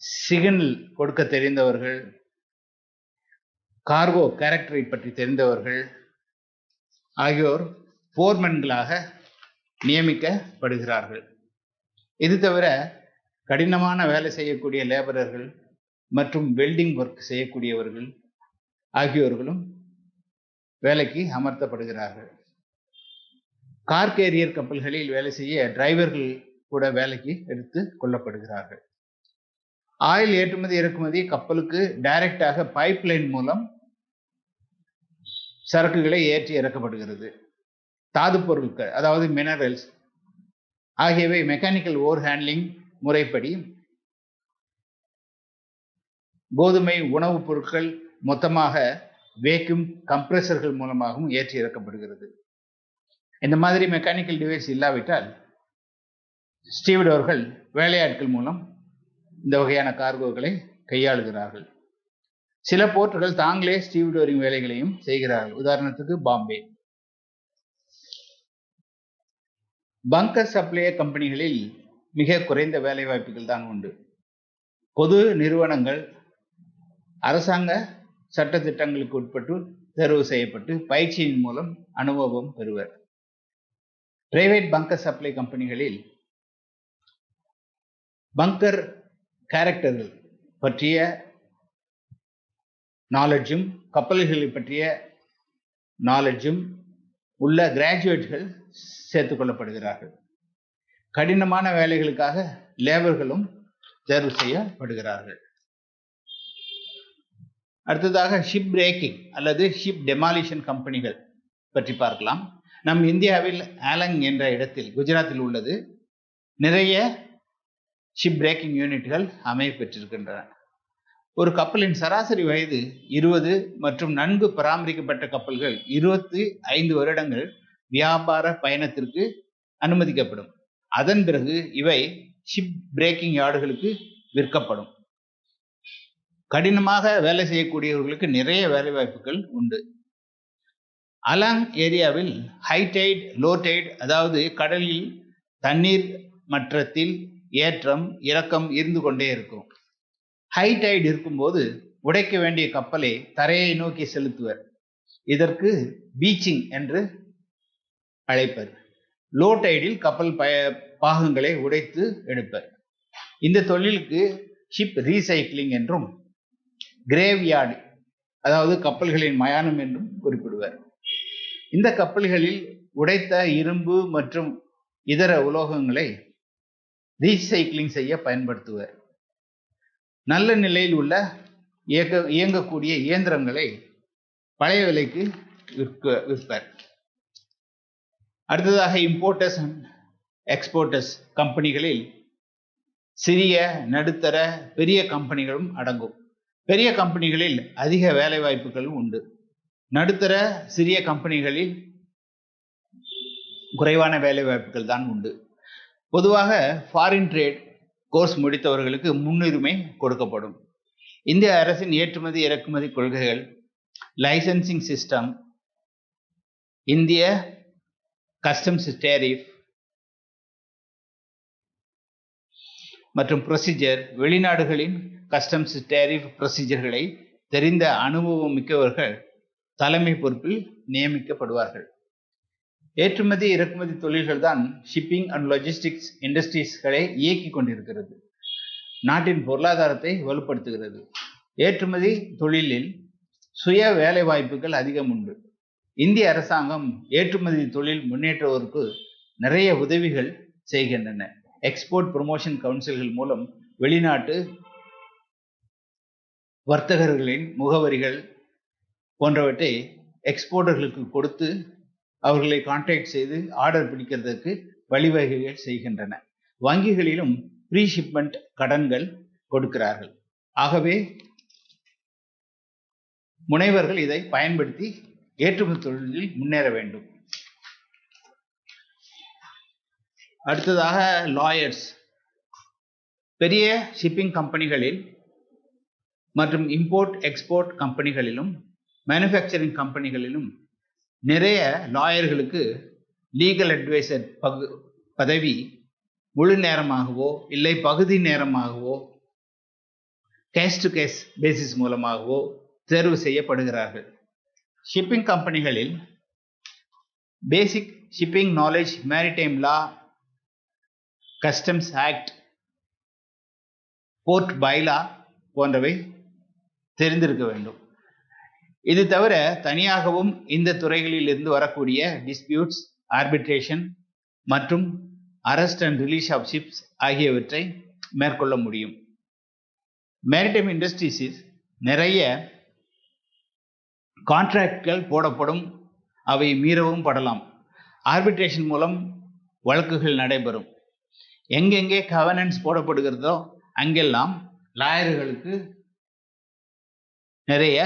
சிக்னல் கொடுக்க தெரிந்தவர்கள், கார்கோ கேரக்டரை பற்றி தெரிந்தவர்கள் ஆகியோர் போர்மன்களாக நியமிக்கப்படுகிறார்கள். இது தவிர கடினமான வேலை செய்யக்கூடிய லேபரர்கள் மற்றும் வெல்டிங் ஒர்க் செய்யக்கூடியவர்கள் ஆகியோர்களும் வேலைக்கு அமர்த்தப்படுகிறார்கள். கார் கேரியர் கப்பல்களில் வேலை செய்ய டிரைவர்கள் கூட வேலைக்கு எடுத்து கொள்ளப்படுகிறார்கள். ஆயில் ஏற்றுமதி இறக்குமதி கப்பலுக்கு டைரக்டாக பைப்லைன் மூலம் சரக்குகளை ஏற்றி இறக்கப்படுகிறது. தாது பொருட்கள், அதாவது மினரல்ஸ், ஆகியவை மெக்கானிக்கல் ஓவர் ஹேண்ட்லிங் முறைப்படி கோதுமை உணவுப் பொருட்கள் மொத்தமாக வேக்யூம் கம்ப்ரெசர்கள் மூலமாகவும் ஏற்றி இறக்கப்படுகிறது. இந்த மாதிரி மெக்கானிக்கல் டிவைஸ் இல்லாவிட்டால் ஸ்டீவர்ட் அவர்கள் வேலையாட்கள் மூலம் இந்த வகையான கார்கோக்களை கையாளுகிறார்கள். சில போர்ட்டுகள் தாங்களே ஸ்டீவர்டின் வேலைகளையும் செய்கிறார்கள். உதாரணத்துக்கு பாம்பே. பங்கர் சப்ளையர் கம்பெனிகளில் மிக குறைந்த வேலை வாய்ப்புகள் தான் உண்டு. பொது நிறுவனங்கள் அரசாங்க சட்ட திட்டங்களுக்கு உட்பட்டு தேர்வு செய்யப்பட்டு பயிற்சியின் மூலம் அனுபவம் பெறுவர். பிரைவேட் பங்கர் சப்ளை கம்பெனிகளில் பங்கர் கேரக்டர்கள் பற்றிய நாலெட்ஜும் கப்பல்களை பற்றிய நாலெட்ஜும் உள்ள கிராஜுவேட்கள் சேர்த்துக் கொள்ளப்படுகிறார்கள். கடினமான வேலைகளுக்காக லேபர்களும் தேர்வு செய்யப்படுகிறார்கள். அடுத்ததாக ஷிப் பிரேக்கிங் அல்லது ஷிப் டெமாலிஷன் கம்பெனிகள் பற்றி பார்க்கலாம். நம் இந்தியாவில் ஆலங் என்ற இடத்தில் குஜராத்தில் உள்ளது. நிறைய ஷிப் பிரேக்கிங் யூனிட்கள் அமைய பெற்றிருக்கின்றன. ஒரு கப்பலின் சராசரி வயது 20 மற்றும் நன்கு பராமரிக்கப்பட்ட கப்பல்கள் 25 வருடங்கள் வியாபார பயணத்திற்கு அனுமதிக்கப்படும். அதன் பிறகு இவை ஷிப் பிரேக்கிங் யார்டுகளுக்கு விற்கப்படும். கடினமாக வேலை செய்யக்கூடியவர்களுக்கு நிறைய வேலை வாய்ப்புகள் உண்டு. அலாங் ஏரியாவில் ஹை டைட், லோ டைட், அதாவது கடலில் தண்ணீர் மட்டத்தில் ஏற்றம் இறக்கம் இருந்து கொண்டே இருக்கும். ஹை டைட் இருக்கும்போது உடைக்க வேண்டிய கப்பலை தரையை நோக்கி செலுத்துவர். இதற்கு பீச்சிங் என்று அழைப்பர். லோ டைடில் கப்பல் பாகங்களை உடைத்து எடுப்பர். இந்த தொழிலுக்கு ஷிப் ரீசைக்கிளிங் என்றும் கிரேவ்யார்டு, அதாவது கப்பல்களின் மயானம் என்றும் குறிப்பிடுவர். இந்த கப்பல்களில் உடைத்த இரும்பு மற்றும் இதர உலோகங்களை ரீசைக்கிளிங் செய்ய பயன்படுத்துவர். நல்ல நிலையில் உள்ள இயங்கக்கூடிய இயந்திரங்களை பழைய விலைக்கு விற்பர். அடுத்ததாக இம்போர்ட்டர்ஸ் அண்ட் எக்ஸ்போர்ட்டர்ஸ் கம்பெனிகளில் சிறிய, நடுத்தர, பெரிய கம்பெனிகளும் அடங்கும். பெரிய கம்பெனிகளில் அதிக வேலை வாய்ப்புகளும் உண்டு. நடுத்தர, சிறிய கம்பெனிகளில் குறைவான வேலை வாய்ப்புகள் தான் உண்டு. பொதுவாக ஃபாரின் ட்ரேட் கோர்ஸ் முடித்தவர்களுக்கு முன்னுரிமை கொடுக்கப்படும். இந்திய அரசின் ஏற்றுமதி இறக்குமதி கொள்கைகள், லைசன்சிங் சிஸ்டம், இந்திய கஸ்டம்ஸ் டேரிஃப் மற்றும் ப்ரொசீஜர், வெளிநாடுகளின் கஸ்டம்ஸ் டேரிஃப் ப்ரொசீஜர்களை தெரிந்த அனுபவம் மிக்கவர்கள் தலைமை பொறுப்பில் நியமிக்கப்படுவார்கள். ஏற்றுமதி இறக்குமதி தொழில்கள் தான் ஷிப்பிங் அண்ட் லாஜிஸ்டிக்ஸ் இண்டஸ்ட்ரீஸ்களை இயக்கி கொண்டிருக்கிறது. நாட்டின் பொருளாதாரத்தை வலுப்படுத்துகிறது. ஏற்றுமதி தொழிலில் சுய வேலை வாய்ப்புகள் அதிகம் உண்டு. இந்திய அரசாங்கம் ஏற்றுமதி தொழில் முன்னேற்றுவோருக்கு நிறைய உதவிகள் செய்கின்றன. எக்ஸ்போர்ட் ப்ரமோஷன் கவுன்சில்கள் மூலம் வெளிநாட்டு வர்த்தகர்களின் முகவரிகள் போன்றவற்றை எக்ஸ்போர்ட்டர்களுக்கு கொடுத்து அவர்களை கான்டாக்ட் செய்து ஆர்டர் பிடிக்கிறதுக்கு வழிவகைகள் செய்கின்றன. வங்கிகளிலும் ப்ரீ ஷிப்மெண்ட் கடன்கள் கொடுக்கிறார்கள். ஆகவே முனைவர்கள் இதை பயன்படுத்தி ஏற்றுமதி தொழிலில் முன்னேற வேண்டும். அடுத்ததாக லாயர்ஸ். பெரிய ஷிப்பிங் கம்பெனிகளில் மற்றும் இம்போர்ட் எக்ஸ்போர்ட் கம்பெனிகளிலும் மேனுஃபேக்சரிங் கம்பெனிகளிலும் நிறைய லாயர்களுக்கு லீகல் அட்வைசர் பதவி முழு நேரமாகவோ இல்லை பகுதி நேரமாகவோ கேஸ் டு கேஸ் பேசிஸ் மூலமாகவோ தேர்வு செய்யப்படுகிறார்கள். ஷிப்பிங் கம்பெனிகளில் பேசிக் ஷிப்பிங் நாலேஜ், மேரிடைம் லா, கஸ்டம்ஸ் ஆக்ட், போர்ட் பைலா போன்றவை தெரிந்திருக்க வேண்டும். இது தவிர தனியாகவும் இந்த துறைகளில் இருந்து வரக்கூடிய டிஸ்பியூட்ஸ், ஆர்பிட்ரேஷன் மற்றும் arrest and release of ships ஆகியவற்றை மேற்கொள்ள முடியும். மேரிடைம் இண்டஸ்ட்ரீஸில் நிறைய கான்ட்ராக்ட்கள் போடப்படும், அவை மீறவும் படலாம். ஆர்பிட்ரேஷன் மூலம் வழக்குகள் நடைபெறும். எங்கெங்கே கவர்னன்ஸ் போடப்படுகிறதோ அங்கெல்லாம் லாயர்களுக்கு நிறைய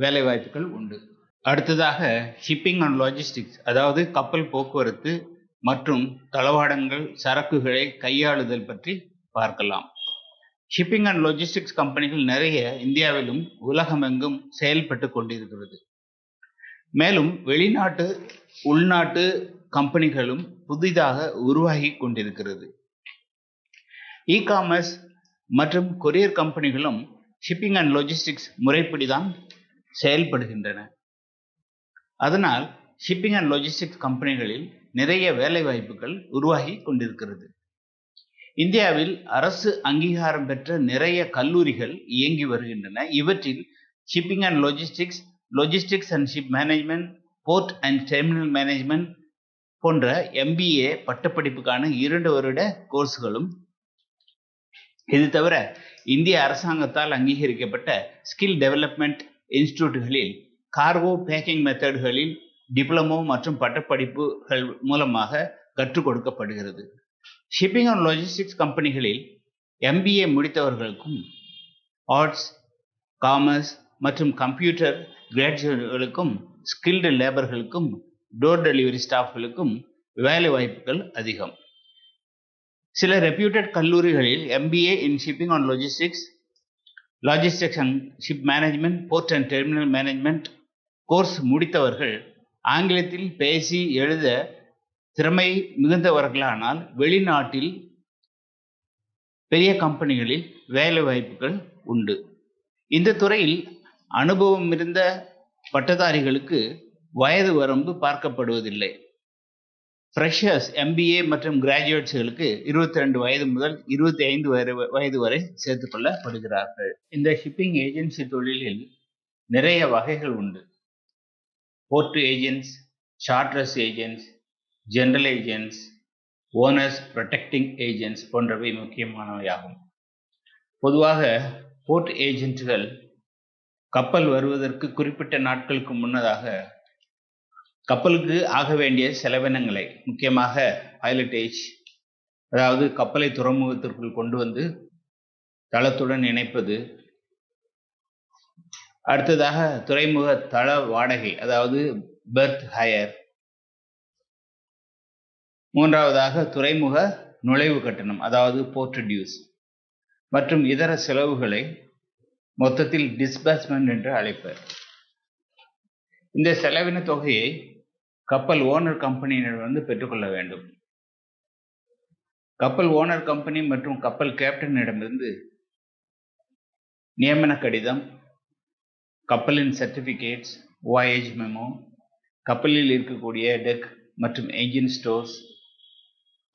வேலை வாய்ப்புகள் உண்டு. அடுத்ததாக ஷிப்பிங் அண்ட் லாஜிஸ்டிக்ஸ், அதாவது கப்பல் போக்குவரத்து மற்றும் தளவாடங்கள் சரக்குகளை கையாளுதல் பற்றி பார்க்கலாம். ஷிப்பிங் அண்ட் லாஜிஸ்டிக்ஸ் கம்பெனிகள் நிறைய இந்தியாவிலும் உலகமெங்கும் செயல்பட்டு கொண்டிருக்கிறது. மேலும் வெளிநாட்டு உள்நாட்டு கம்பெனிகளும் புதிதாக உருவாகி கொண்டிருக்கிறது. இ-காமர்ஸ் மற்றும் கொரியர் கம்பெனிகளும் ஷிப்பிங் அண்ட் லாஜிஸ்டிக்ஸ் முறைப்படிதான் செயல்படுகின்றன. அதனால் ஷிப்பிங் அண்ட் லாஜிஸ்டிக்ஸ் கம்பெனிகளில் நிறைய வேலை வாய்ப்புகள் உருவாகி கொண்டிருக்கிறது. இந்தியாவில் அரசு அங்கீகாரம் பெற்ற நிறைய கல்லூரிகள் இயங்கி வருகின்றன. இவற்றில் shipping and logistics, logistics and ship management, port and terminal management போன்ற MBA பட்டப்படிப்புக்கான 2 வருட கோர்ஸ்களும், இது தவிர இந்திய அரசாங்கத்தால் அங்கீகரிக்கப்பட்ட ஸ்கில் டெவலப்மெண்ட் இன்ஸ்டிடியூட்டுகளில் கார்கோ பேக்கிங் மெத்தட்களில் டிப்ளமோ மற்றும் பட்டப்படிப்புகள் மூலமாக கற்றுக் கொடுக்கப்படுகிறது. ஷிப்பிங் அண்ட் லாஜிஸ்டிக்ஸ் கம்பெனிகளில் MBA முடித்தவர்களுக்கும் ஆர்ட்ஸ், காமர்ஸ் மற்றும் கம்ப்யூட்டர் கிராஜுவேட்களுக்கும் ஸ்கில்டு லேபர்களுக்கும் டோர் டெலிவரி ஸ்டாஃப்களுக்கும் வேலை வாய்ப்புகள் அதிகம். சில ரெப்யூட்டட் கல்லூரிகளில் MBA in shipping and logistics, logistics and ship management, port and terminal management course முடித்தவர்கள் ஆங்கிலத்தில் பேசி எழுத திறமை மிகுந்தவர்களானால் வெளிநாட்டில் பெரிய கம்பெனிகளில் வேலை வாய்ப்புகள் உண்டு. இந்த துறையில் அனுபவம் இருந்த பட்டதாரிகளுக்கு வயது வரம்பு பார்க்கப்படுவதில்லை. ஃப்ரெஷர்ஸ், MBA மற்றும் கிராஜுவேட்ஸ்களுக்கு 22 வயது முதல் 25 வயது வரை சேர்த்துக் கொள்ளப்படுகிறார்கள். இந்த ஷிப்பிங் ஏஜென்சி தொழிலில் நிறைய வகைகள் உண்டு. Port agents, charters agents, general agents, owners protecting agents போன்றவை முக்கியமானவையாகும். பொதுவாக போர்ட் ஏஜென்ட்கள் கப்பல் வருவதற்கு குறிப்பிட்ட நாட்களுக்கு முன்னதாக கப்பலுக்கு ஆக வேண்டிய செலவினங்களை, முக்கியமாக பைலட்டேஜ், அதாவது கப்பலை துறைமுகத்திற்குள் கொண்டு வந்து தளத்துடன் இணைப்பது, அடுத்ததாக துறைமுக தள வாடகை, அதாவது பெர்த் ஹயர், மூன்றாவதாக துறைமுக நுழைவு கட்டணம், அதாவது போர்ட் டியூஸ் மற்றும் இதர செலவுகளை மொத்தத்தில் டிஸ்பர்ஸ்மெண்ட் என்று அழைப்பர். இந்த செலவின தொகையை கப்பல் ஓனர் கம்பெனியினர் பெற்றுக்கொள்ள வேண்டும். கப்பல் ஓனர் கம்பெனி மற்றும் கப்பல் கேப்டனிடமிருந்து நியமன கடிதம், கப்பலின் சர்டிபிகேட்ஸ், வாயேஜ் மெமோ, கப்பலில் இருக்கக்கூடிய டெக் மற்றும் engine stores,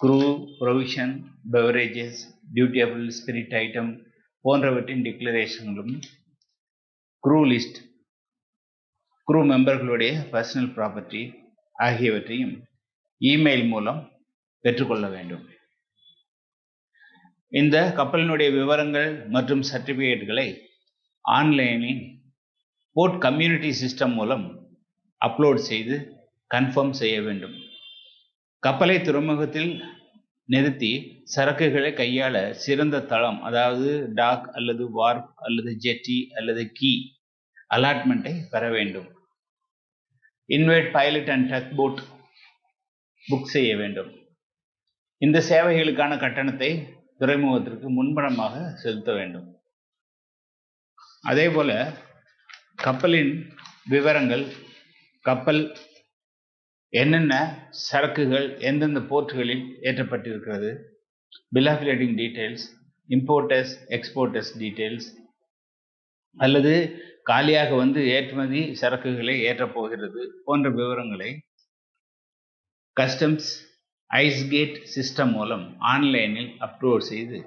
crew provision, beverages, dutiable spirit item போன்றவற்றின் டிக்ளரேஷன்களும், க்ரூ லிஸ்ட், க்ரூ மெம்பர்களுடைய பர்சனல் ப்ராப்பர்ட்டி ஆகியவற்றையும் இமெயில் மூலம் பெற்றுக்கொள்ள வேண்டும். இந்த கப்பலினுடைய விவரங்கள் மற்றும் சர்டிபிகேட்களை ஆன்லைனில் போர்ட் கம்யூனிட்டி சிஸ்டம் மூலம் அப்லோட் செய்து கன்ஃபார்ம் செய்ய வேண்டும். கப்பலை துறைமுகத்தில் நிறுத்தி சரக்குகளை கையாள சிறந்த தளம், அதாவது டாக் அல்லது வார்ப் அல்லது ஜெட்டி அல்லது கீ அலாட்மெண்ட்டை பெற வேண்டும். Inward pilot and tug boat book செய்ய வேண்டும். இந்த சேவைகளுக்கான கட்டணத்தை துறைமுகத்திற்கு முன்பணமாக செலுத்த வேண்டும். அதே போல கப்பலின் விவரங்கள், கப்பல் என்னென்ன சரக்குகள் எந்தெந்த போர்ட்டுகளில் ஏற்றப்பட்டிருக்கிறது, bill of lading details, importers exporters details, அல்லது காலியாக ஏற்றுமதி சரக்குகளை ஏற்றப்போகிறது போன்ற விவரங்களை கஸ்டம்ஸ் ஐஸ்கேட் சிஸ்டம் மூலம் ஆன்லைனில் அப்லோட் செய்து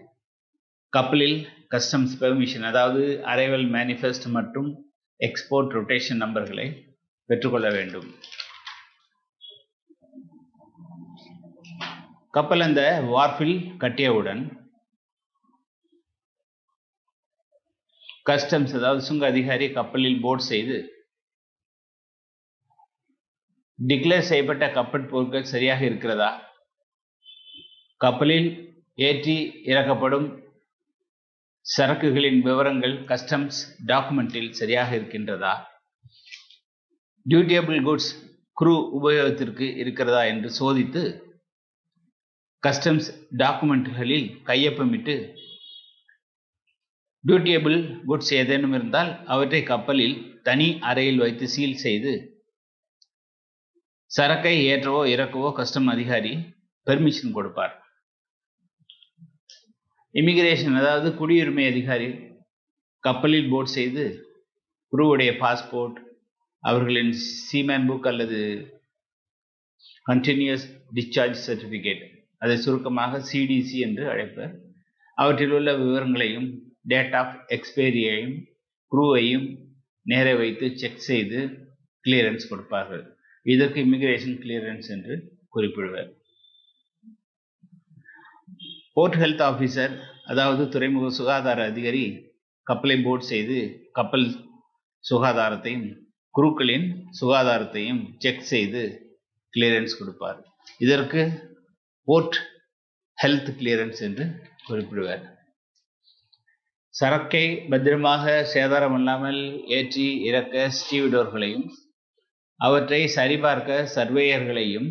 கப்பலில் கஸ்டம்ஸ் பெர்மிஷன், அதாவது அரைவல் மேனிஃபெஸ்ட் மற்றும் எக்ஸ்போர்ட் ரொட்டேஷன் நம்பர்களை பெற்றுக்கொள்ள வேண்டும். கப்பல் அந்த வார்ஃபில் கட்டியவுடன் கஸ்டம்ஸ், அதாவது சுங்க அதிகாரி கப்பலில் போர்ட் செய்து டிக்ளேர் செய்யப்பட்ட கப்பல் பொருட்கள் சரியாக இருக்கிறதா, கப்பலில் ஏற்றி இறக்கப்படும் சரக்குகளின் விவரங்கள் கஸ்டம்ஸ் டாக்குமெண்டில் சரியாக இருக்கின்றதா, டியூட்டியபிள் குட்ஸ் குரூ உபயோகத்திற்கு இருக்கிறதா என்று சோதித்து கஸ்டம்ஸ் டாக்குமெண்ட்களில் கையொப்பமிட்டு டியூட்டியபிள் குட்ஸ் ஏதேனும் இருந்தால் அவற்றை கப்பலில் தனி அறையில் வைத்து சீல் செய்து சரக்கை ஏற்றவோ இறக்கவோ கஸ்டம் அதிகாரி பெர்மிஷன் கொடுப்பார். இமிகிரேஷன் அதாவது குடியுரிமை அதிகாரி கப்பலில் போர்ட் செய்து குரூவுடைய பாஸ்போர்ட், அவர்களின் சீமேன் புக் அல்லது கண்டினியூஸ் டிஸ்சார்ஜ் சர்டிஃபிகேட், அதை சுருக்கமாக சிடிசி என்று அழைப்பர், அவற்றில் உள்ள விவரங்களையும் டேட் ஆஃப் எக்ஸ்பைரியையும் குரூவையும் நேர வைத்து செக் செய்து கிளியரன்ஸ் கொடுப்பார்கள். இதற்கு இமிகிரேஷன் கிளியரன்ஸ் என்று குறிப்பிடுவர். போர்ட் ஹெல்த் ஆஃபீஸர் அதாவது துறைமுக சுகாதார அதிகாரி கப்பலை போர்ட் செய்து கப்பல் சுகாதாரத்தையும் குரூக்களின் சுகாதாரத்தையும் செக் செய்து கிளியரன்ஸ் கொடுப்பார். இதற்கு போர்ட் ஹெல்த் கிளியரன்ஸ் என்று குறிப்பிடுவார். சரக்கை பத்திரமாக சேதாரமில்லாமல் ஏற்றி இறக்க ஸ்டீவிடோர்களையும் அவற்றை சரிபார்க்க சர்வேயர்களையும்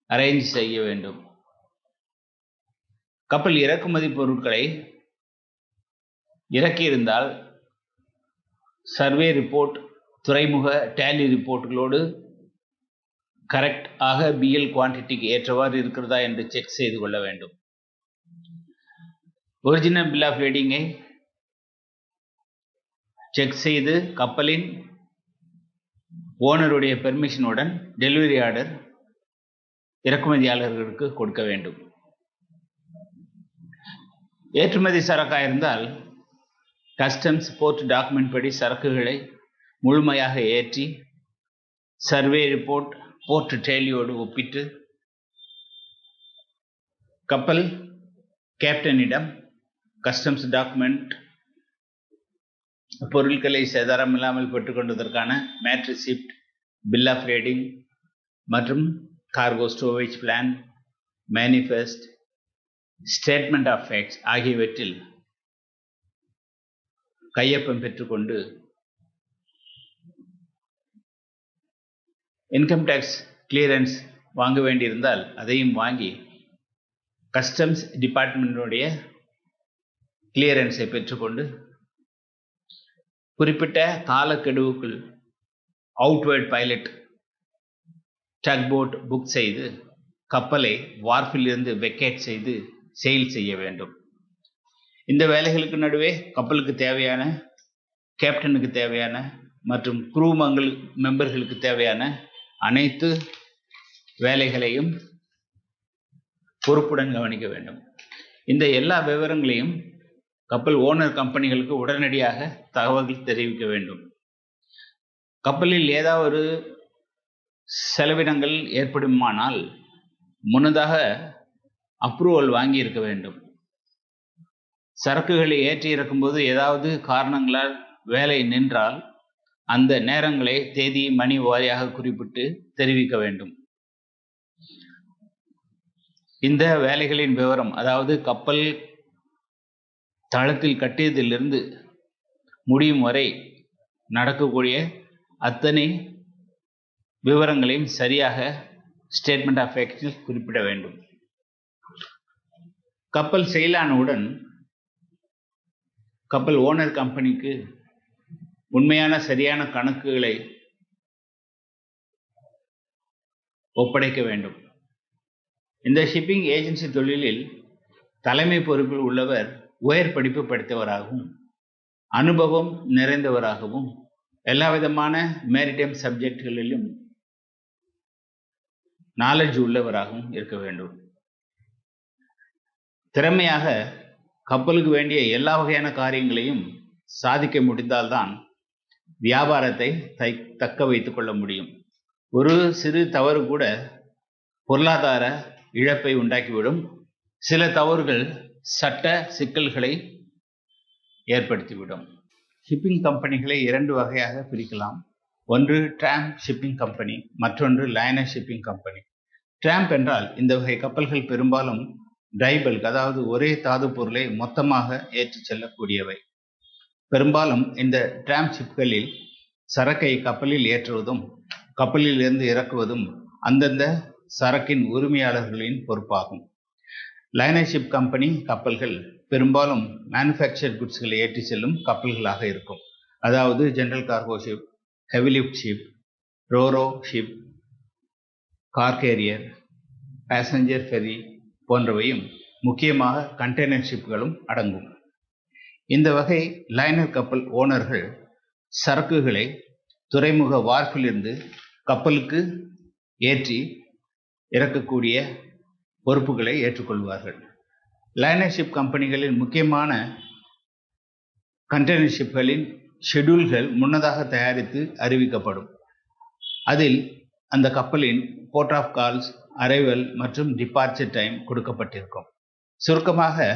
அரேஞ்ச் செய்ய வேண்டும். கப்பல் இறக்குமதி பொருட்களை இறக்கியிருந்தால் சர்வே ரிப்போர்ட் துறைமுக டேலி ரிப்போர்ட்டுகளோடு கரெக்ட் ஆக பிஎல் குவான்டிட்டிக்கு ஏற்றவாறு இருக்கிறதா என்று செக் செய்து கொள்ள வேண்டும். ஒரிஜினல் பில் ஆஃப் லேடிங்கை செக் செய்து கப்பலின் ஓனருடைய பெர்மிஷனுடன் டெலிவரி ஆர்டர் இறக்குமதியாளர்களுக்கு கொடுக்க வேண்டும். ஏற்றுமதி சரக்காக இருந்தால் கஸ்டம்ஸ் போர்ட் டாக்குமெண்ட் படி சரக்குகளை முழுமையாக ஏற்றி சர்வே ரிப்போர்ட் போர்ட் டேலியோடு ஒப்பிட்டு கப்பல் கேப்டனிடம் கஸ்டம்ஸ் டாக்குமெண்ட் பொருட்களை சேதாரம் இல்லாமல் பெற்றுக்கொண்டதற்கான mate receipt, bill of lading மற்றும் cargo storage plan, manifest, statement of facts ஆகியவற்றில் கையொப்பம் பெற்றுக்கொண்டு இன்கம் டேக்ஸ் கிளியரன்ஸ் வாங்க வேண்டியிருந்தால் அதையும் வாங்கி கஸ்டம்ஸ் டிபார்ட்மெண்ட்டுடைய கிளியரன்ஸை பெற்றுக்கொண்டு குறிப்பிட்ட காலக்கெடுவுக்குள் அவுட்வேர்ட் பைலட் டக்போட் புக் செய்து கப்பலை வார்ஃபில் இருந்து வெக்கேட் செய்து செயில் செய்ய வேண்டும். இந்த வேலைகளுக்கு நடுவே கப்பலுக்கு தேவையான, கேப்டனுக்கு தேவையான மற்றும் க்ரூ மெம்பர்களுக்கு தேவையான அனைத்து வேலைகளையும் பொறுப்புடன் கவனிக்க வேண்டும். இந்த எல்லா விவரங்களையும் கப்பல் ஓனர் கம்பெனிகளுக்கு உடனடியாக தகவல்கள் தெரிவிக்க வேண்டும். கப்பலில் ஏதாவது செலவினங்கள் ஏற்படுமானால் முன்னதாக அப்ரூவல் வாங்கி இருக்க வேண்டும். சரக்குகளை ஏற்றி இறக்கும்போது ஏதாவது காரணங்களால் வேலை நின்றால் அந்த நேரங்களை தேதி மணி வாரியாக குறிப்பிட்டு தெரிவிக்க வேண்டும். இந்த வேலைகளின் விவரம் அதாவது கப்பல் தளத்தில் கட்டியதிலிருந்து முடியும் வரை நடக்கக்கூடிய அத்தனை விவரங்களையும் சரியாக ஸ்டேட்மெண்ட் ஆஃப் ஃபேக்ட்ஸில் குறிப்பிட வேண்டும். கப்பல் செயலானவுடன் கப்பல் ஓனர் கம்பெனிக்கு உண்மையான சரியான கணக்குகளை ஒப்படைக்க வேண்டும். இந்த ஷிப்பிங் ஏஜென்சி தொழிலில் தலைமை பொறுப்பில் உள்ளவர் உயர் படிப்பு படித்தவராகவும் அனுபவம் நிறைந்தவராகவும் எல்லா விதமான மேரிடைம் சப்ஜெக்டுகளிலும் நாலேஜ் உள்ளவராகவும் இருக்க வேண்டும். திறமையாக கப்பலுக்கு வேண்டிய எல்லா வகையான காரியங்களையும் சாதிக்க முடிந்தால்தான் வியாபாரத்தை தக்க வைத்துக் கொள்ள முடியும். ஒரு சிறு தவறு கூட பொருளாதார இழப்பை உண்டாக்கிவிடும். சில தவறுகள் சட்ட சிக்கல்களை ஏற்படுத்திவிடும். ஷிப்பிங் கம்பெனிகளை இரண்டு வகையாக பிரிக்கலாம். ஒன்று டிராம்ப் ஷிப்பிங் கம்பெனி, மற்றொன்று லைனர் ஷிப்பிங் கம்பெனி. டிராம்ப் என்றால் இந்த வகை கப்பல்கள் பெரும்பாலும் ட்ரை பல்க், அதாவது ஒரே தாது பொருளை மொத்தமாக ஏற்றிச் செல்லக்கூடியவை. பெரும்பாலும் இந்த டிராம் ஷிப்களில் சரக்கை கப்பலில் ஏற்றுவதும் கப்பலில் இருந்து இறக்குவதும் அந்தந்த சரக்கின் உரிமையாளர்களின் பொறுப்பாகும். லைனர் ஷிப் கம்பெனி கப்பல்கள் பெரும்பாலும் மேனுஃபேக்சர்ட் குட்ஸ்களை ஏற்றி செல்லும் கப்பல்களாக இருக்கும். அதாவது general cargo ship, heavy lift ship, roro ship, car carrier, passenger ferry போன்றவையும் முக்கியமாக கண்டெய்னர் ஷிப்களும் அடங்கும். இந்த வகை லைனர் கப்பல் ஓனர்கள் சரக்குகளை துறைமுக வார்ப்பிலிருந்து கப்பலுக்கு ஏற்றி இறக்கக்கூடிய பொறுப்புகளை ஏற்றுக்கொள்வார்கள். லைனர் ஷிப் கம்பெனிகளின் முக்கியமான கண்டெய்னர் ஷிப்களின் ஷெட்யூல்கள் முன்னதாக தயாரித்து அறிவிக்கப்படும். அதில் அந்த கப்பலின் போர்ட் ஆஃப் கால்ஸ், அரைவல் மற்றும் டிபார்ச்சர் டைம் கொடுக்கப்பட்டிருக்கும். சுருக்கமாக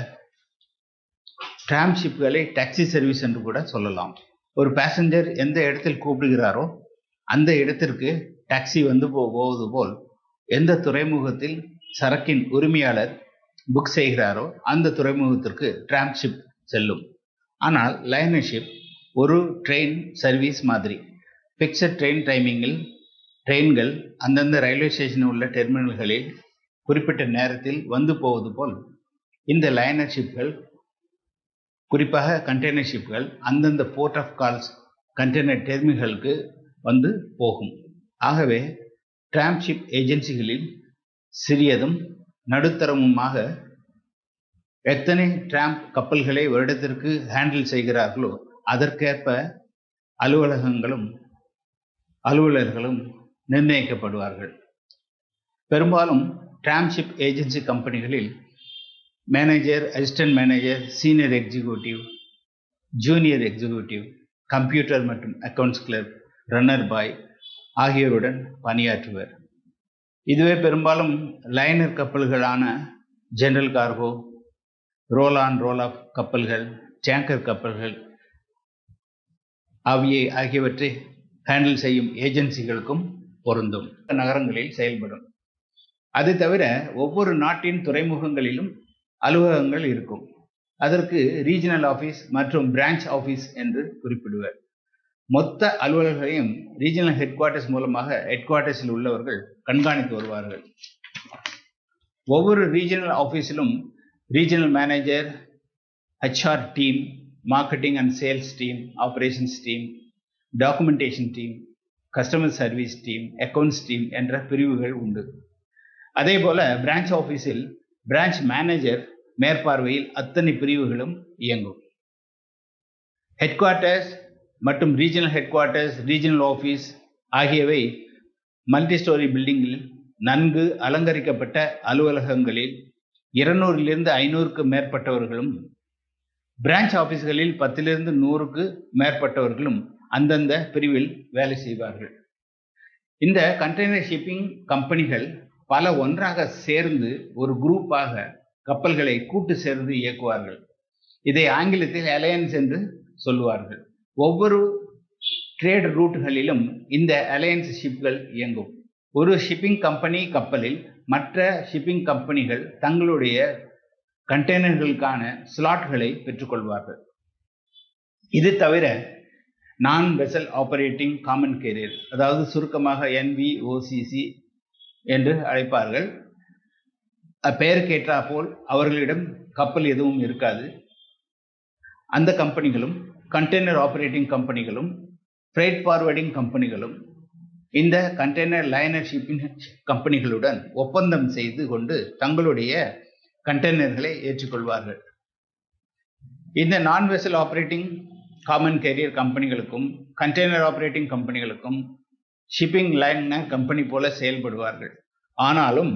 டிராம் ஷிப்களை டாக்ஸி சர்வீஸ் என்று கூட சொல்லலாம். ஒரு பேசஞ்சர் எந்த இடத்தில் கூப்பிடுகிறாரோ அந்த இடத்திற்கு டாக்ஸி வந்து போவது போல் எந்த துறைமுகத்தில் சரக்கின் உரிமையாளர் புக் செய்கிறாரோ அந்த துறைமுகத்திற்கு டிராம் ஷிப் செல்லும். ஆனால் லைனர் ஷிப் ஒரு ட்ரெயின் சர்வீஸ் மாதிரி. பிக்சட் ட்ரெயின் டைமிங்கில் ட்ரெயின்கள் அந்தந்த ரயில்வே ஸ்டேஷனில் உள்ள டெர்மினல்களில் குறிப்பிட்ட நேரத்தில் வந்து போவது போல் இந்த லைனர் ஷிப்கள், குறிப்பாக கண்டெய்னர் ஷிப்கள், அந்தந்த போர்ட் ஆஃப் கால்ஸ் கண்டெய்னர் டெர்மினல்களுக்கு வந்து போகும். ஆகவே டிராம் ஷிப் ஏஜென்சிகளில் சிறியதும் நடுத்தரமுமாக எத்தனை டிராம் கப்பல்களை வருடத்திற்கு ஹேண்டில் செய்கிறார்களோ அதற்கேற்ப அலுவலர்களும் நிர்ணயிக்கப்படுவார்கள். பெரும்பாலும் டிராம் ஷிப் ஏஜென்சி கம்பெனிகளில் manager, assistant manager, senior executive, junior executive, computer மற்றும் அக்கவுண்ட்ஸ் கிளர்க், ரன்னர் பாய் ஆகியோருடன் பணியாற்றுவர். இதுவே பெரும்பாலும் லைனர் கப்பல்களான general cargo, roll on roll off கப்பல்கள், டேங்கர் கப்பல்கள் ஆகியவற்றை ஹேண்டில் செய்யும் ஏஜென்சிகளுக்கும் பொருந்தும். நகரங்களில் செயல்படும். அது தவிர ஒவ்வொரு நாட்டின் துறைமுகங்களிலும் அலுவலகங்கள் இருக்கும். அதற்கு ரீஜனல் ஆஃபீஸ் மற்றும் பிரான்ச் ஆஃபீஸ் என்று குறிப்பிடுவர். மொத்த அலுவலர்களையும் ரீஜனல் ஹெட் குவார்ட்டர்ஸ் மூலமாக ஹெட் குவார்ட்டர்ஸில் உள்ளவர்கள் கண்காணித்து வருவார்கள். ஒவ்வொரு ரீஜனல் ஆஃபீஸிலும் regional manager, HR team, marketing and sales team, operations team, documentation team, customer service team, accounts team என்ற பிரிவுகள் உண்டு. அதே போல பிரான்ச் ஆஃபீஸில் பிரான்ச் மேனேஜர் மேற்பார்வையில் அத்தனை பிரிவுகளும் இயங்கும். ஹெட் குவார்ட்டர்ஸ் மற்றும் regional head quarters, regional office ஆகியவை மல்டி ஸ்டோரி பில்டிங்கில் நன்கு அலங்கரிக்கப்பட்ட அலுவலகங்களில் 200 500க்கு மேற்பட்டவர்களும், பிரான்ச் ஆஃபீஸ்களில் 10 100க்கு மேற்பட்டவர்களும் அந்தந்த பிரிவில் வேலை செய்வார்கள். இந்த கண்டெய்னர் ஷிப்பிங் கம்பெனிகள் பல ஒன்றாக சேர்ந்து ஒரு குரூப்பாக கப்பல்களை கூட்டு சேர்ந்து இயக்குவார்கள். இதை ஆங்கிலத்தில் அலையன்ஸ் என்று சொல்லுவார்கள். ஒவ்வொரு ட்ரேட் ரூட்டுகளிலும் இந்த அலையன்ஸ் ஷிப்கள் இயங்கும். ஒரு ஷிப்பிங் கம்பெனி கப்பலில் மற்ற ஷிப்பிங் கம்பெனிகள் தங்களுடைய கண்டெய்னர்களுக்கான ஸ்லாட்களை பெற்றுக்கொள்வார்கள். இது தவிர நான் வெசல் ஆபரேட்டிங் காமன் கேரியர், அதாவது சுருக்கமாக NVOCC என்று அழைப்பார்கள். பெயருக்கேற்றா போல் அவர்களிடம் கப்பல் எதுவும் இருக்காது. அந்த கம்பெனிகளும், கண்டெய்னர் ஆபரேட்டிங் கம்பெனிகளும், ஃப்ரைட் ஃபார்வர்டிங் கம்பெனிகளும் இந்த கண்டெய்னர் லைனர் ஷிப்பிங் கம்பெனிகளுடன் ஒப்பந்தம் செய்து கொண்டு தங்களுடைய கண்டெய்னர்களை ஏற்றுக்கொள்வார்கள். இந்த non vessel operating common carrier கம்பெனிகளுக்கும் கண்டெய்னர் ஆபரேட்டிங் கம்பெனிகளுக்கும் ஷிப்பிங் லைனர் கம்பெனி போல செயல்படுவார்கள். ஆனாலும்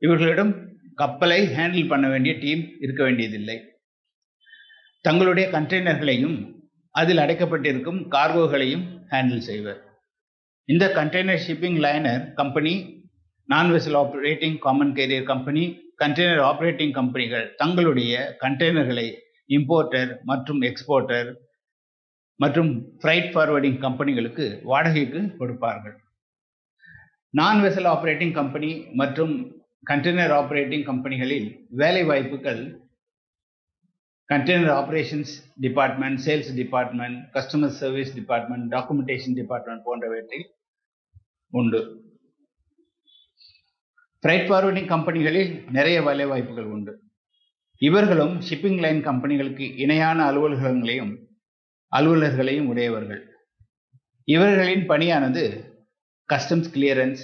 இவர்களிடம் கப்பலை ஹேண்டில் பண்ண வேண்டிய டீம் இருக்க வேண்டியதில்லை. தங்களுடைய கண்டெய்னர்களையும் அதில் அடைக்கப்பட்டிருக்கும் கார்கோகளையும் ஹேண்டில் செய்வர். இந்த container shipping liner company, non vessel operating common carrier company, container operating கம்பெனிகள் தங்களுடைய கண்டெய்னர்களை இம்போர்ட்டர் மற்றும் எக்ஸ்போர்ட்டர் மற்றும் ஃப்ரைட் ஃபார்வர்டிங் கம்பெனிகளுக்கு வாடகைக்கு கொடுப்பார்கள். நான் வெசல் ஆபரேட்டிங் கம்பெனி மற்றும் கண்டெய்னர் ஆபரேட்டிங் கம்பெனிகளில் வேலை வாய்ப்புகள் container operations department, sales department, customer service department, documentation department போன்றவற்றில் உண்டு. ஃப்ரைட் ஃபார்வர்டிங் கம்பெனிகளில் நிறைய வேலை வாய்ப்புகள் உண்டு. இவர்களும் ஷிப்பிங் லைன் கம்பெனிகளுக்கு இணையான அலுவலர்களையும் உடையவர்கள். இவர்களின் பணியானது customs clearance,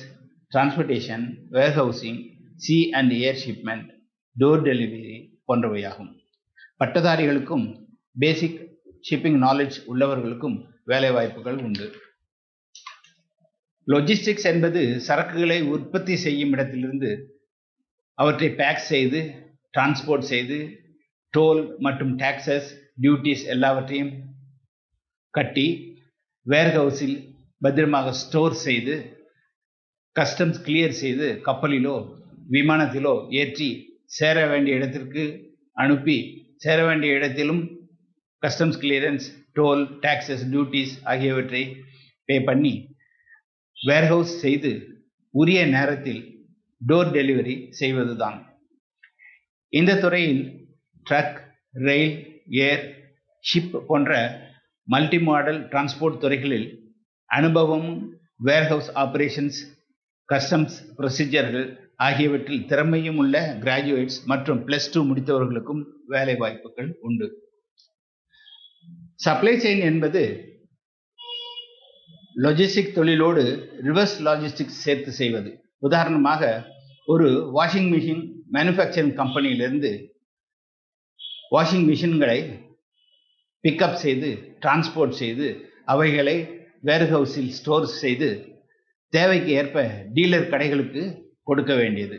transportation, warehousing, sea and air shipment, door delivery போன்றவையாகும். பட்டதாரிகளுக்கும் பேசிக் ஷிப்பிங் நாலேஜ் உள்ளவர்களுக்கும் வேலை வாய்ப்புகள் உண்டு. லாஜிஸ்டிக்ஸ் என்பது சரக்குகளை உற்பத்தி செய்யும் இடத்திலிருந்து அவற்றை பேக் செய்து, டிரான்ஸ்போர்ட் செய்து, டோல் மற்றும் டாக்ஸஸ், டியூட்டிஸ் எல்லாவற்றையும் கட்டி வேர்ஹவுஸில் பத்திரமாக ஸ்டோர் செய்து, கஸ்டம்ஸ் கிளியர் செய்து, கப்பலிலோ விமானத்திலோ ஏற்றி சேர வேண்டிய இடத்திற்கு அனுப்பி, சேர வேண்டிய இடத்திலும் customs clearance, toll, taxes, duties ஆகியவற்றை பே பண்ணி வேர்ஹவுஸ் செய்து உரிய நேரத்தில் டோர் டெலிவரி செய்வதுதான். இந்த துறையில் ட்ரக், ரயில், ஏர், ஷிப் போன்ற மல்டி மாடல் டிரான்ஸ்போர்ட் துறைகளில் அனுபவமும் வேர்ஹவுஸ் ஆபரேஷன்ஸ், கஸ்டம்ஸ் ப்ரொசீஜர்கள் ஆகியவற்றில் திறமையும் உள்ள கிராஜுவேட்ஸ் மற்றும் +2 முடித்தவர்களுக்கும் வேலை வாய்ப்புகள் உண்டு. சப்ளை செயின் என்பது லாஜிஸ்டிக் தொழிலோடு ரிவர்ஸ் லாஜிஸ்டிக்ஸ் சேர்த்து செய்வது. உதாரணமாக, ஒரு வாஷிங் மிஷின் மேனுஃபேக்சரிங் கம்பெனியிலிருந்து வாஷிங் மிஷின்களை பிக்கப் செய்து, டிரான்ஸ்போர்ட் செய்து, அவைகளை வேர்ஹவுஸில் ஸ்டோர் செய்து தேவைக்கு ஏற்ப டீலர் கடைகளுக்கு கொடுக்க வேண்டியது.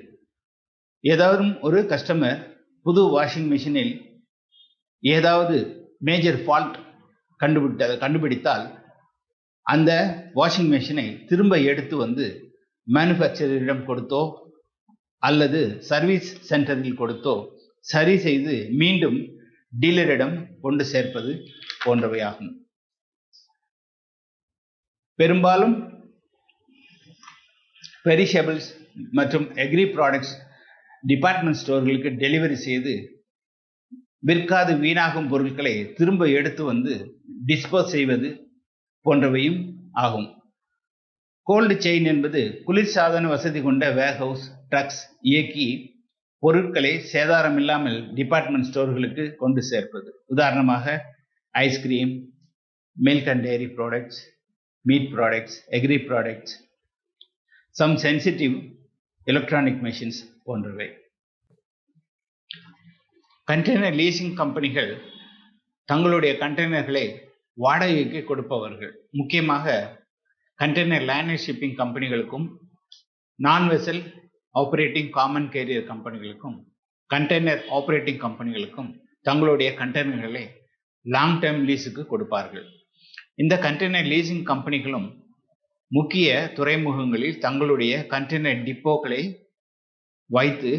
ஏதாவது ஒரு கஸ்டமர் புது வாஷிங் மிஷினில் ஏதாவது மேஜர் ஃபால்ட் கண்டுபிடித்தால் அந்த வாஷிங் மிஷினை திரும்ப எடுத்து வந்து மேனுஃபேக்சரிடம் கொடுத்தோ அல்லது சர்வீஸ் சென்டரில் கொடுத்தோ சரி செய்து மீண்டும் டீலரிடம் கொண்டு சேர்ப்பது போன்றவையாகும். பெரும்பாலும் பெரிஷபிள்ஸ் மற்றும் அக்ரி ப்ராடக்ட்ஸ் டிபார்ட்மெண்ட் ஸ்டோர்களுக்கு டெலிவரி செய்து விற்காது வீணாகும் பொருட்களை திரும்ப எடுத்து வந்து டிஸ்போஸ் செய்வது போன்றவையும் ஆகும். கோல்டு செயின் என்பது குளிர்சாதன வசதி கொண்ட வேர்ஹவுஸ் ட்ரக்ஸ் இயக்கி பொருட்களை சேதாரம் இல்லாமல் டிபார்ட்மெண்ட் ஸ்டோர்களுக்கு கொண்டு சேர்ப்பது. உதாரணமாக ice cream, milk and dairy products, meat products, agri products, some sensitive electronic machines போன்றவை. கண்டெய்னர் லீசிங் கம்பெனிகள் தங்களுடைய கண்டெய்னர்களை வாடகைக்கு கொடுப்பவர்கள். முக்கியமாக கண்டெய்னர் லைனர் ஷிப்பிங் கம்பெனிகளுக்கும், non vessel operating common carrier கம்பெனிகளுக்கும், கண்டெய்னர் ஆப்ரேட்டிங் கம்பெனிகளுக்கும் தங்களுடைய கண்டெய்னர்களை லாங் டேர்ம் லீஸுக்கு கொடுப்பார்கள். இந்த கண்டெய்னர் லீசிங் கம்பெனிகளும் முக்கிய துறைமுகங்களில் தங்களுடைய கண்டெய்னர் டிப்போக்களை வைத்து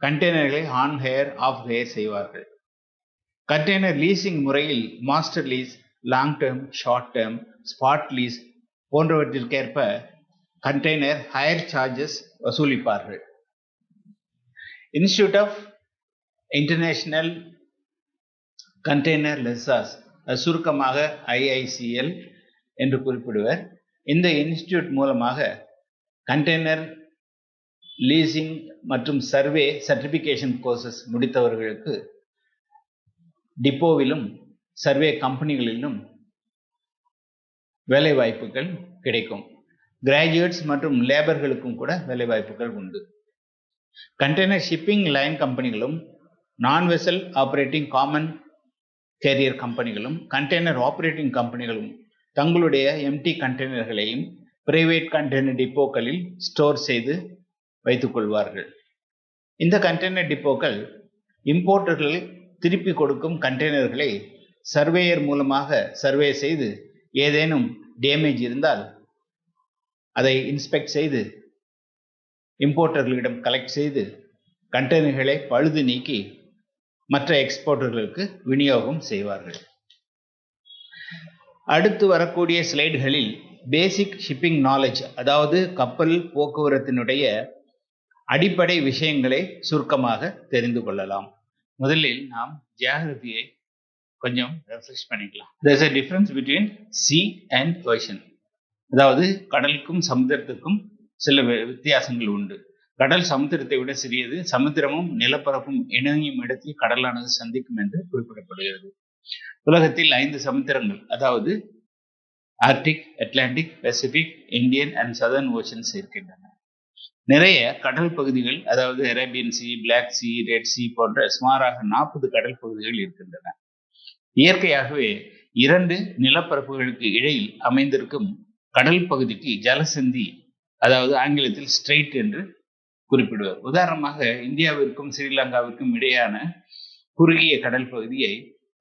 கண்டெய்னர்களை ஆன் ஹேர், ஆஃப் ஹேர் செய்வார்கள். கண்டெய்னர் லீசிங் முறையில் master lease, long term, short term, spot lease போன்றவற்றிற்கேற்ப கண்டெய்னர் ஹையர் சார்ஜஸ் வசூலிப்பார்கள். Institute of international container lessors, சுருக்கமாக IICL என்று குறிப்பிடுவர். இந்த இன்ஸ்டிடியூட் மூலமாக கண்டெய்னர் லீசிங் மற்றும் சர்வே சர்டிஃபிகேஷன் கோர்சஸ் முடித்தவர்களுக்கு டிப்போவிலும் சர்வே கம்பெனிகளிலும் வேலை வாய்ப்புகள் கிடைக்கும். கிராஜுவேட்ஸ் மற்றும் லேபர்களுக்கும் கூட வேலை வாய்ப்புகள் உண்டு. கண்டெய்னர் ஷிப்பிங் லைன் கம்பெனிகளும், non vessel operating common carrier கம்பெனிகளும், கண்டெய்னர் ஆப்ரேட்டிங் கம்பெனிகளும் தங்களுடைய எம்டி கண்டெய்னர்களையும் பிரைவேட் கண்டெய்னர் டிப்போக்களில் ஸ்டோர் செய்து வைத்துக் கொள்வார்கள். இந்த கண்டெய்னர் டிப்போக்கள் இம்போர்ட்டர்கள் திருப்பி கொடுக்கும் கண்டெய்னர்களை சர்வேயர் மூலமாக சர்வே செய்து ஏதேனும் டேமேஜ் இருந்தால் அதை இன்ஸ்பெக்ட் செய்து இம்போர்ட்டர்களிடம் கலெக்ட் செய்து கண்டெய்னர்களை பழுது நீக்கி மற்ற எக்ஸ்போர்ட்டர்களுக்கு விநியோகம் செய்வார்கள். அடுத்து வரக்கூடிய ஸ்லைடுகளில் பேசிக் ஷிப்பிங் நாலேஜ், அதாவது கப்பல் போக்குவரத்தினுடைய அடிப்படை விஷயங்களை சுருக்கமாக தெரிந்து கொள்ளலாம். முதலில் நாம் ஜியாகிரபியை கொஞ்சம் ரெஃப்ரெஷ் பண்ணிக்கலாம். There's a difference between sea and ocean. அதாவது கடலுக்கும் சமுத்திரத்துக்கும் சில வித்தியாசங்கள் உண்டு. கடல் சமுத்திரத்தை விட சிறியது. சமுத்திரமும் நிலப்பரப்பும் இணையும் இடத்தில் கடலானது சந்திக்கும் என்று குறிப்பிடப்படுகிறது. உலகத்தில் 5 சமுத்திரங்கள், அதாவது Arctic, Atlantic, Pacific, Indian and southern oceans இருக்கின்றன. நிறைய கடல் பகுதிகள், அதாவது Arabian sea, black sea, red sea போன்ற சுமாராக 40 கடல் பகுதிகள் இருக்கின்றன. இயற்கையாகவே 2 நிலப்பரப்புகளுக்கு இடையில் அமைந்திருக்கும் கடல் பகுதிக்கு ஜலசந்தி, அதாவது ஆங்கிலத்தில் ஸ்ட்ரெயிட் என்று குறிப்பிடுவார். உதாரணமாக இந்தியாவிற்கும் ஸ்ரீலங்காவிற்கும் இடையான குறுகிய கடல் பகுதியை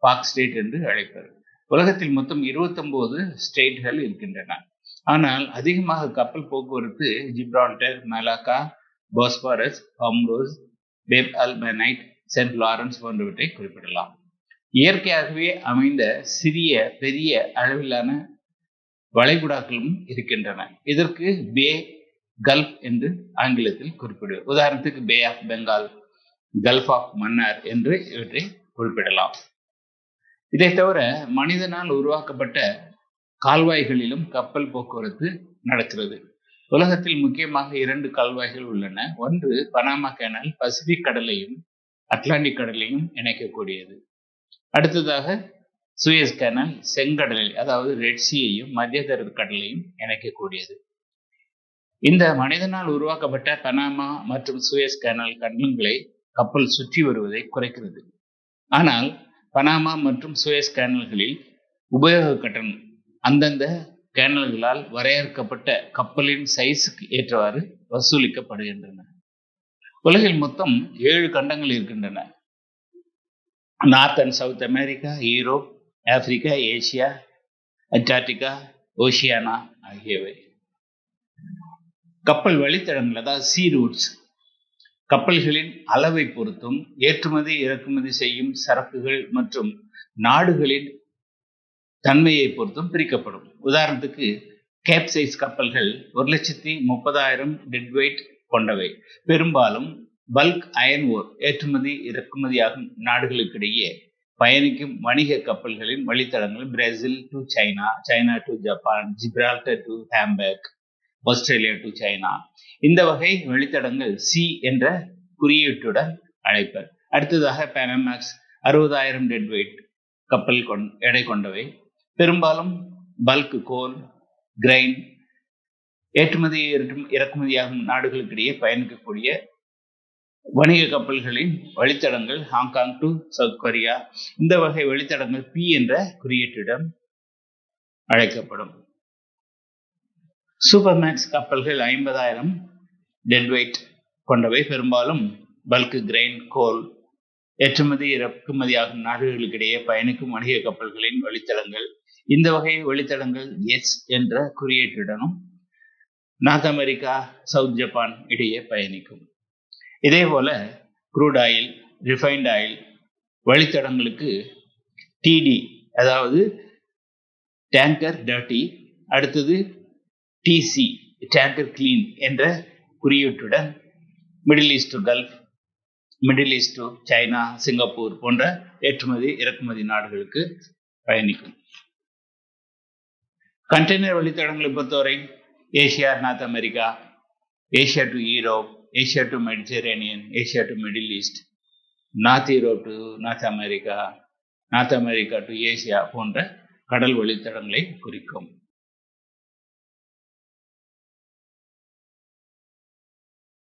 பாக் ஸ்ட்ரெயிட் என்று அழைப்பார். உலகத்தில் மொத்தம் 29 ஸ்ட்ரெயிட்கள் இருக்கின்றன. ஆனால் அதிகமாக கப்பல் போக்குவரத்து ஜிப்ரால்டர், மலாக்கா, போஸ்பாரஸ், ஹார்முஸ், பேப் அல் மனைட், சென்ட் லாரன்ஸ் போன்றவற்றை குறிப்பிடலாம். இயற்கையாகவே அமைந்த சிறிய பெரிய அளவிலான வளைகுடாக்களும் இருக்கின்றன. இதற்கு பே, கல்ஃப் என்று ஆங்கிலத்தில் குறிப்பிடுவார். உதாரணத்துக்கு bay of Bengal, gulf of Mannar என்று இவற்றை குறிப்பிடலாம். இதை தவிர மனிதனால் உருவாக்கப்பட்ட கால்வாய்களிலும் கப்பல் போக்குவரத்து நடக்கிறது. உலகத்தில் முக்கியமாக 2 கால்வாய்கள் உள்ளன. ஒன்று பனாமா கேனல், பசிபிக் கடலையும் அட்லாண்டிக் கடலையும் இணைக்கக்கூடியது. அடுத்ததாக சூயஸ் கேனல், செங்கடலை, அதாவது ரெட் சீயையும் மத்திய கடலையும் இணைக்கக்கூடியது. இந்த மனிதனால் உருவாக்கப்பட்ட பனாமா மற்றும் சூயஸ் கேனல் கண்டங்களை கப்பல் சுற்றி வருவதை குறைக்கிறது. ஆனால் பனாமா மற்றும் சூயஸ் கேனல்களில் உபயோக கட்டணம் அந்தந்த கேனல்களால் வரையறுக்கப்பட்ட கப்பலின் சைஸுக்கு ஏற்றவாறு வசூலிக்கப்படுகின்றன. உலகில் மொத்தம் 7 கண்டங்கள் இருக்கின்றன. North and south America, Europe, Africa, Asia, Antarctica, Oceania ஆகியவை. கப்பல் வழித்தடங்கள், அதாவது சி ரூட்ஸ், கப்பல்களின் அளவை பொறுத்தும் ஏற்றுமதி இறக்குமதி செய்யும் சரக்குகள் மற்றும் நாடுகளின் தன்மையை பொறுத்தும் பிரிக்கப்படும். உதாரணத்துக்கு கேப்சைஸ் கப்பல்கள் 1,30,000 டெட் வெயிட் கொண்டவை. பெரும்பாலும் பல்க் அயன் ஓர் ஏற்றுமதி இறக்குமதியாகும் நாடுகளுக்கிடையே பயணிக்கும் வணிக கப்பல்களின் வழித்தடங்கள் Brazil to China, China to Japan, Gibraltar to Hamburg, Australia to China. இந்த வகை வழித்தடங்கள் சி என்ற குறியீட்டுடன் அழைப்பர். அடுத்ததாக பானமாக்ஸ் 60,000 டெட் வெயிட் கப்பல் எடை கொண்டவை. பெரும்பாலும் பல்க் கோல், கிரைன் ஏற்றுமதி இறக்குமதியாகும் நாடுகளுக்கிடையே பயணிக்கக்கூடிய வணிக கப்பல்களின் வழித்தடங்கள் ஹாங்காங் டு சவுத் கொரியா. இந்த வகை வழித்தடங்கள் பி என்ற குறியீட்டுடன் அழைக்கப்படும். சூப்பர்மேக்ஸ் கப்பல்கள் 50,000 டெட் வெயிட் கொண்டவை. பெரும்பாலும் பல்க், கிரைன், கோல் ஏற்றுமதி இறக்குமதியாகும் நாடுகளுக்கிடையே பயணிக்கும் வணிக கப்பல்களின் வழித்தடங்கள். இந்த வகை வழித்தடங்கள் எஸ் என்ற குறியீட்டுடனும் நார்த் அமெரிக்கா, சவுத் ஜப்பான் இடையே பயணிக்கும். இதே போல க்ரூட் ஆயில், ரிஃபைன்ட் ஆயில் வழித்தடங்களுக்கு டிடி, அதாவது டேங்கர் டர்ட்டி, அடுத்தது டிசி டேங்கர் கிளீன் என்ற குறியீட்டுடன் Middle East to Gulf, Middle East to China, Singapore போன்ற ஏற்றுமதி இறக்குமதி நாடுகளுக்கு பயணிக்கும். கண்டெய்னர் வழித்தடங்களை பொறுத்தவரை Asia, North America, Asia to Europe, Asia to Mediterranean, Asia to Middle East, North Europe to North America, North America to Asia போன்ற கடல் வழித்தடங்களை குறிக்கும்.